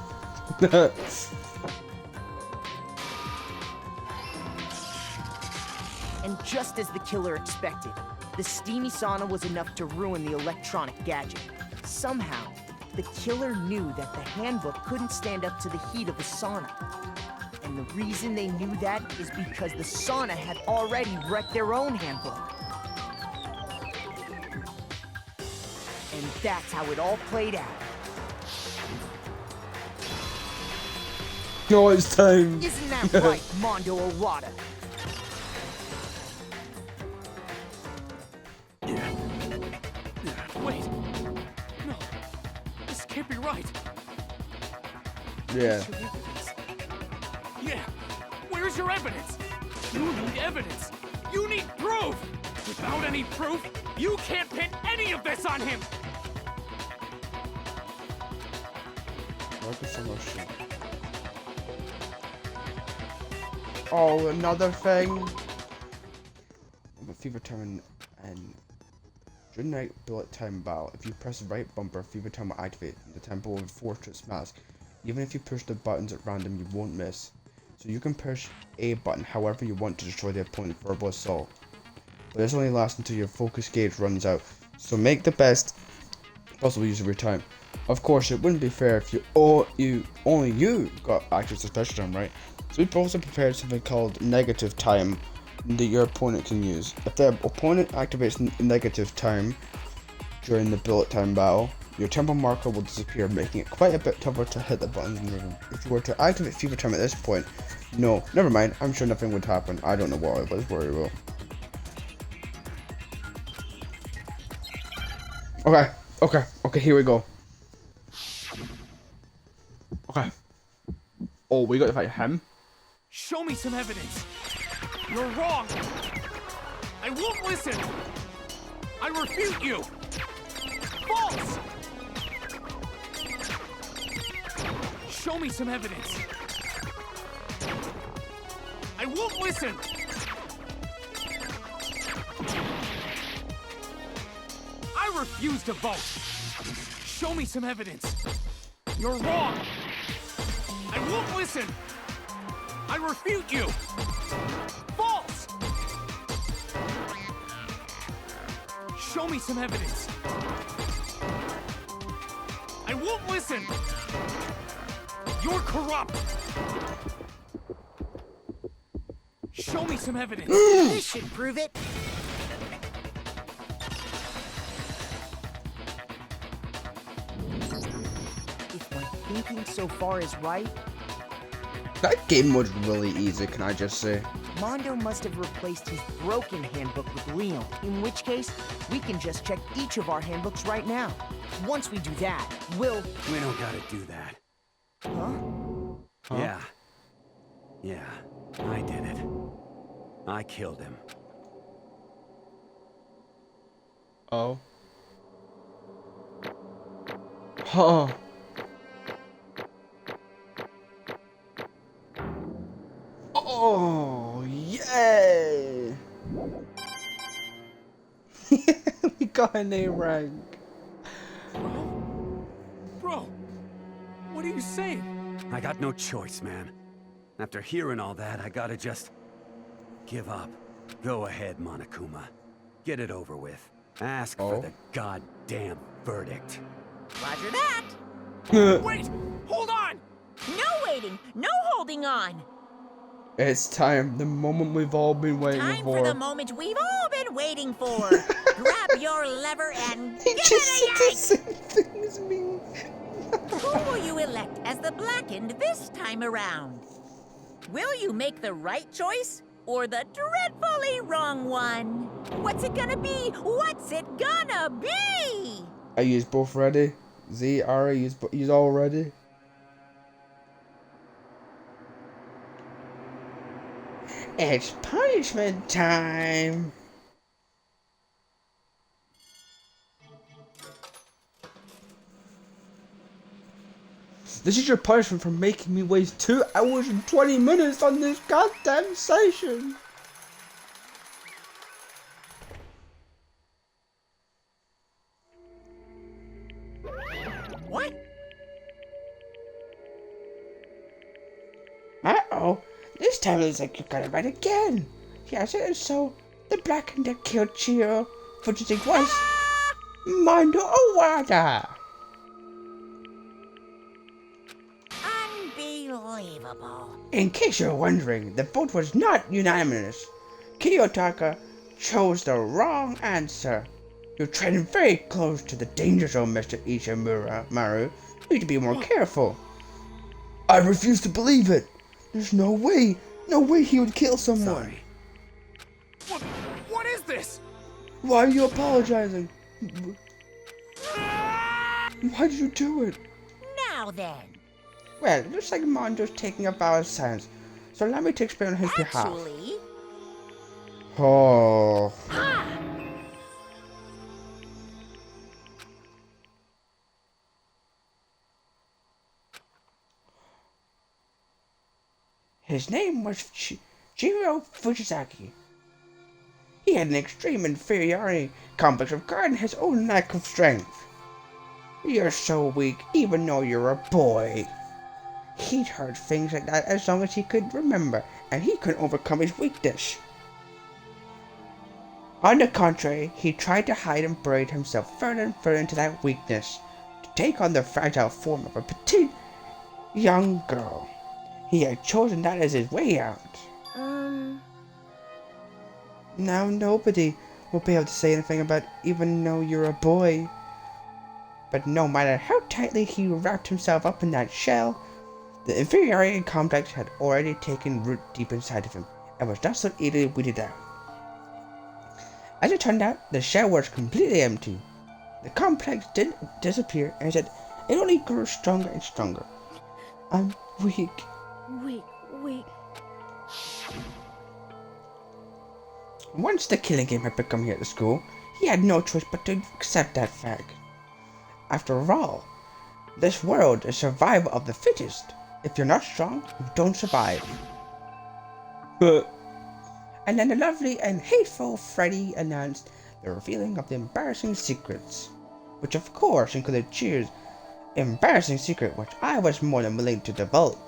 G: And just as the killer expected, the steamy sauna was enough to ruin the electronic gadget. Somehow, the killer knew that the handbook couldn't stand up to the heat of the sauna. And the reason they knew that is because the sauna had already wrecked their own handbook. And that's how it all played out.
A: No, it's time.
G: Isn't that right, Mondo Owada?
D: Wait. No. This can't be right.
A: Yeah.
D: Where's your evidence? Yeah. Where's your evidence? You need evidence. You need proof. Without any proof, you can't pin any of this on him.
A: Look at so much shit. Oh, another thing. Fever Time and during night bullet time battle, if you press the right bumper, Fever Time will activate the tempo of Fortress Mask. Even if you push the buttons at random, you won't miss. So you can push a button however you want to destroy the opponent's verbal assault. But this only lasts until your focus gauge runs out. So make the best possible use of your time. Of course, it wouldn't be fair if only you got access to special time, right? So we've also prepared something called negative time that your opponent can use. If the opponent activates negative time during the bullet time battle, your tempo marker will disappear, making it quite a bit tougher to hit the buttons in the room. If you were to activate fever time at this point, no, never mind, I'm sure nothing would happen. I don't know what I was worried about. Okay, here we go. Okay. Oh, we got to fight him?
D: Show me some evidence. You're wrong. I won't listen. I refute you. False. Show me some evidence. I won't listen. I refuse to vote. Show me some evidence. You're wrong. I won't listen. I refute you. False. Show me some evidence. I won't listen. You're corrupt. Show me some evidence.
G: This should prove it. If my thinking so far is right,
A: that game was really easy, can I just say?
G: Mondo must have replaced his broken handbook with Leon, in which case, we can just check each of our handbooks right now. Once we do that,
J: We don't gotta do that.
G: Huh?
J: Yeah, I did it. I killed him.
A: Oh. Huh. Oh, yay! We got an A rank.
D: Bro, what are you saying?
J: I got no choice, man. After hearing all that, I gotta just give up. Go ahead, Monokuma. Get it over with. Ask for the goddamn verdict.
C: Roger that.
D: Wait! Hold on!
C: No waiting, no holding on.
A: It's time, the moment we've all been waiting
C: Time
A: for.
C: for the moment we've all been waiting for. Grab your lever and give it a
A: said the
C: yank.
A: same thing as me.
C: Who will you elect as the Blackened this time around? Will you make the right choice or the dreadfully wrong one? What's it gonna be? What's it gonna be?
A: Are you both ready? Z, Ari, you all ready? It's punishment time! This is your punishment for making me waste 2 hours and 20 minutes on this goddamn session!
C: What?
A: Uh-oh, this time it looks like you got it right again. Yes, it is so. The Blackened that killed Chihiro, what do you think was? Mondo Owada!
C: Unbelievable.
A: In case you're wondering, the vote was not unanimous. Kiyotaka chose the wrong answer. You're treading very close to the danger zone, Mr. Ishimura Maru. You need to be more careful. I refuse to believe it. There's no way he would kill someone.
D: Sorry. What is this?
A: Why are you apologizing? Why did you do it?
C: Now then.
A: Well, it looks like Mondo's taking a vow of silence, so allow me to explain on his behalf.
C: Actually.
A: Oh. His name was Chihiro Fujisaki. He had an extreme inferiority complex regarding his own lack of strength. You're so weak, even though you're a boy. He'd heard things like that as long as he could remember, and he couldn't overcome his weakness. On the contrary, he tried to hide and buried himself further and further into that weakness, to take on the fragile form of a petite young girl. He had chosen that as his way out. Now nobody will be able to say anything about even though you're a boy. But no matter how tightly he wrapped himself up in that shell, the inferiority complex had already taken root deep inside of him and was not so easily weeded out. As it turned out, the shell was completely empty. The complex didn't disappear, and instead, it only grew stronger and stronger. I'm weak.
F: Weak.
A: Once the killing game had become here at the school, he had no choice but to accept that fact. After all, this world is survival of the fittest. If you're not strong, you don't survive. And then the lovely and hateful Freddy announced the revealing of the embarrassing secrets, which of course included Cheers' embarrassing secret, which I was more than willing to divulge.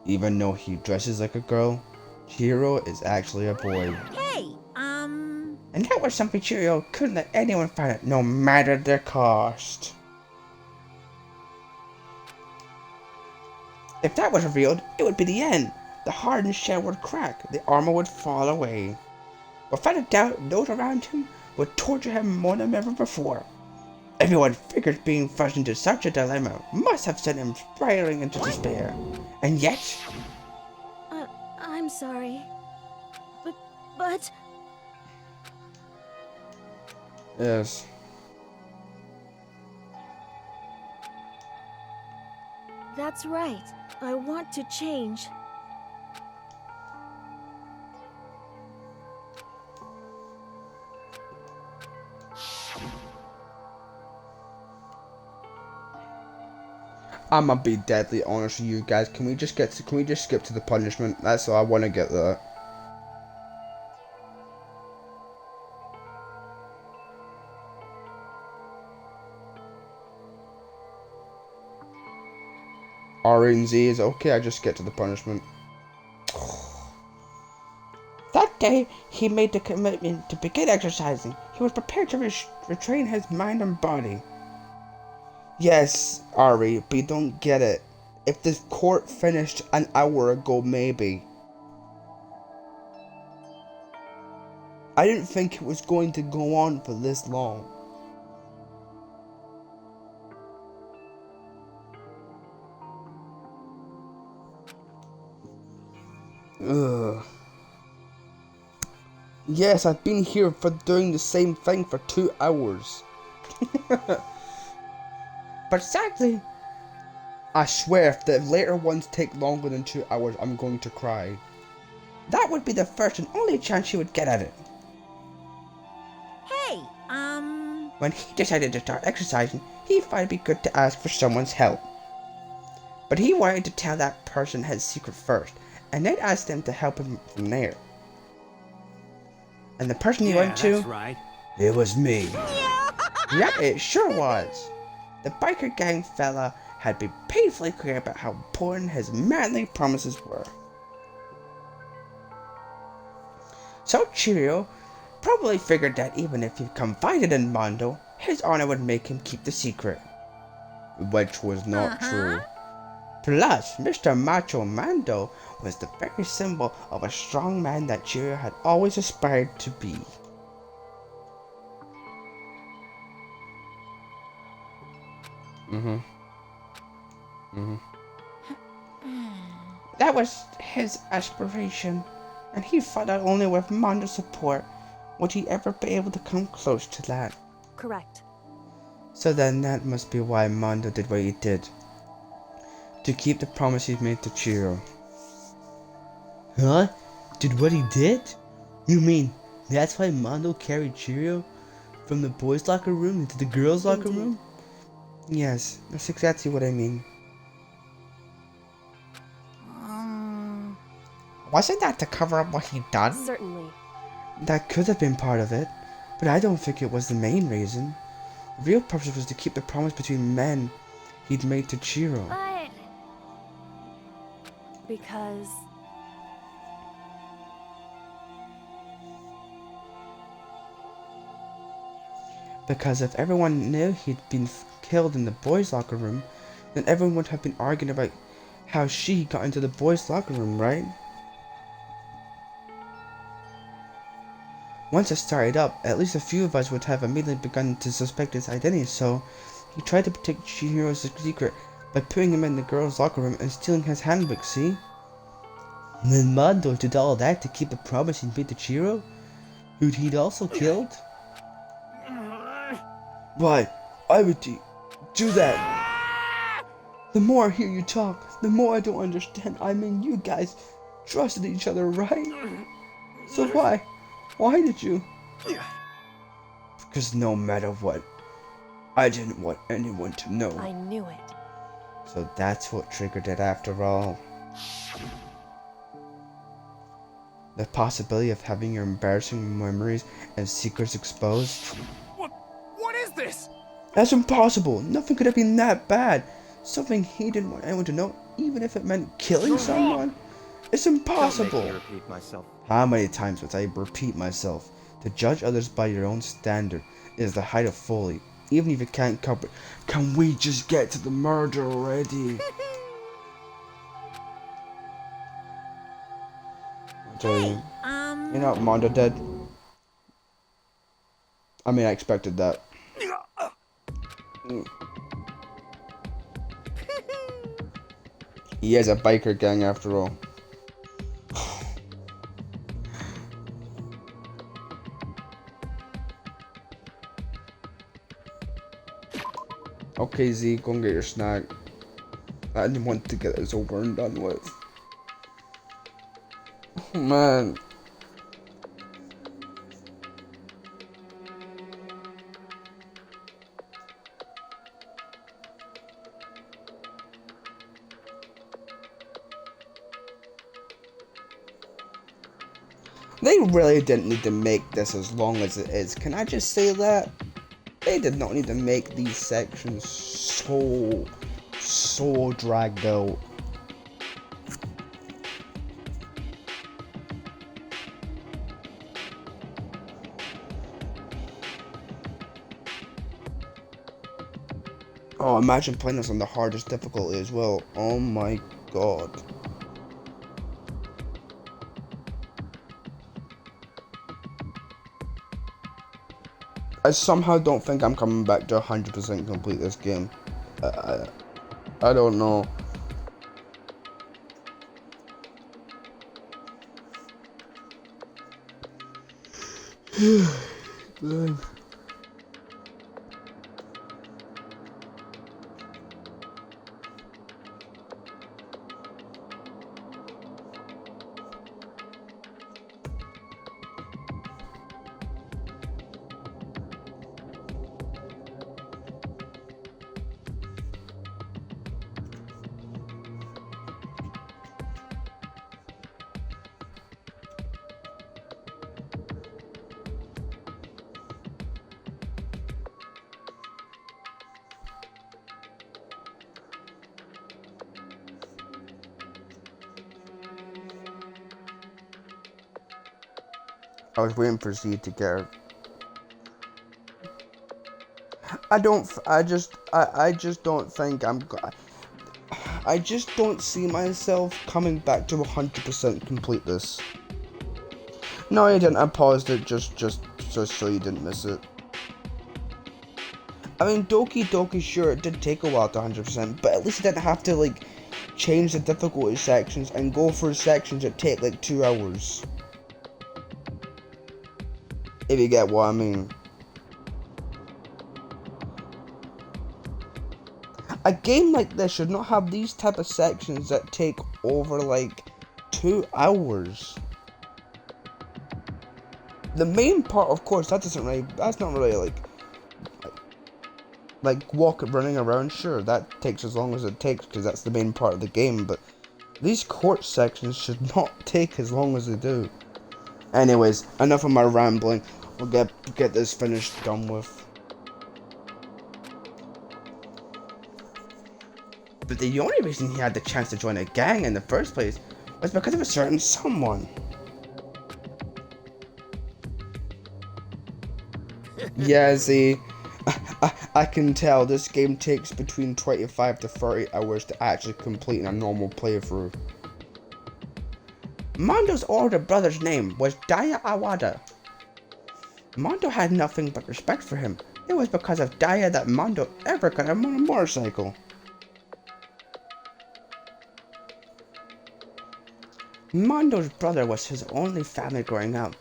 A: Even though he dresses like a girl, Chihiro is actually a boy.
C: Hey,
A: And that was something Chihiro couldn't let anyone find out, no matter the cost. If that was revealed, it would be the end. The hardened shell would crack, the armor would fall away. Without a doubt, those around him would torture him more than ever before. Everyone figures being thrust into such a dilemma must have sent him spiraling into despair. And yet...
F: I'm sorry. But...
A: Yes.
F: That's right. I want to change.
A: I'm gonna be deadly honest with you guys. Can we just skip to the punishment? That's all I want to get there. R and Z is okay. I just get to the punishment. That day, he made the commitment to begin exercising. He was prepared to retrain his mind and body. Yes, Ari, but you don't get it. If this court finished an hour ago, maybe. I didn't think it was going to go on for this long. Ugh. Yes, I've been here for doing the same thing for 2 hours. But sadly, I swear if the later ones take longer than 2 hours, I'm going to cry. That would be the first and only chance she would get at it.
C: hey,
A: When he decided to start exercising, he thought it'd be good to ask for someone's help. But he wanted to tell that person his secret first, and then ask them to help him from there. And the person he went to,
J: that's right.
A: It was me. Yep, it sure was. The biker gang fella had been painfully clear about how important his manly promises were. So Chihiro probably figured that even if he confided in Mondo, his honor would make him keep the secret. Which was not true. Plus, Mr. Macho Mando was the very symbol of a strong man that Chihiro had always aspired to be. That was his aspiration, and he thought that only with Mondo's support would he ever be able to come close to that.
F: Correct.
A: So then that must be why Mondo did what he did. To keep the promise he made to Chihiro. Huh? Did what he did? You mean that's why Mondo carried Chihiro from the boys' locker room into the girls' locker room? Yes, that's exactly what I mean. Wasn't that to cover up what he'd done?
F: Certainly.
A: That could have been part of it, but I don't think it was the main reason. The real purpose was to keep the promise between men he'd made to Chihiro.
F: But... because...
A: Because if everyone knew he'd been killed in the boys' locker room, then everyone would have been arguing about how she got into the boys' locker room, right? Once it started up, at least a few of us would have immediately begun to suspect his identity, so he tried to protect Chihiro's secret by putting him in the girls' locker room and stealing his handbook, see? Then Mondo did all that to keep the promise he made to Chihiro, who he'd also killed? Why? I would do that. The more I hear you talk, the more I don't understand. I mean, you guys trusted each other, right? So why? Why did you? Because no matter what, I didn't want anyone to know.
F: I knew it.
A: So that's what triggered it after all. The possibility of having your embarrassing memories and secrets exposed.
D: What is this?
A: That's impossible. Nothing could have been that bad. Something he didn't want anyone to know, even if it meant killing someone. It's impossible.
I: Don't make me repeat myself.
A: How many times must I repeat myself? To judge others by your own standard is the height of folly. Even if you can't cover it. Can we just get to the murder already?
C: Hey,
A: You're not Mondo dead? I mean, I expected that. He has a biker gang after all. Okay, Z, go and get your snack. I didn't want to get this over and done with. Oh, man. They really didn't need to make this as long as it is. Can I just say that? They did not need to make these sections so dragged out. Oh, imagine playing this on the hardest difficulty as well. Oh my god. I somehow don't think I'm coming back to 100% complete this game. I don't know. Good. I was waiting for Z to get her. I just don't think I just don't see myself coming back to 100% complete this. No, I didn't. I paused it just so you didn't miss it. I mean, Doki Doki, sure, it did take a while to 100%, but at least I didn't have to, like, change the difficulty sections and go for sections that take, like, 2 hours. If you get what I mean. A game like this should not have these type of sections that take over like 2 hours. The main part, of course, that's not really like running around. Sure, that takes as long as it takes because that's the main part of the game. But these court sections should not take as long as they do. Anyways, enough of my rambling. We'll get this finished, done with. But the only reason he had the chance to join a gang in the first place was because of a certain someone. Yeah, see, I can tell this game takes between 25 to 30 hours to actually complete in a normal playthrough. Mondo's older brother's name was Daya Awada. Mondo had nothing but respect for him. It was because of Daya that Mondo ever got him on a motorcycle. Mondo's brother was his only family growing up.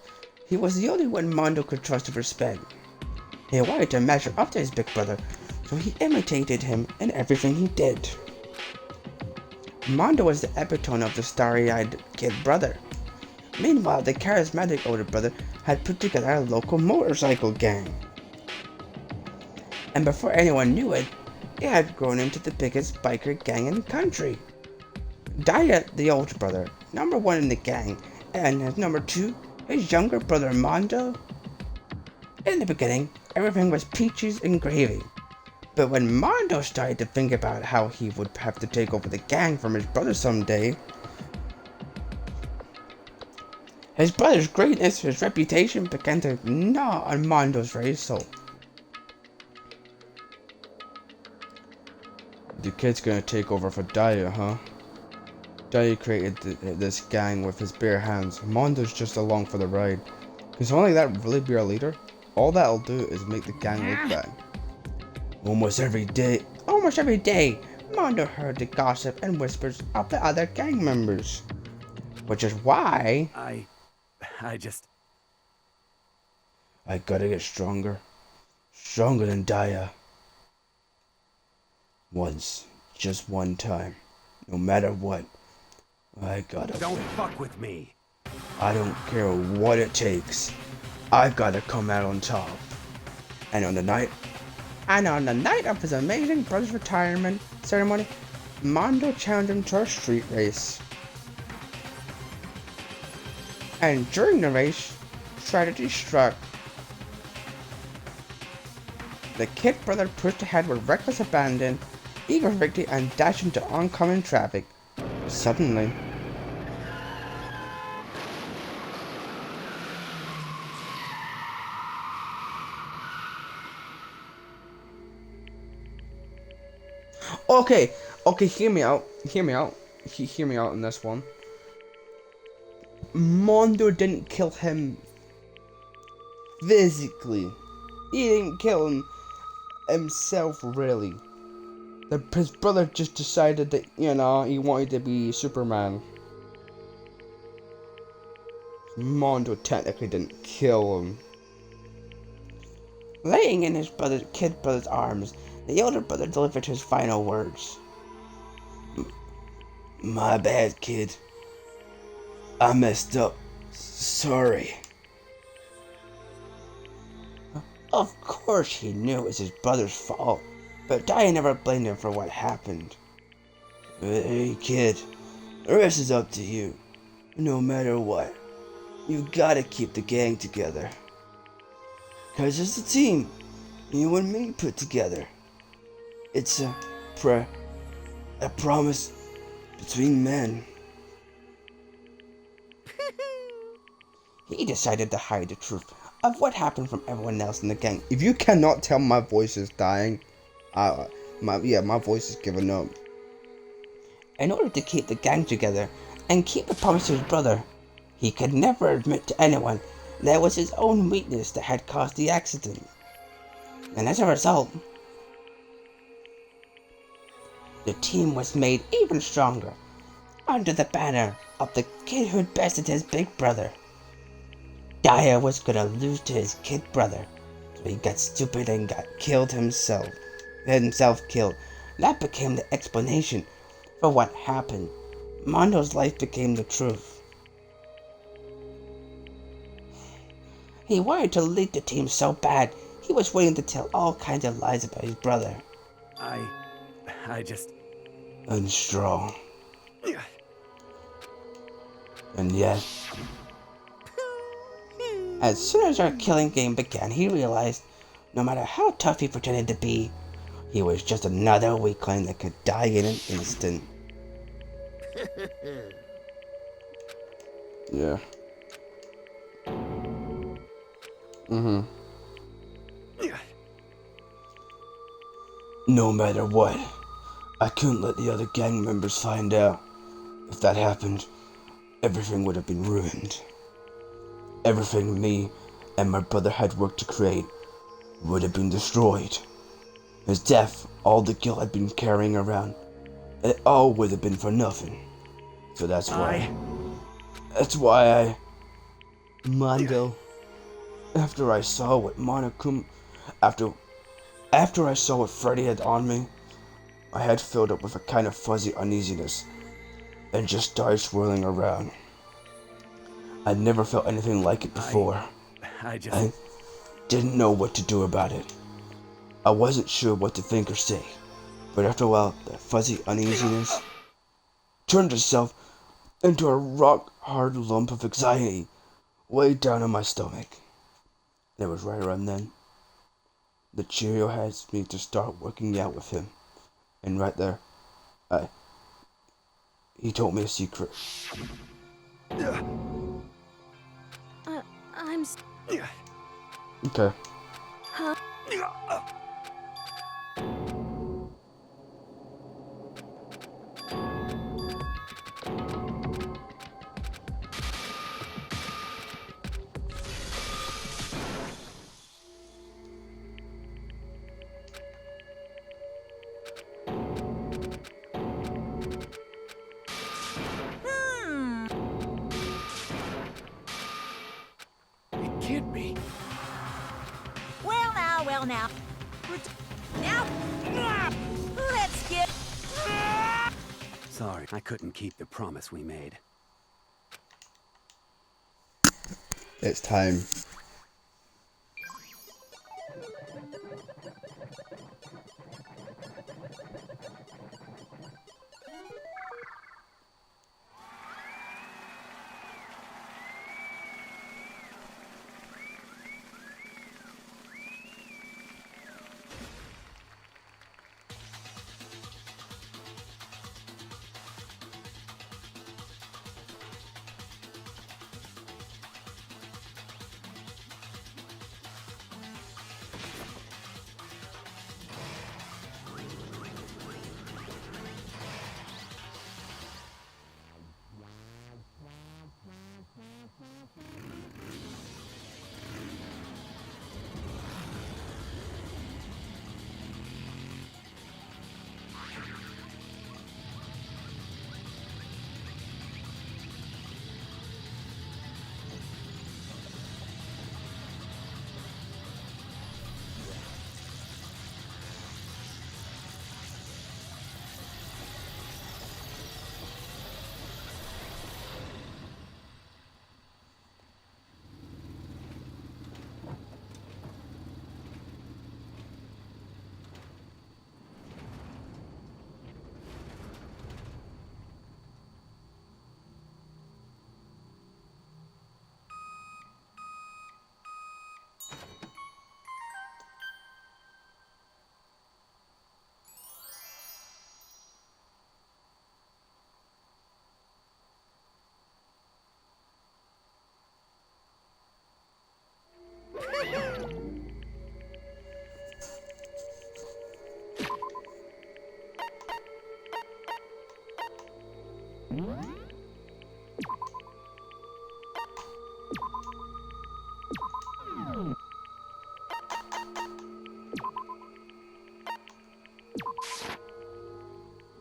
A: He was the only one Mondo could trust and respect. He wanted to measure up to his big brother, so he imitated him in everything he did. Mondo was the epitome of the starry-eyed kid brother. Meanwhile, the charismatic older brother had put together a local motorcycle gang. And before anyone knew it, it had grown into the biggest biker gang in the country. Daya, the older brother, number one in the gang, and as number two, his younger brother Mondo. In the beginning, everything was peaches and gravy. But when Mondo started to think about how he would have to take over the gang from his brother someday, his brother's greatness, his reputation began to gnaw on Mondo's very soul. The kid's gonna take over for Daya, huh? Daya created this gang with his bare hands. Mondo's just along for the ride. Can someone like that really be our leader? All that'll do is make the gang look bad. Almost every day, Mondo heard the gossip and whispers of the other gang members. Which is why
J: I just...
A: I gotta get stronger. Stronger than Daya. Once. Just one time. No matter what. I gotta...
J: Don't fuck with me.
A: I don't care what it takes. I gotta come out on top. And on the night of his amazing brother's retirement ceremony, Mondo challenged him to a street race. And during the race, tragedy struck. The kid brother pushed ahead with reckless abandon, eager for victory, and dashed into oncoming traffic. Suddenly, Okay, hear me out in this one. Mondo didn't kill him physically. He didn't kill him himself, really. His brother just decided that, he wanted to be Superman. Mondo technically didn't kill him. Laying in his kid brother's arms, the older brother delivered his final words. My bad, kid. I messed up. Sorry. Of course he knew it was his brother's fault, but Daya never blamed him for what happened. Hey, kid. The rest is up to you. No matter what, you gotta keep the gang together. 'Cause it's a team, you and me put together. It's a promise between men. He decided to hide the truth of what happened from everyone else in the gang. If you cannot tell my voice is dying, my voice is giving up. In order to keep the gang together and keep the promise to his brother, he could never admit to anyone that it was his own weakness that had caused the accident. And as a result, the team was made even stronger under the banner of the kid who had bested his big brother. Daya was gonna lose to his kid brother, so he got stupid and got killed himself. Killed. That became the explanation for what happened. Mondo's life became the truth. He wanted to lead the team so bad, he was willing to tell all kinds of lies about his brother.
J: I just...
A: Unstrong. And yet, as soon as our killing game began, he realized no matter how tough he pretended to be, he was just another weakling that could die in an instant. Yeah. No matter what, I couldn't let the other gang members find out. If that happened, everything would have been ruined. Everything me and my brother had worked to create would have been destroyed. His death, all the guilt I'd been carrying around, it all would have been for nothing. So that's why Mondo, after I saw what after I saw what Freddy had on me, my head filled up with a kind of fuzzy uneasiness and just started swirling around. I'd never felt anything like it before. I didn't know what to do about it. I wasn't sure what to think or say, but after a while, that fuzzy uneasiness turned itself into a rock-hard lump of anxiety way down in my stomach. And it was right around then that Chihiro asked me to start working out with him. And right there, he told me a secret. Okay.
H: Huh?
D: Can't be.
C: Well now. Now, let's get...
J: Sorry, I couldn't keep the promise we made.
A: It's time.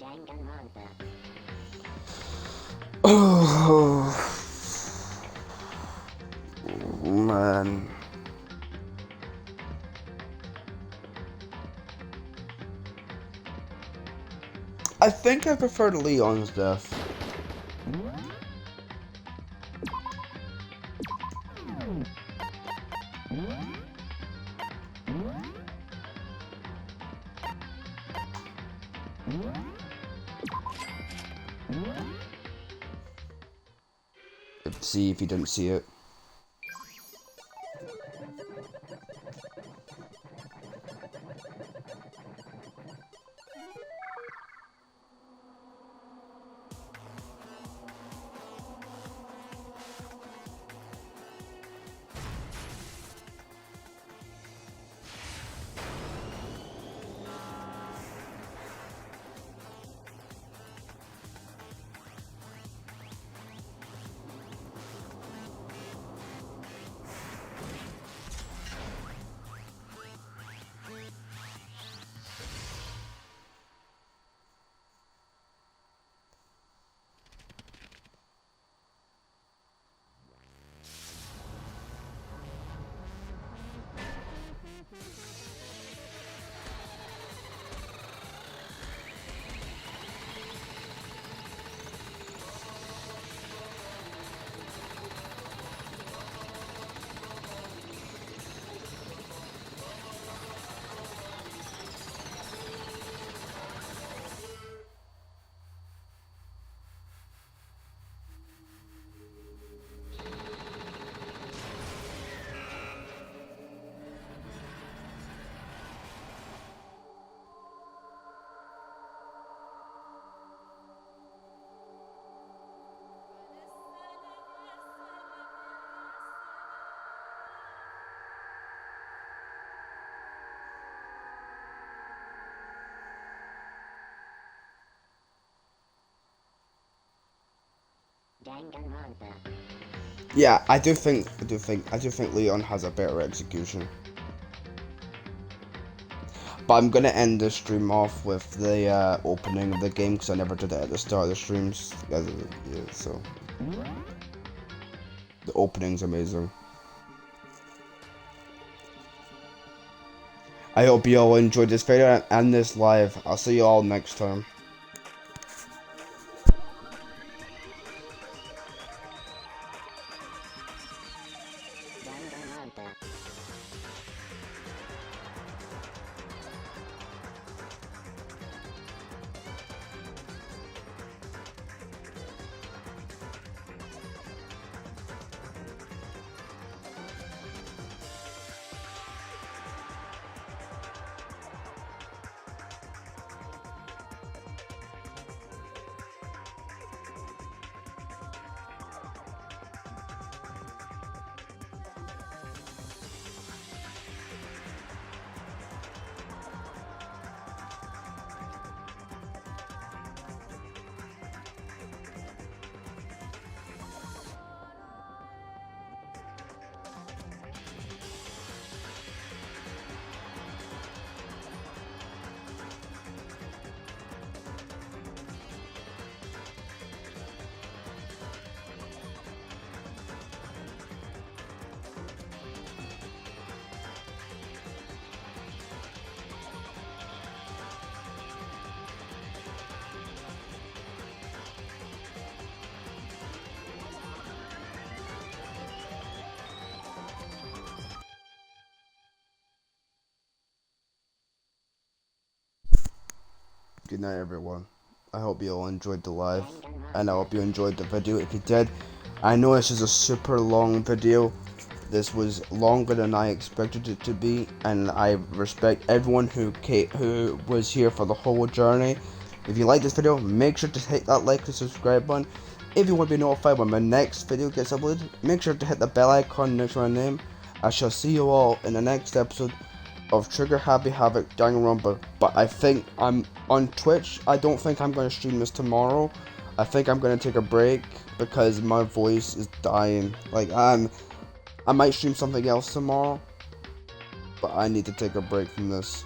L: Danganronpa.
A: Oh, man. I think I preferred Leon's death. Let's see if he didn't see it. Yeah, I do think Leon has a better execution. But I'm gonna end the stream off with the opening of the game because I never did it at the start of the streams. Yeah, so the opening's amazing. I hope you all enjoyed this video and this live. I'll see you all next time. Good night, everyone. I hope you all enjoyed the live, and I hope you enjoyed the video. If you did, I know this is a super long video. This was longer than I expected it to be, and I respect everyone who was here for the whole journey. If you like this video, make sure to hit that like and subscribe button. If you want to be notified when my next video gets uploaded, make sure to hit the bell icon next to my name. I shall see you all in the next episode of Trigger Happy Havoc Danganronpa. But I think I'm on Twitch. I don't think I'm going to stream this tomorrow. I think I'm going to take a break because my voice is dying. Like, I might stream something else tomorrow, but I need to take a break from this.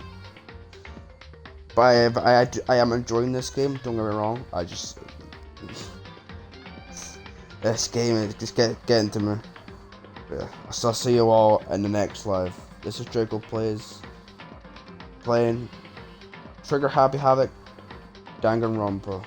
A: But I am enjoying this game, don't get me wrong. I just this game is just getting to me. Yeah, so I'll see you all in the next live. This is Draco Plays, playing Trigger Happy Havoc Danganronpa.